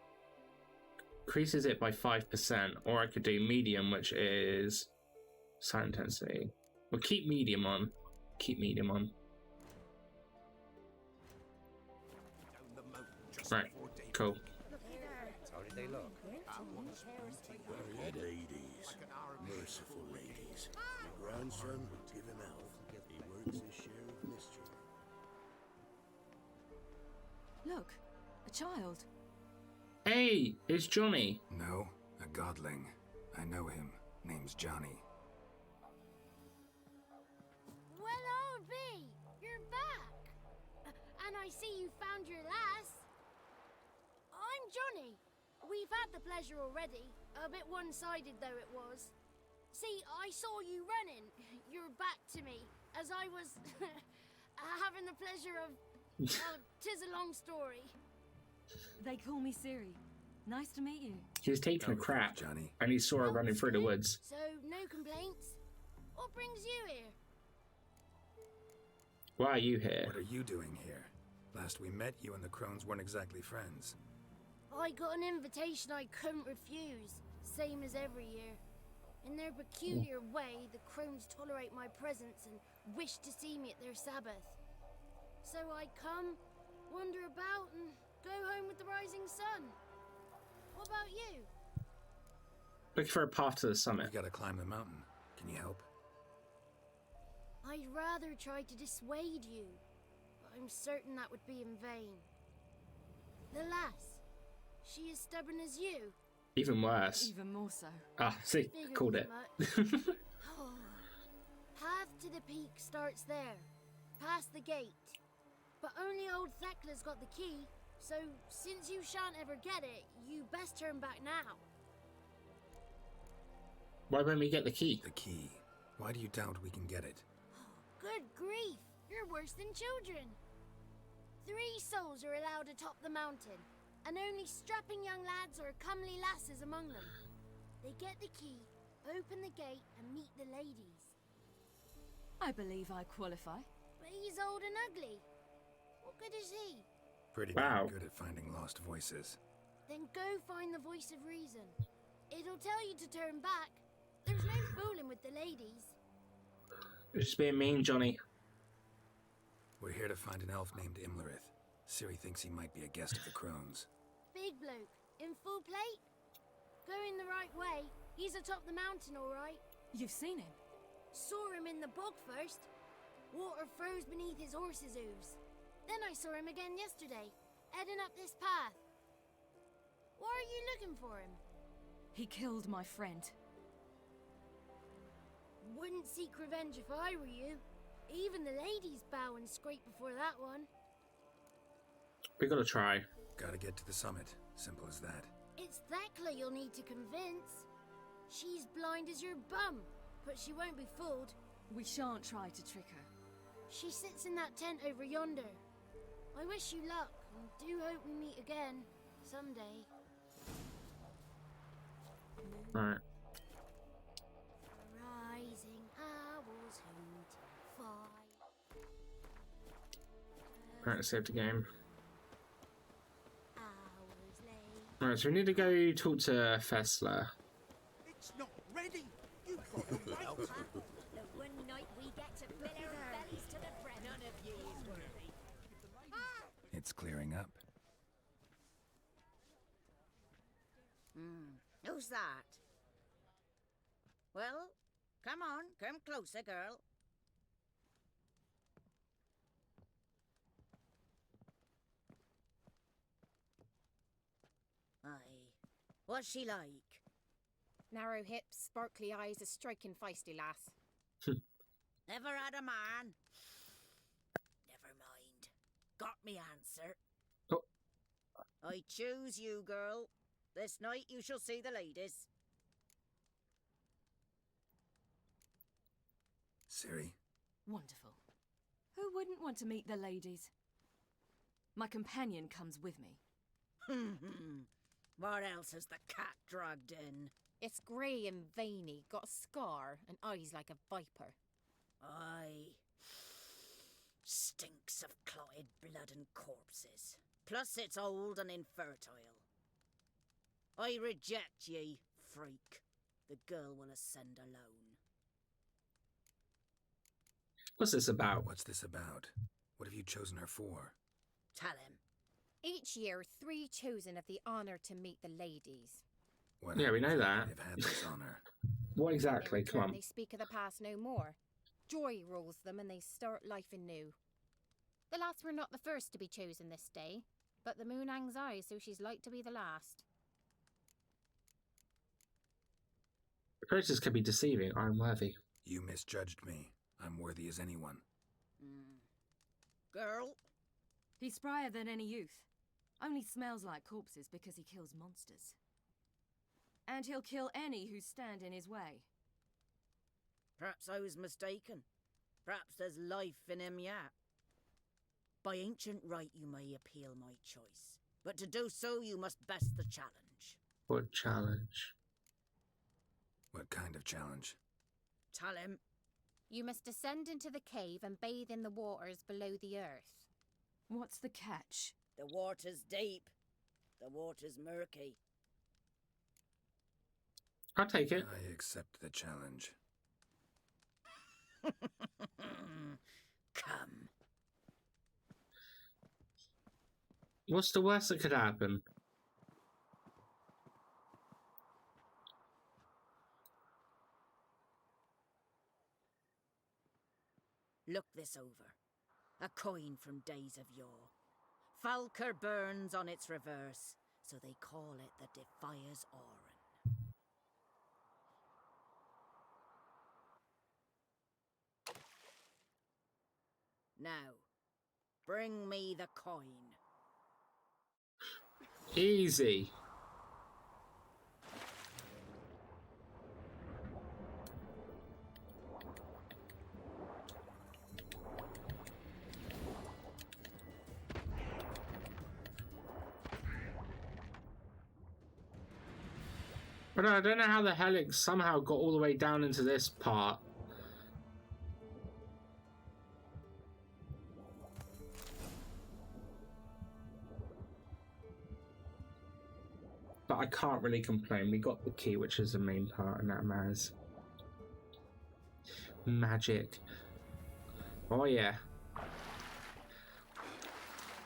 Increases it by 5%. Or I could do medium, which is silent intensity. We'll keep medium on. Keep medium on. Right, cool. How did they look? Ladies, merciful ladies. Your grandson would give him elf. He works his share of mischief. Look, a child. Hey, it's Johnny. No, a godling. I know him. Name's Johnny. Well, old B, you're back. And I see you found your lass. I'm Johnny. We've had the pleasure already. A bit one-sided though it was. See, I saw you running. Your back to me, as I was having the pleasure of... Well, 'tis a long story. They call me Ciri. Nice to meet you. He was taking a crap, Johnny. And he saw her running through the woods. So, no complaints? What brings you here? Why are you here? What are you doing here? Last we met, you and the Crones weren't exactly friends. I got an invitation I couldn't refuse, same as every year. In their peculiar way, the Crones tolerate my presence and wish to see me at their Sabbath. So I come, wander about, and go home with the rising sun. What about you? Looking for a path to the summit. We gotta climb the mountain. Can you help? I'd rather try to dissuade you, but I'm certain that would be in vain. The lass, she is stubborn as you. Even worse. Even more so. Ah, see, Figured called as it. much. Path to the peak starts there, past the gate. But only old Thekla's got the key, so since you shan't ever get it, you best turn back now. Why won't we get the key? The key. Why do you doubt we can get it? Good grief, you're worse than children. 3 souls are allowed atop the mountain, and only strapping young lads or comely lasses among them. They get the key, open the gate, and meet the ladies. I believe I qualify. But he's old and ugly. What good is he? Pretty Wow. damn good at finding lost voices. Then go find the voice of reason. It'll tell you to turn back. There's no fooling with the ladies. You're just being mean, Johnny. We're here to find an elf named Imlerith. Ciri thinks he might be a guest of the Crones. Big bloke, In full plate? Going the right way. He's atop the mountain, all right. You've seen him? Saw him in the bog first. Water froze beneath his horse's hooves. Then I saw him again yesterday, heading up this path. Why are you looking for him? He killed my friend. Wouldn't seek revenge if I were you. Even the ladies bow and scrape before that one. We gotta try. Gotta get to the summit. Simple as that. It's Thekla you'll need to convince. She's blind as your bum, but she won't be fooled. We shan't try to trick her. She sits in that tent over yonder. I wish you luck, and do hope we meet again, someday. Alright. Rising owls hooting fire. Alright, save the game. Hours late. Alright, so we need to go talk to Fessler. It's not ready. You've got to wait. The one night we get to fill our bellies to the brim. None of you is worthy. It's clearing up. Who's that? Well, come on, come closer, girl. Aye. What's she like? Narrow hips, sparkly eyes, a striking feisty lass. Never had a man. Never mind. Got me answer. Oh. I choose you, girl. This night you shall see the ladies. Ciri? Wonderful. Who wouldn't want to meet the ladies? My companion comes with me. What else has the cat dragged in? It's grey and veiny, got a scar, and eyes like a viper. Aye. Stinks of clotted blood and corpses. Plus it's old and infertile. I reject ye, freak. The girl will ascend alone. What's this about? What's this about? What have you chosen her for? Tell him. Each year, 3 chosen have the honour to meet the ladies. What Yeah, we know that. They've had this honor. What exactly? In Come return, on. They speak of the past no more. Joy rules them and they start life anew. The last were not the first to be chosen this day, but the moon hangs high, so she's like to be the last. The process can be deceiving. I'm worthy. You misjudged me. I'm worthy as anyone. Girl? He's sprier than any youth. Only smells like corpses because he kills monsters. And he'll kill any who stand in his way. Perhaps I was mistaken. Perhaps there's life in him yet. By ancient right you may appeal my choice. But to do so you must best the challenge. What challenge? What kind of challenge? Tell him. You must descend into the cave and bathe in the waters below the earth. What's the catch? The water's deep. The water's murky. I'll take it. I accept the challenge. Come. What's the worst that could happen? Look this over. A coin from days of yore. Falker burns on its reverse, so they call it the Defias Oran. Now, bring me the coin. Easy. But I don't know how the hell it somehow got all the way down into this part. But I can't really complain. We got the key, which is the main part, and that matters. Magic. Oh yeah.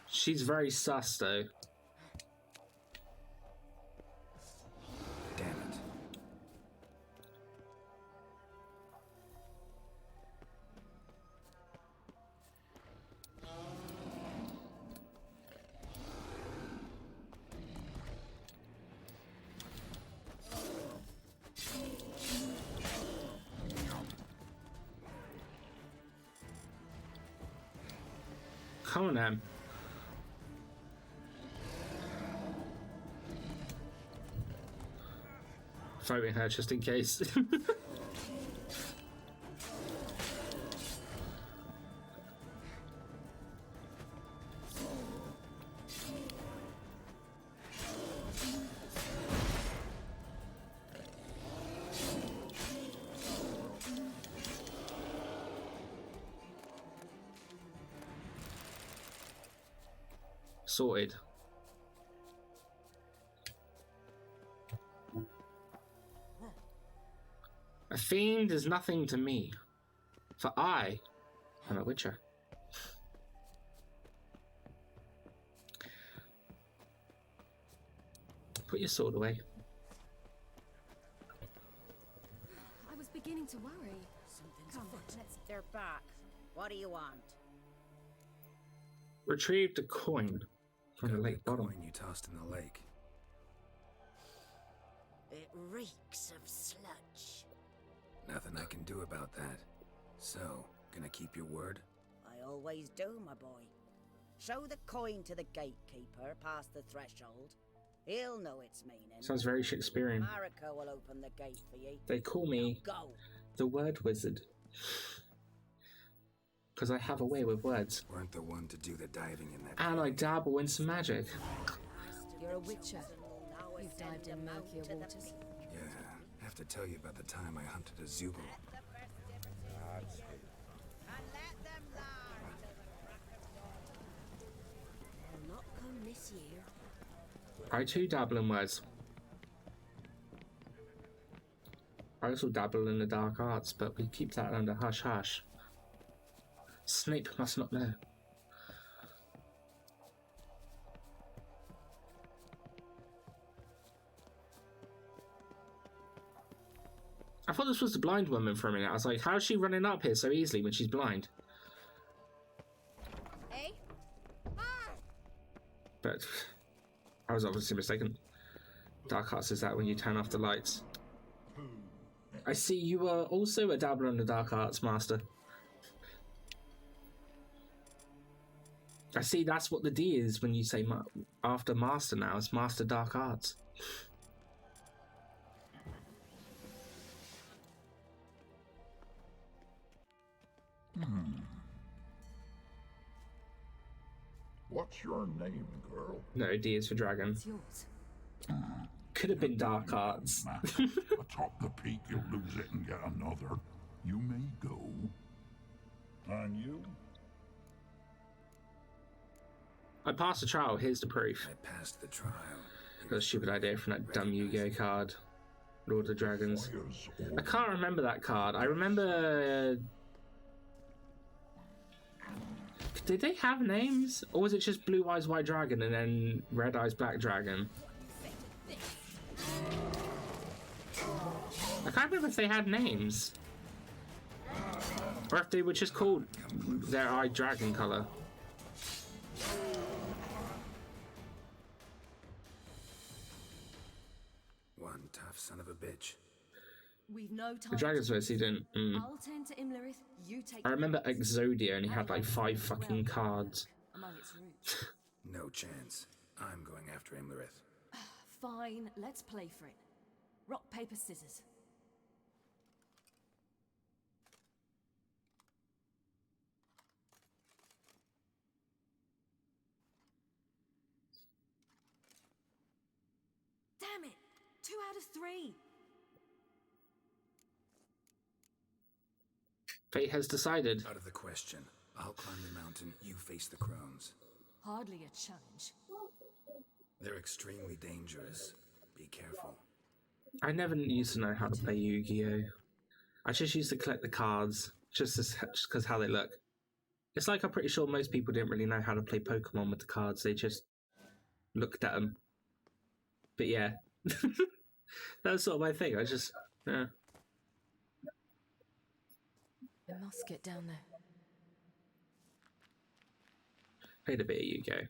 She's very sus though. Come on, then. Voting her just in case. Sorted. A fiend is nothing to me, for I am a witcher. Put your sword away. I was beginning to worry. Come on, let's... They're back. What do you want? Retrieved a coin from the lake bottom. Coin you tossed in the lake. It reeks of sludge. Nothing I can do about that. So, gonna keep your word? I always do, my boy. Show the coin to the gatekeeper past the threshold. He'll know its meaning. Sounds very Shakespearean. Marika will open the gate for you. They call me Go. the word wizard. Because I have a way with words. Weren't the one to do the diving in that. And I dabble in some magic. You're a witcher. You've dived in murkier waters. Yeah, have to tell you about the time I hunted a Zugel. They'll not come this year. I too dabble in words. I also dabble in the dark arts, but we keep that under hush hush. Snape must not know. I thought this was the blind woman for a minute. I was like, how's she running up here so easily when she's blind? Eh? But I was obviously mistaken. Dark arts is that when you turn off the lights. I see you are also a dabbler in the dark arts, Master. I see that's what the D is when you say after Master now. It's Master Dark Arts. What's your name, girl? No, D is for dragon. It's yours. Could have been Dark Arts. Atop the peak, you'll lose it and get another. You may go. And you? I passed the trial, here's the proof. I passed the trial. Got a stupid idea from that dumb Yu-Gi-Oh card. Lord of the Dragons. I can't remember that card. I remember... Did they have names? Or was it just Blue Eyes White Dragon and then Red Eyes Black Dragon? I can't remember if they had names. Or if they were just called their eye dragon colour. One tough son of a bitch. We've no time. The Dragon's verse, he didn't. I'll tend to Imlerith. You take. I remember Exodia only had like 5 fucking cards. Among its roots. No chance. I'm going after Imlerith. Fine, let's play for it. Rock, paper, scissors. Damn it! 2 out of 3. Fate has decided. Out of the question. I'll climb the mountain, you face the crones. Hardly a challenge. They're extremely dangerous. Be careful. I never used to know how to play Yu-Gi-Oh! I just used to collect the cards, just because how they look. It's like I'm pretty sure most people didn't really know how to play Pokemon with the cards, they just looked at them. But yeah, that was sort of my thing, I just, yeah. I must get down there. Played a bit of Yu-Gi-Oh!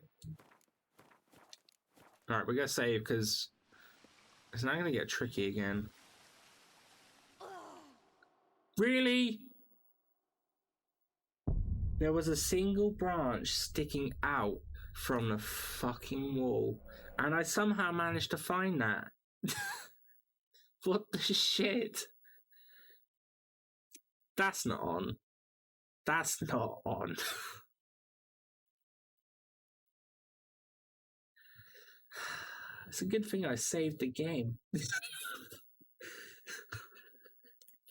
Alright, we're gonna save, because it's not gonna get tricky again. Really? There was a single branch sticking out from the fucking wall, and I somehow managed to find that. What the shit? That's not on. That's not on. It's a good thing I saved the game.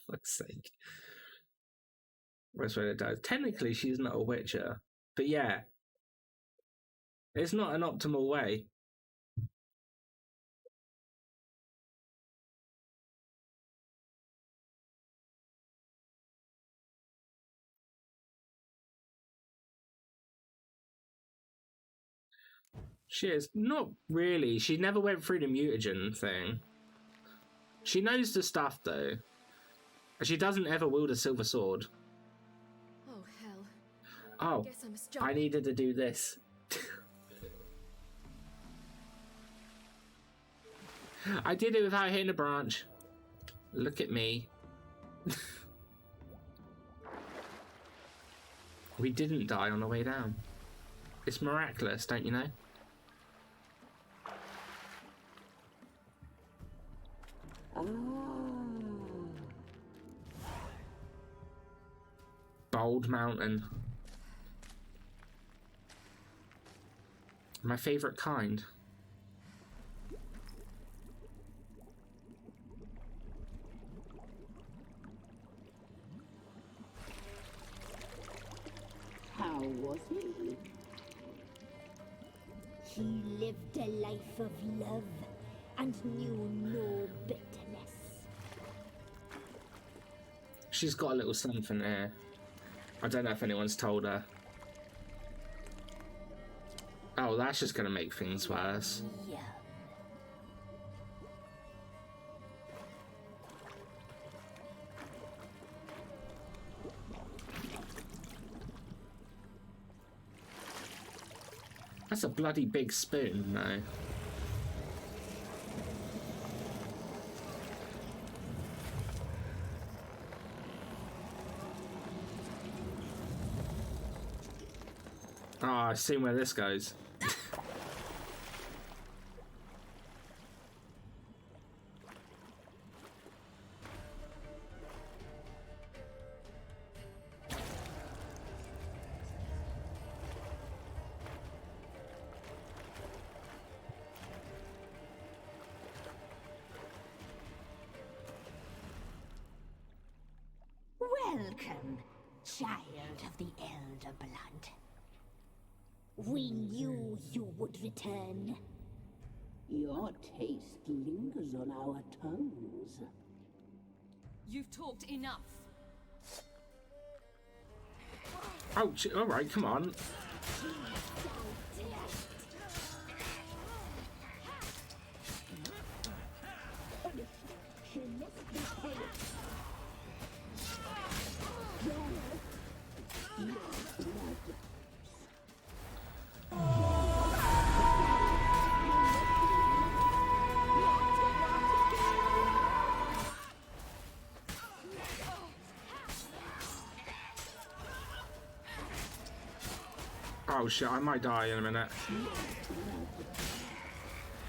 Fuck's sake. That's what it does. Technically, she's not a Witcher, but yeah, it's not an optimal way. She is not really. She never went through the mutagen thing. She knows the stuff though. She doesn't ever wield a silver sword. Oh, hell. Oh, Guess I must jump. I needed to do this. I did it without hitting a branch. Look at me. We didn't die on the way down. It's miraculous, don't you know? Bald Mountain. My favorite kind. How was he? He lived a life of love and knew no bitterness. She's got a little something there. I don't know if anyone's told her. Oh, that's just gonna make things worse. Yeah. That's a bloody big spoon, though. Oh, I've seen where this goes. Welcome, child of the Elder Blood. We knew you would return. Your taste lingers on our tongues. You've talked enough. Oh, all right, come on. Oh shit, I might die in a minute.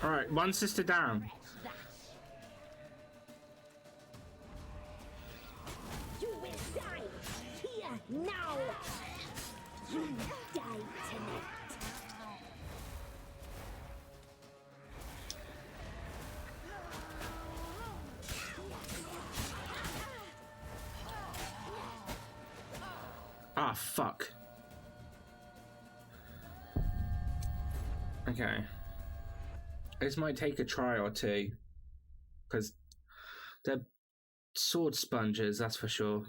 Alright, one sister down. You will die here now. You die tonight. Ah, fuck. Okay. This might take a try or two. Because they're sword sponges, that's for sure.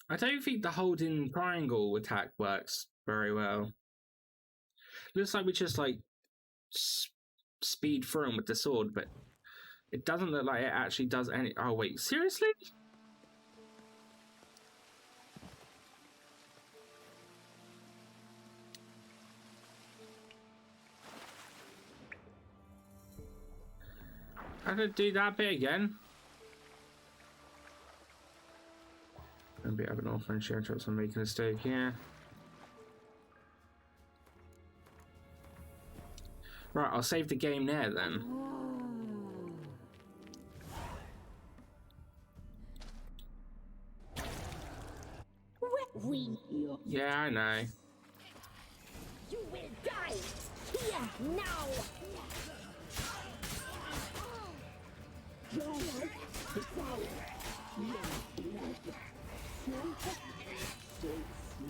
I don't think the holding triangle attack works very well. Looks like we just like speed through them with the sword, but it doesn't look like it actually does any. Oh wait, seriously? I had to do that bit again. Maybe have an orphan share trips on making a mistake, yeah. Right, I'll save the game there then. Yeah, I know. You will die here now. Your life is ours. Your blood.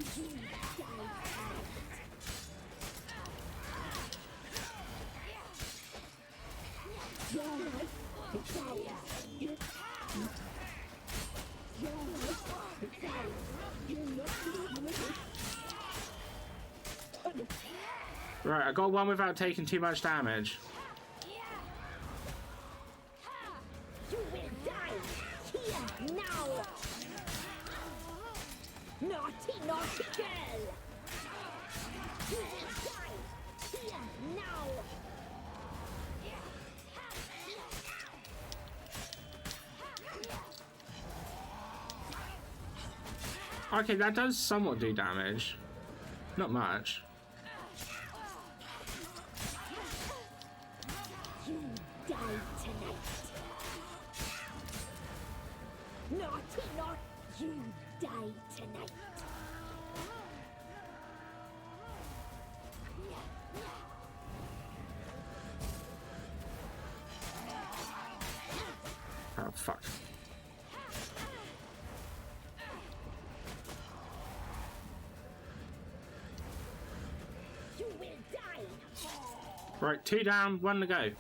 You die hard. Your life is ours. Your life is ours. You're not doing it. Right, I got one without taking too much damage. You will die here now. Naughty, naughty girl. You will die here now. Okay, that does somewhat do damage. Not much. You die tonight. Naughty, naughty. You die tonight. Oh, fuck. You will die. Right, 2 down, 1 to go.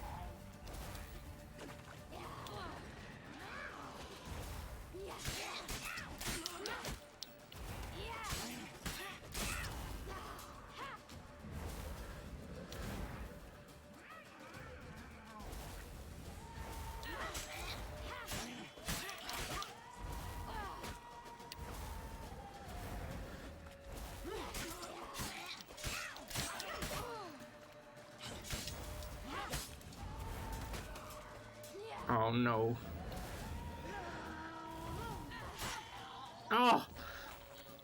Oh no. Oh!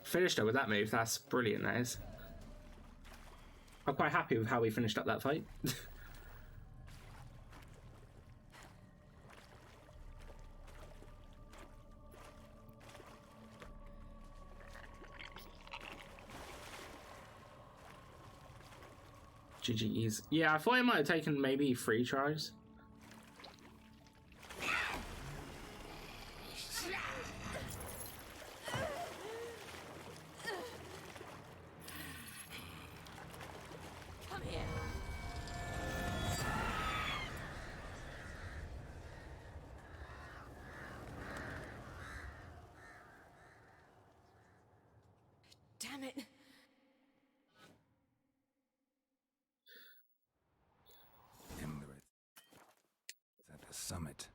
Finished her with that move. That's brilliant, that is. I'm quite happy with how we finished up that fight. GG's. Yeah, I thought it might have taken maybe 3 tries. Come here. Damn it. At the summit.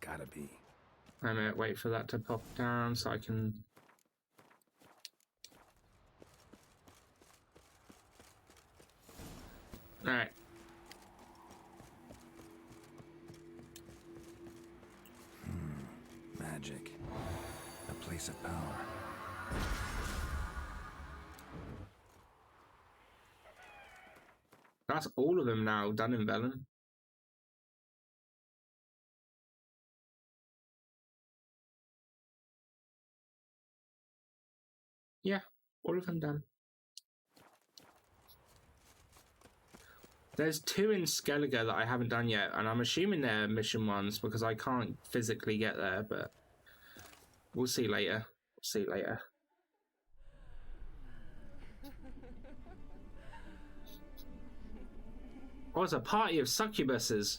Gotta be. I'm gonna wait for that to pop down so I can... Alright. Magic. A place of power. That's all of them now done in Velen. Yeah, all of them done. There's 2 in Skellige that I haven't done yet, and I'm assuming they're mission ones because I can't physically get there, but we'll see later. We'll see later. Oh, it's a party of succubuses.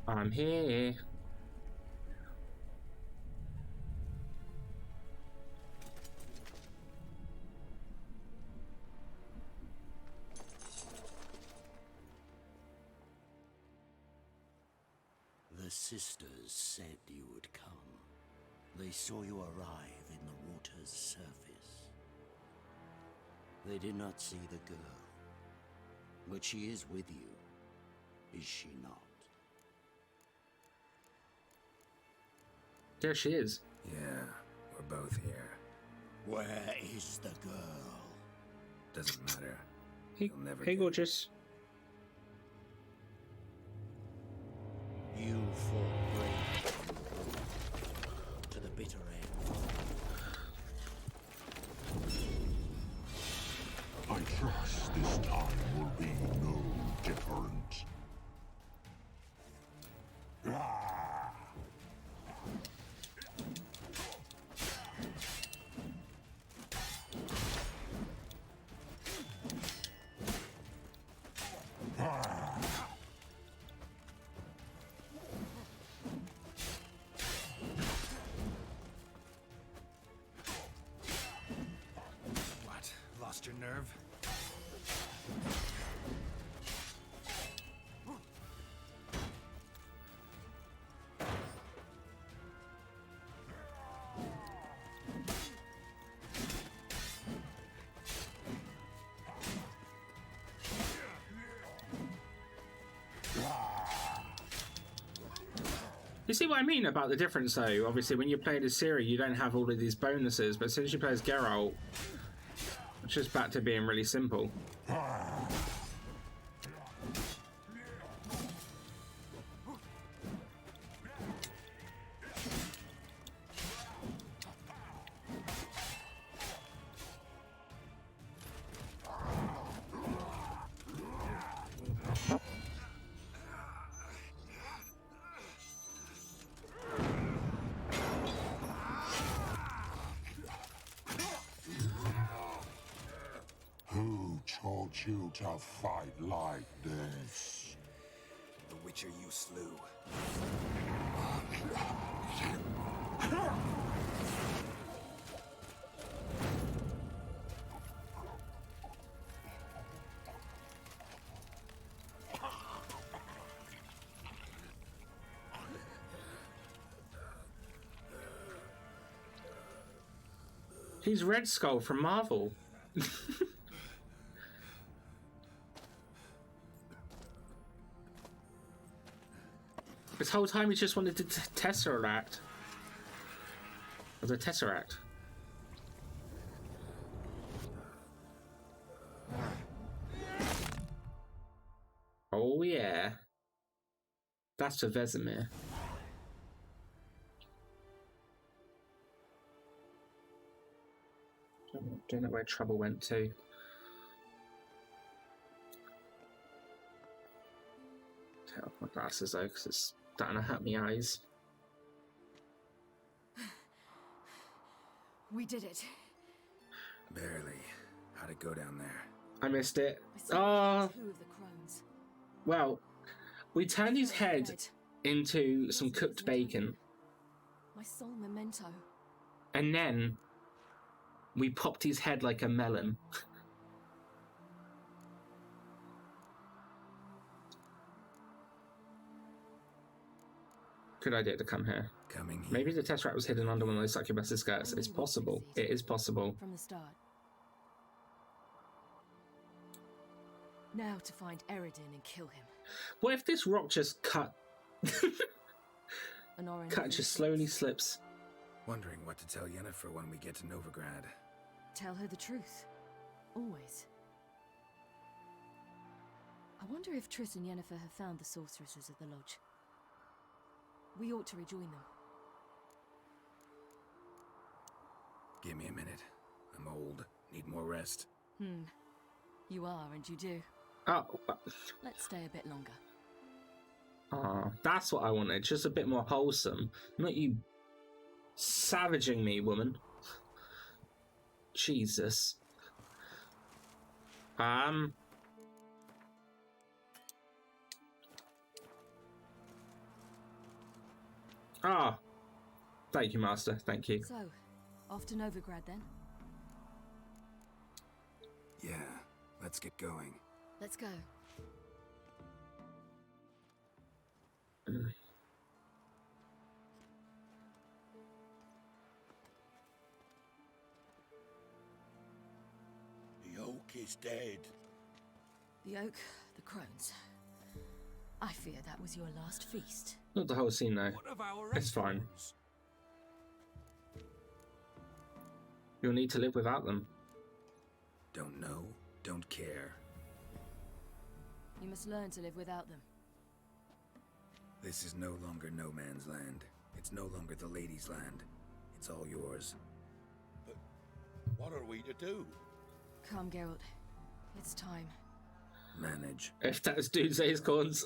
I'm here. The sisters said you would come. They saw you arrive in the water's surface. They did not see the girl. But she is with you, is she not? There she is. Yeah, we're both here. Where is the girl? Doesn't matter. Hey, You'll never hey get gorgeous. You fought bravely to the bitter end. I trust this time will be no different. Ah! What? Lost your nerve? You see what I mean about the difference, though? Obviously, when you play as Ciri, you don't have all of these bonuses, but since you play as Geralt, it's just back to being really simple. Who taught you to fight like this? The Witcher you slew. He's Red Skull from Marvel. This whole time he just wanted to Tesseract. Or the Tesseract. Oh yeah. That's for Vesemir. Don't know where Trouble went to. Take off my glasses though, because it's starting to hurt my eyes. We did it. Barely. How'd it go down there? I missed it. I saw 2 of the crones. Well, we turned his head into some cooked bacon, My sole memento. and then we popped his head like a melon. Good idea to come here. Coming here. Maybe the Tesseract was hidden under one of those succubus's skirts. It's possible. It is possible. From the start. Now to find Eredin and kill him. What if this rock just cut? Anorin Cut just slowly slips. Wondering what to tell Yennefer when we get to Novigrad. Tell her the truth. Always. I wonder if Triss and Yennefer have found the sorceresses of the Lodge. We ought to rejoin them. Give me a minute. I'm old. Need more rest. You are, and you do. Oh, Let's stay a bit longer. that's what I wanted. Just a bit more wholesome. Not you savaging me, woman. Jesus. Thank you, Master. Thank you. So, off to Novigrad then? Yeah, let's get going. Let's go. is dead. The oak, the crones. I fear that was your last feast. Not the whole scene though. It's fine. You'll need to live without them. Don't know, don't care. You must learn to live without them. This is no longer no man's land. It's no longer the lady's land. It's all yours. But what are we to do? Come, Geralt. It's time. Manage. If that's dude's acorns.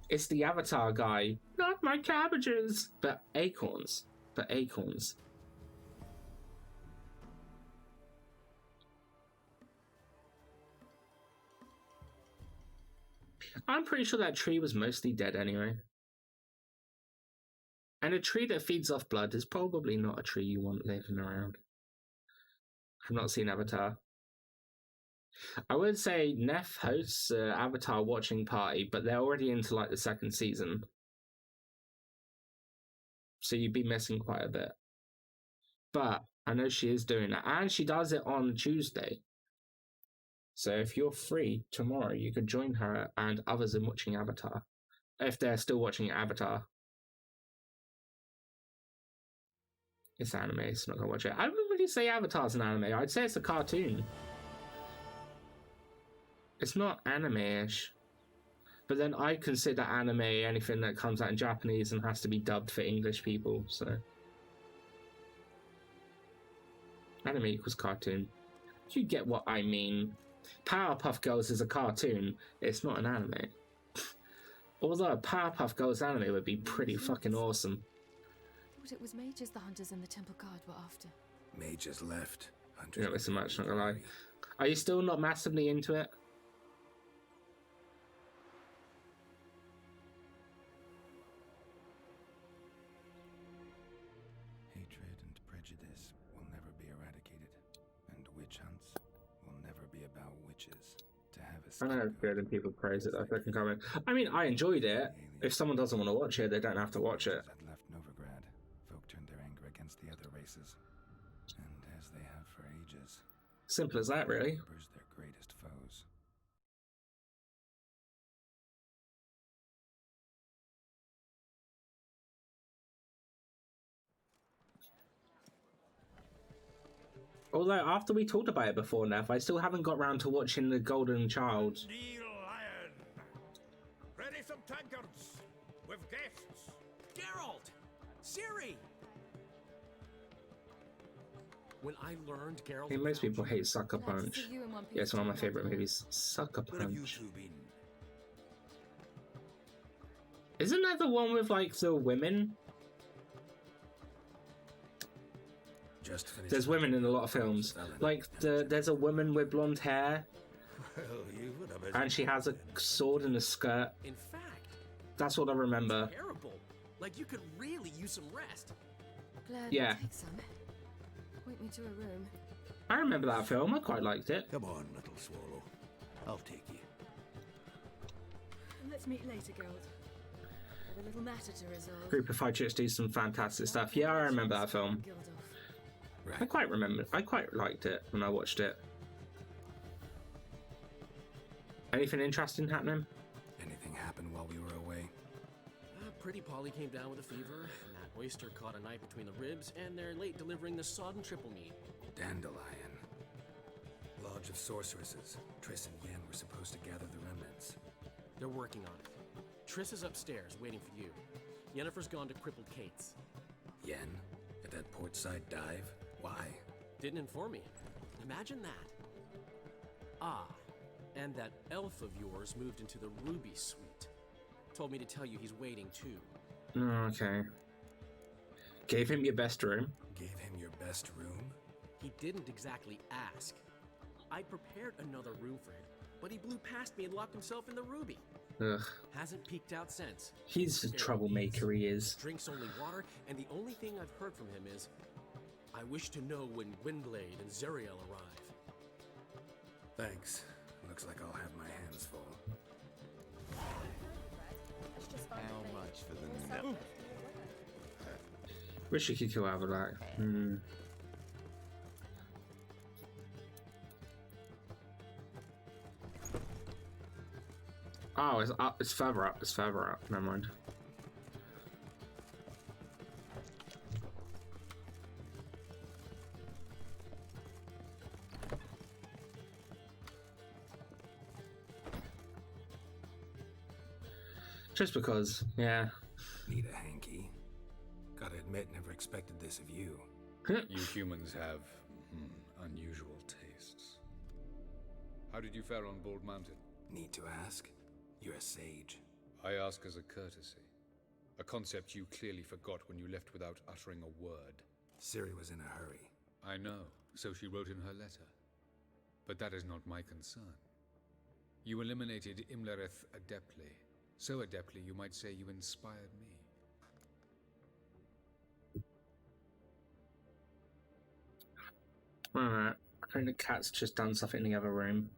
It's the Avatar guy. Not my cabbages. But acorns. But acorns. I'm pretty sure that tree was mostly dead anyway. And a tree that feeds off blood is probably not a tree you want living around. I've not seen Avatar. I would say Neff hosts an Avatar watching party, but they're already into like the second season. So you'd be missing quite a bit. But I know she is doing that. And she does it on Tuesday. So if you're free tomorrow, you could join her and others in watching Avatar. If they're still watching Avatar. It's anime, it's not gonna watch it. I wouldn't really say Avatar's an anime. I'd say it's a cartoon. It's not anime-ish. But then I consider anime anything that comes out in Japanese and has to be dubbed for English people, so. Anime equals cartoon. You get what I mean. Powerpuff Girls is a cartoon, it's not an anime. Although Powerpuff Girls anime would be pretty fucking awesome. Thought it was mages the hunters and the temple guard were after. Mages left. Hunters. You don't listen much, not gonna lie. Are you still not massively into it? Hatred and prejudice will never be eradicated, and witch hunts will never be about witches. To have a I know it's good and people praise it. I can comment. I mean, I enjoyed it. If someone doesn't want to watch it, they don't have to watch it. Had left Novigrad, folk turned their anger against the other races, and as they have for ages. Simple as that, really. Neighbors their greatest foes. Although, after we talked about it before, Nev, I still haven't got round to watching The Golden Child. Neil Lion! Ready some tankards! With guests! Geralt! Ciri! When I learned Geralt... I think most people hate Sucker Punch. Yeah, it's one of my favourite movies. Sucker Punch. Isn't that the one with, like, the women? There's women in a lot of films. Like, there's a woman with blonde hair. And she has a sword and a skirt. In fact... That's what I remember. Terrible. Like, you could really use some rest. Glad Yeah. I'll take some. Point me to a room. I remember that film. I quite liked it. Come on, little swallow. I'll take you. Let's meet later, Geralt. I have a little matter to resolve. Group of 5 chicks do some fantastic stuff. Yeah, I remember that film. I quite liked it when I watched it. Anything interesting happening? Anything happened while we were away? Pretty Polly came down with a fever. Matt Oyster caught a knife between the ribs, and they're late delivering the sodden triple meat. Dandelion. Lodge of Sorceresses. Triss and Yen were supposed to gather the remnants. They're working on it. Triss is upstairs, waiting for you. Yennefer's gone to Crippled Kate's. Yen? At that portside dive? Why? Didn't inform me. Imagine that. Ah, and that elf of yours moved into the Ruby Suite. Told me to tell you he's waiting too. Okay. Gave him your best room? Gave him your best room? He didn't exactly ask. I prepared another room for him, but he blew past me and locked himself in the Ruby. Ugh. Hasn't peeked out since. He's a troublemaker, he is. Drinks only water, and the only thing I've heard from him is, I wish to know when Gwynblade and Zariel arrive. Thanks. Looks like I'll have my hands full. How much for the nut? Wish you could kill Avalac. Oh, it's up. It's further up. It's further up. Never mind. Just because, yeah. Need a hanky. Gotta admit, never expected this of you. You humans have unusual tastes. How did you fare on Bald Mountain? Need to ask? You're a sage. I ask as a courtesy. A concept you clearly forgot when you left without uttering a word. Ciri was in a hurry. I know, so she wrote in her letter. But that is not my concern. You eliminated Imlerith adeptly. So adeptly, you might say you inspired me. Alright, I think the cat's just done something in the other room.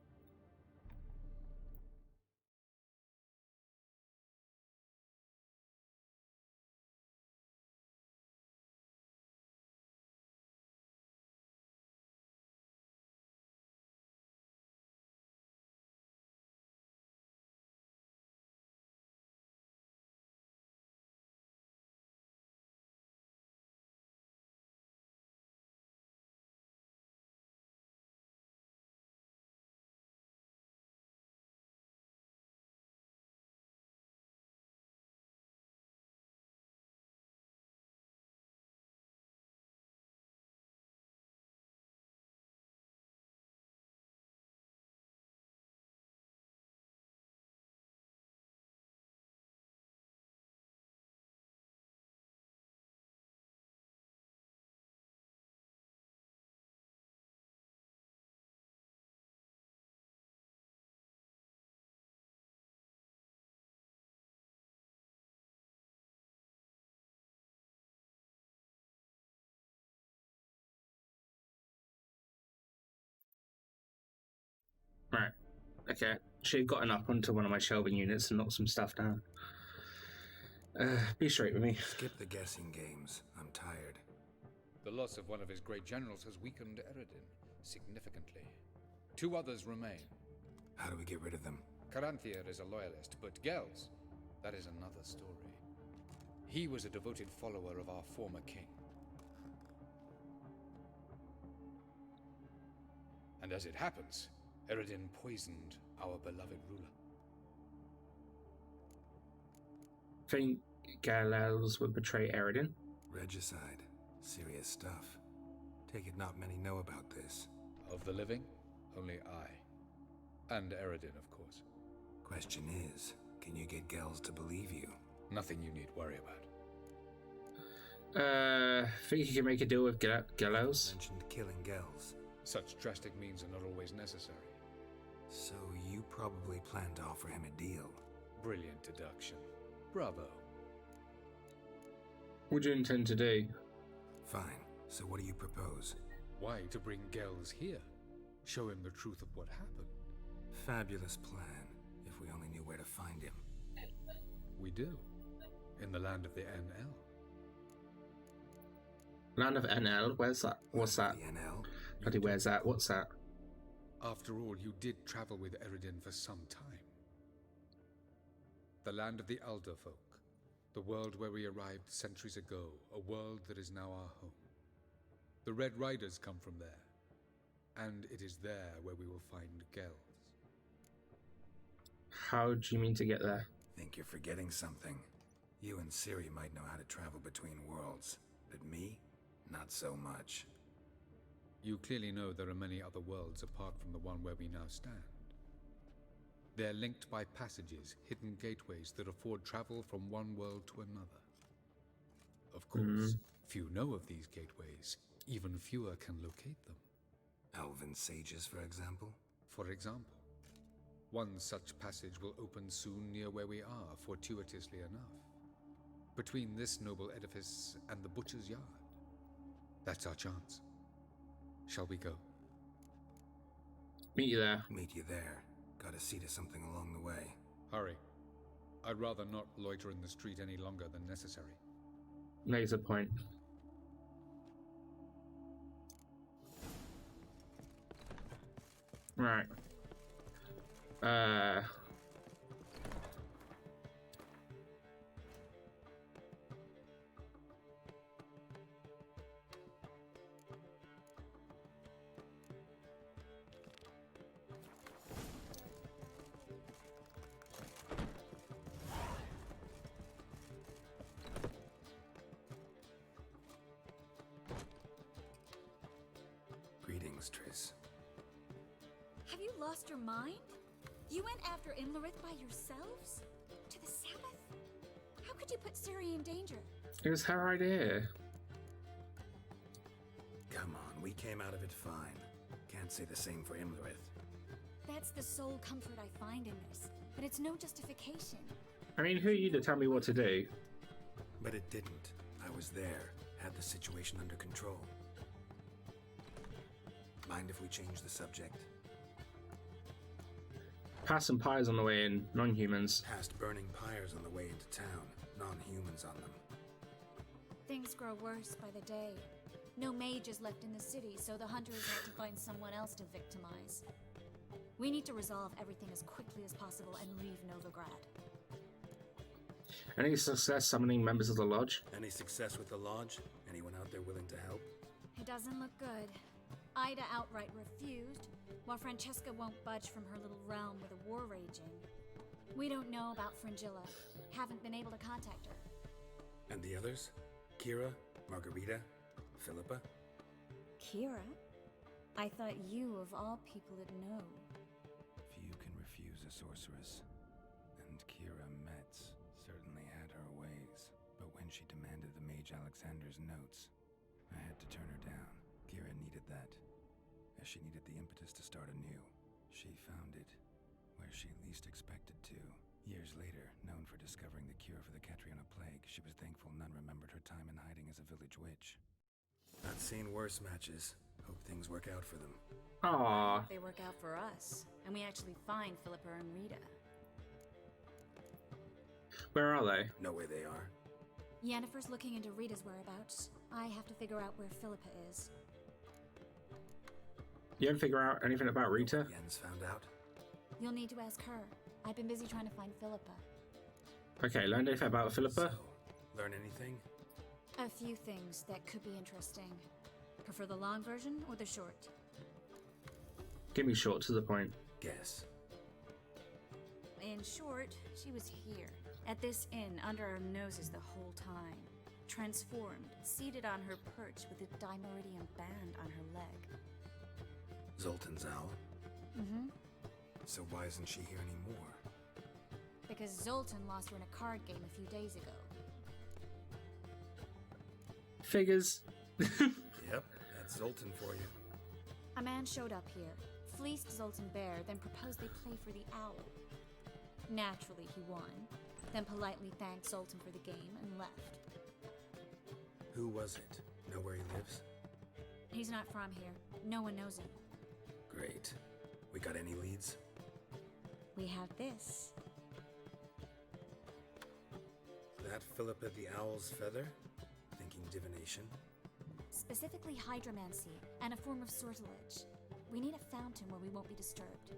Right. Okay. Should have gotten up onto one of my shelving units and knocked some stuff down. Be straight with me. Skip the guessing games. I'm tired. The loss of one of his great generals has weakened Eredin significantly. 2 others remain. How do we get rid of them? Caranthir is a loyalist, but Gels, that is another story. He was a devoted follower of our former king. And as it happens, Eredin poisoned our beloved ruler. Think Galels would betray Eredin? Regicide. Serious stuff. Take it not many know about this. Of the living, only I. And Eredin, of course. Question is, can you get Gels to believe you? Nothing you need worry about. Think you can make a deal with Galels? Mentioned killing Gels. Such drastic means are not always necessary. So you probably plan to offer him a deal. Brilliant deduction. Bravo. What do you intend to do? Fine. So what do you propose? Why, to bring Gels here. Show him the truth of what happened. Fabulous plan, if we only knew where to find him. We do. In the land of the NL. Land of NL? Where's that? What's that? The NL? Bloody, where's that? What's that? After all, you did travel with Eredin for some time. The land of the Alderfolk. The world where we arrived centuries ago. A world that is now our home. The Red Riders come from there. And it is there where we will find Gels. How do you mean to get there? Think you're forgetting something. You and Ciri might know how to travel between worlds, but me? Not so much. You clearly know there are many other worlds apart from the one where we now stand. They're linked by passages, hidden gateways that afford travel from one world to another. Of course, few know of these gateways. Even fewer can locate them. Elven sages, for example? For example. One such passage will open soon near where we are, fortuitously enough. Between this noble edifice and the butcher's yard. That's our chance. Shall we go? Meet you there. Meet you there. Gotta see to something along the way. Hurry. I'd rather not loiter in the street any longer than necessary. Makes a point. Right. things, Triss. Have you lost your mind? You went after Imlerith by yourselves? To the Sabbath? How could you put Ciri in danger? It was her idea. Come on, we came out of it fine. Can't say the same for Imlerith. That's the sole comfort I find in this, but it's no justification. I mean, who are you to tell me what to do? But it didn't. I was there, had the situation under control. Mind if we change the subject? Past some pyres on the way in, non-humans. Past burning pyres on the way into town, non-humans on them. Things grow worse by the day. No mages left in the city, so the hunters had to find someone else to victimize. We need to resolve everything as quickly as possible and leave Novigrad. Any success summoning members of the Lodge? Any success with the Lodge? Anyone out there willing to help? It doesn't look good. Ida outright refused, while Francesca won't budge from her little realm with a war raging. We don't know about Fringilla. Haven't been able to contact her. And the others? Kira? Margarita? Philippa? Kira? I thought you, of all people, would know. Few can refuse a sorceress. And Kira Metz certainly had her ways. But when she demanded the Mage Alexander's notes, I had to turn her down. Kira needed that, as she needed the impetus to start anew. She found it where she least expected to. Years later, known for discovering the cure for the Catriona Plague, she was thankful none remembered her time in hiding as a village witch. I've seen worse matches. Hope things work out for them. Aww. They work out for us, and we actually find Philippa and Rita. Where are they? Know where they are. Yennefer's looking into Rita's whereabouts. I have to figure out where Philippa is. You didn't figure out anything about Rita? Jens found out. You'll need to ask her. I've been busy trying to find Philippa. Okay, learned anything about Philippa? So, learn anything? A few things that could be interesting. Prefer the long version or the short? Give me short to the point. Guess. In short, she was here, at this inn, under our noses the whole time. Transformed, seated on her perch with a Dimeridium band on her leg. Zoltan's owl? Mm-hmm. So why isn't she here anymore? Because Zoltan lost her in a card game a few days ago. Figures. Yep, that's Zoltan for you. A man showed up here, fleeced Zoltan bare, then proposed they play for the owl. Naturally, he won, then politely thanked Zoltan for the game and left. Who was it? Know where he lives? He's not from here. No one knows him. Great. We got any leads? We have this. That Philippa the Owl's feather? Thinking divination? Specifically hydromancy, and a form of sortilege. We need a fountain where we won't be disturbed.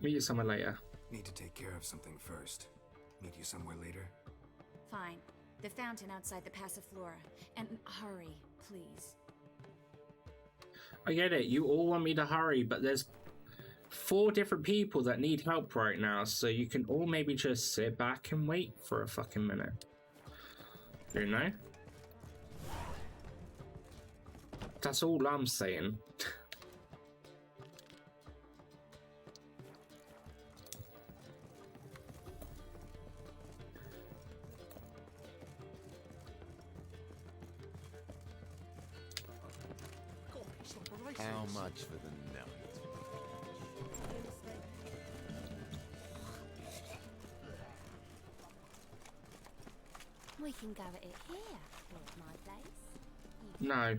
Meet you somewhere later. Need to take care of something first. Meet you somewhere later? Fine. The fountain outside the Passiflora. And hurry, please. I get it, you all want me to hurry, but there's 4 different people that need help right now, so you can all maybe just sit back and wait for a fucking minute. You know? That's all I'm saying. How much for the nut? We can go at it here, here's my place. No.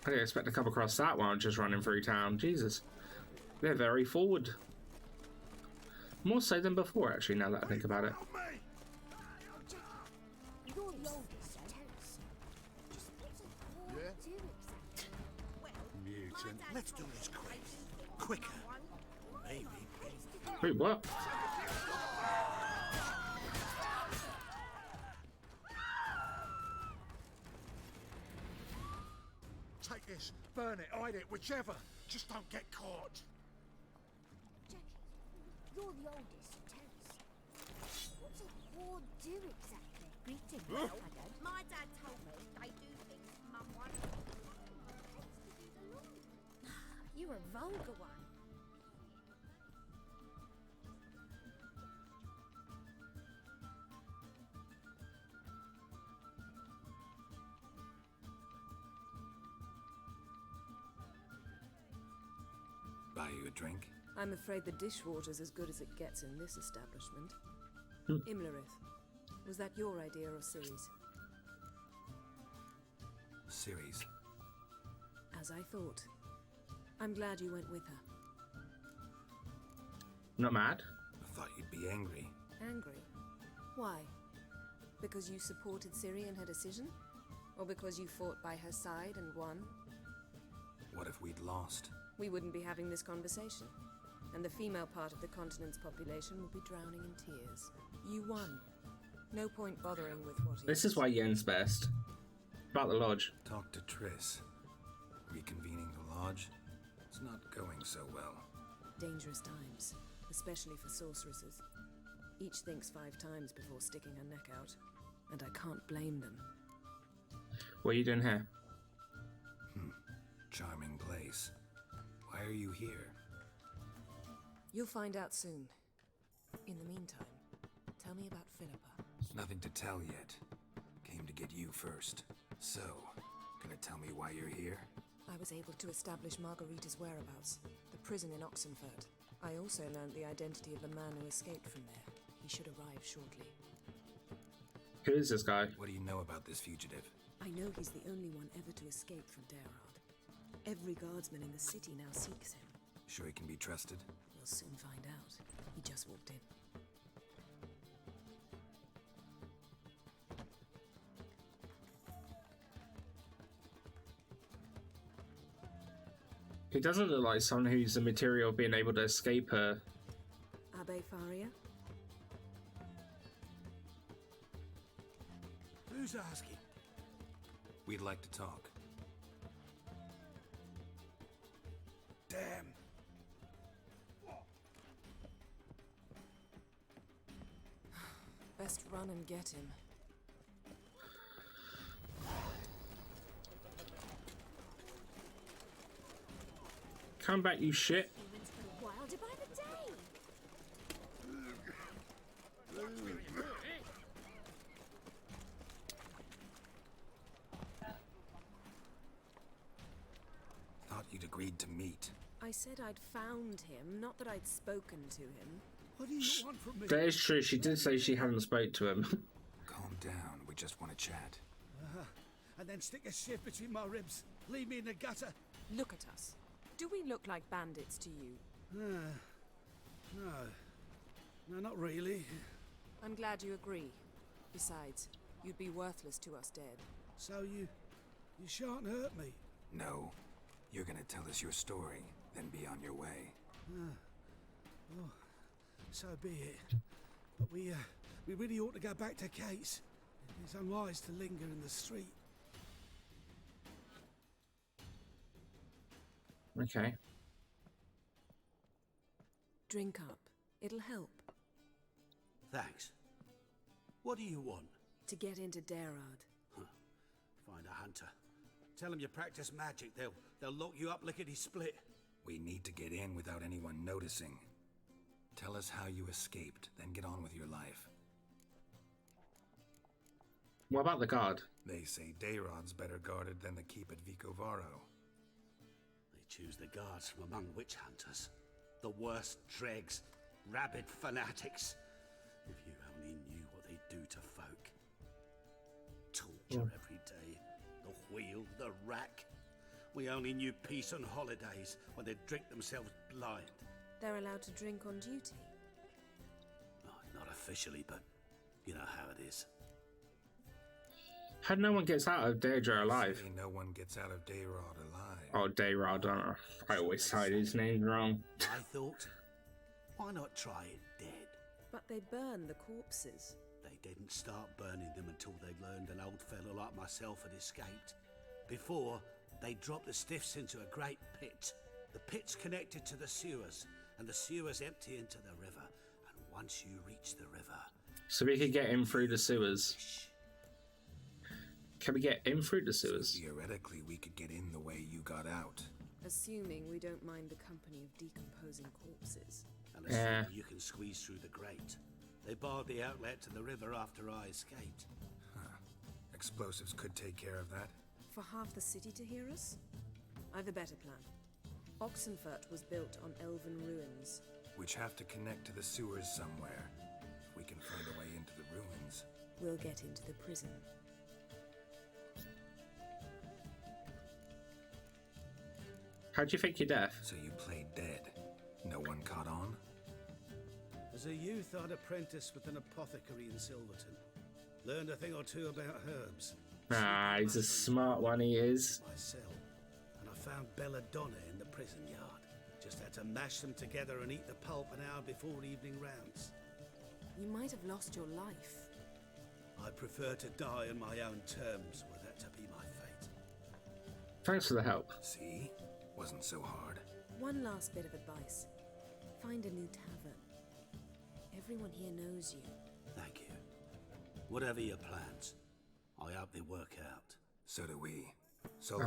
I didn't expect to come across that while just running through town. Jesus. They're very forward. More so than before, actually, now that I think about it. You're the oldest, Terrace. Just what's a poor do exactly? Mutant. Let's do this quicker. Maybe. Wait, what? Take this, burn it, hide it, whichever. Just don't get caught. Jackie, you're the oldest, Terrace. What's a poor do exactly? Greetings, Huh? My dad told me they do things You're a vulgar one. Buy you a drink? I'm afraid the dishwater's as good as it gets in this establishment. Imlerith, was that your idea or Ciri's? Ciri's. As I thought. I'm glad you went with her. Not mad. I thought you'd be angry. Angry? Why? Because you supported Ciri in her decision? Or because you fought by her side and won? What if we'd lost? We wouldn't be having this conversation. And the female part of the continent's population would be drowning in tears. You won. No point bothering with what This is why Yen's best. About the lodge. Talk to Triss. Reconvening the lodge? It's not going so well. Dangerous times, especially for sorceresses. Each thinks 5 times before sticking her neck out. And I can't blame them. What are you doing here? Charming place. Why are you here? You'll find out soon. In the meantime, tell me about Philippa. Nothing to tell yet. Came to get you first. So, gonna tell me why you're here? I was able to establish Margarita's whereabouts, the prison in Oxenford. I also learned the identity of the man who escaped from there. He should arrive shortly. Who is this guy? What do you know about this fugitive? I know he's the only one ever to escape from Daerad. Every guardsman in the city now seeks him. Sure he can be trusted? We'll soon find out. He just walked in. He doesn't look like someone who's the material of being able to escape her. Abbe Faria? Who's asking? We'd like to talk. Damn. Best run and get him. Come back, you shit. Wilder by the day. Thought you'd agreed to meet. I said I'd found him, not that I'd spoken to him. What do you want from me? That is true. She did say she hadn't spoke to him. Calm down. We just want to chat. And then stick a shiv between my ribs. Leave me in the gutter. Look at us. Do we look like bandits to you? No. No, not really. I'm glad you agree. Besides, you'd be worthless to us dead. So you shan't hurt me? No. You're gonna tell us your story, then be on your way. Well, so be it. But we really ought to go back to Kate's. It's unwise to linger in the street. Okay. Drink up. It'll help. Thanks. What do you want? To get into Daerad. Find a hunter. Tell them you practice magic. They'll lock you up lickety-split. We need to get in without anyone noticing. Tell us how you escaped, then get on with your life. What about the guard? They say Daerad's better guarded than the keep at Vicovaro. They choose the guards from among witch hunters. The worst dregs, rabid fanatics. If you only knew what they do to folk. Torture every day. The wheel, the rack. We only knew peace on holidays when they'd drink themselves blind. They're allowed to drink on duty. Oh, not officially, but you know how it is. How no one gets out of Daedra alive? Say no one gets out of Daerad alive. Oh, Daerad, I always say his name wrong. I thought, why not try it dead? But they burn the corpses. They didn't start burning them until they learned an old fellow like myself had escaped. Before, they dropped the stiffs into a great pit. The pit's connected to the sewers, and the sewers empty into the river. And once you reach the river... So we could get him through the sewers. Can we get in through the sewers? So theoretically, we could get in the way you got out. Assuming we don't mind the company of decomposing corpses. And assuming you can squeeze through the grate. They barred the outlet to the river after I escaped. Huh. Explosives could take care of that. For half the city to hear us? I've a better plan. Oxenfurt was built on elven ruins. Which have to connect to the sewers somewhere. If we can find a way into the ruins. We'll get into the prison. How do you think you're deaf? So you played dead. No one caught on? As a youth, I'd apprenticed with an apothecary in Silverton. Learned a thing or two about herbs. Ah, he's a smart one, he is. Myself. And I found belladonna in the prison yard. Just had to mash them together and eat the pulp an hour before evening rounds. You might have lost your life. I prefer to die on my own terms, were that to be my fate. Thanks for the help. See? Wasn't so hard. One last bit of advice. Find a new tavern. Everyone here knows you. Thank you. Whatever your plans, I hope they work out. So do we. So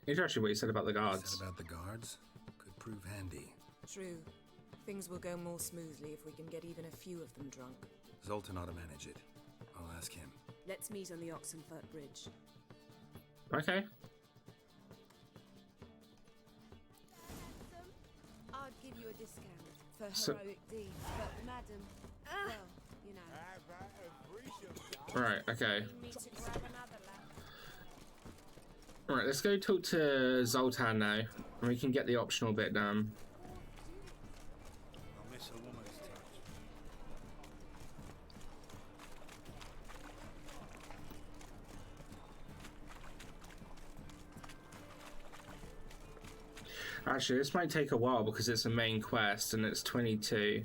Interesting what you said about the guards. Said about the guards? Could prove handy. True. Things will go more smoothly if we can get even a few of them drunk. Zoltan ought to manage it. I'll ask him. Let's meet on the Oxenfurt Bridge. Okay. I'd give you a discount for So- heroic deeds, but madam, well, you know. Right, okay. You need to grab another lap. Right, let's go talk to Zoltan now, and we can get the optional bit done. I'll miss a woman's touch. Actually, this might take a while because it's a main quest and it's 22.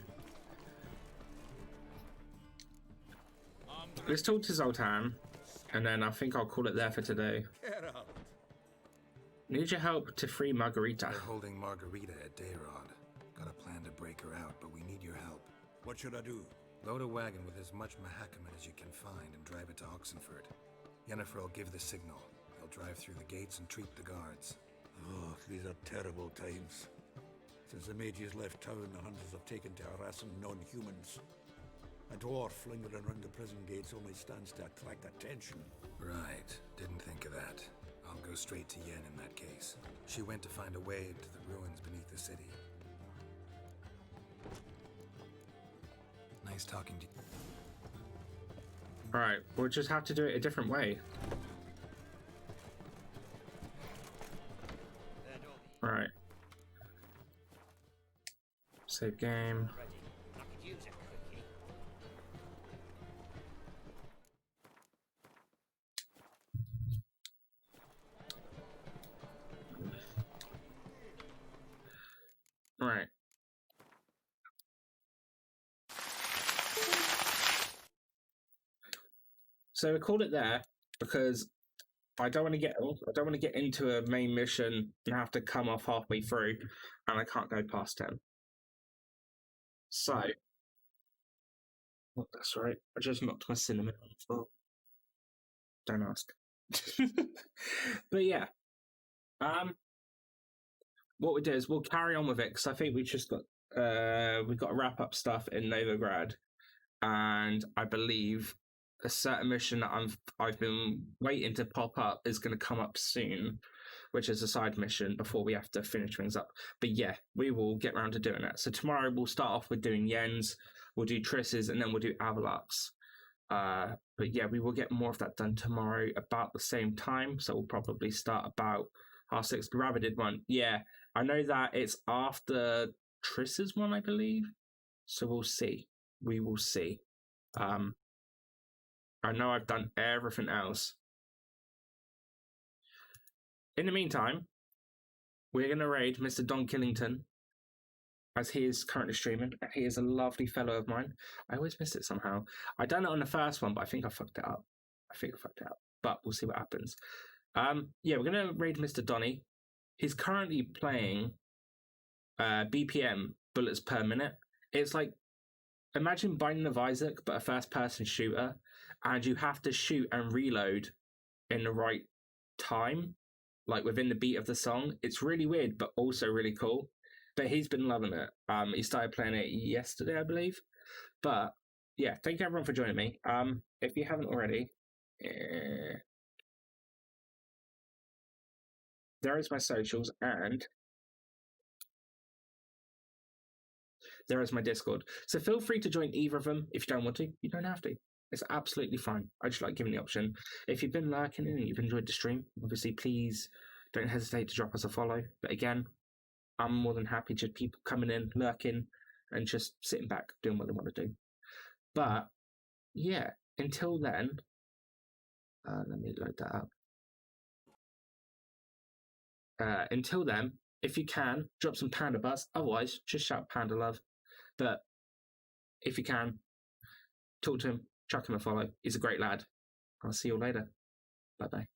Let's talk to Zoltan, and then I think I'll call it there for today. Need your help to free Margarita. They're holding Margarita at Dayrod. Got a plan to break her out, but we need your help. What should I do? Load a wagon with as much Mahakaman as you can find and drive it to Oxenfurt. Yennefer will give the signal. They'll drive through the gates and treat the guards. Oh, these are terrible times. Since the mages left town, the hunters have taken to harassing non-humans. A dwarf lingering around the prison gates only stands to attract attention. Right. Didn't think of that. I'll go straight to Yen in that case. She went to find a way to the ruins beneath the city. Nice talking to you. Alright, we'll just have to do it a different way. Alright. Save game. Right. So we called it there because I don't want to get into a main mission and have to come off halfway through, and I can't go past 10. So, oh, that's right. I just knocked my cinnamon on the floor. Don't ask. But yeah, what we do is we'll carry on with it because I think we've got to wrap up stuff in Novigrad, and I believe a certain mission that I've been waiting to pop up is going to come up soon, which is a side mission before we have to finish things up. But yeah, we will get around to doing that. So tomorrow we'll start off with doing Yen's, we'll do Triss's, and then we'll do Avalok's. But yeah, we will get more of that done tomorrow about the same time. So we'll probably start about R6. The Rabbited one. Yeah, I know that it's after Triss's one, I believe. So we'll see. We will see. I know I've done everything else. In the meantime, we're going to raid Mr. Don Killington, as he is currently streaming. He is a lovely fellow of mine. I always miss it somehow. I done it on the first one, but I think I fucked it up. But we'll see what happens. Yeah, we're going to raid Mr. Donny. He's currently playing BPM, bullets per minute. It's like imagine Binding of Isaac, but a first-person shooter, and you have to shoot and reload in the right time, like within the beat of the song. It's really weird, but also really cool. But he's been loving it. He started playing it yesterday, I believe. But yeah, thank you everyone for joining me. If you haven't already, there is my socials, and there is my Discord. So feel free to join either of them if you don't want to. You don't have to. It's absolutely fine. I just like giving the option. If you've been lurking and you've enjoyed the stream, obviously please don't hesitate to drop us a follow. But again, I'm more than happy to people coming in, lurking, and just sitting back, doing what they want to do. But yeah, until then, let me load that up. Until then, if you can, drop some Panda Buzz. Otherwise, just shout Panda Love. But if you can, talk to him, chuck him a follow. He's a great lad. I'll see you all later. Bye-bye.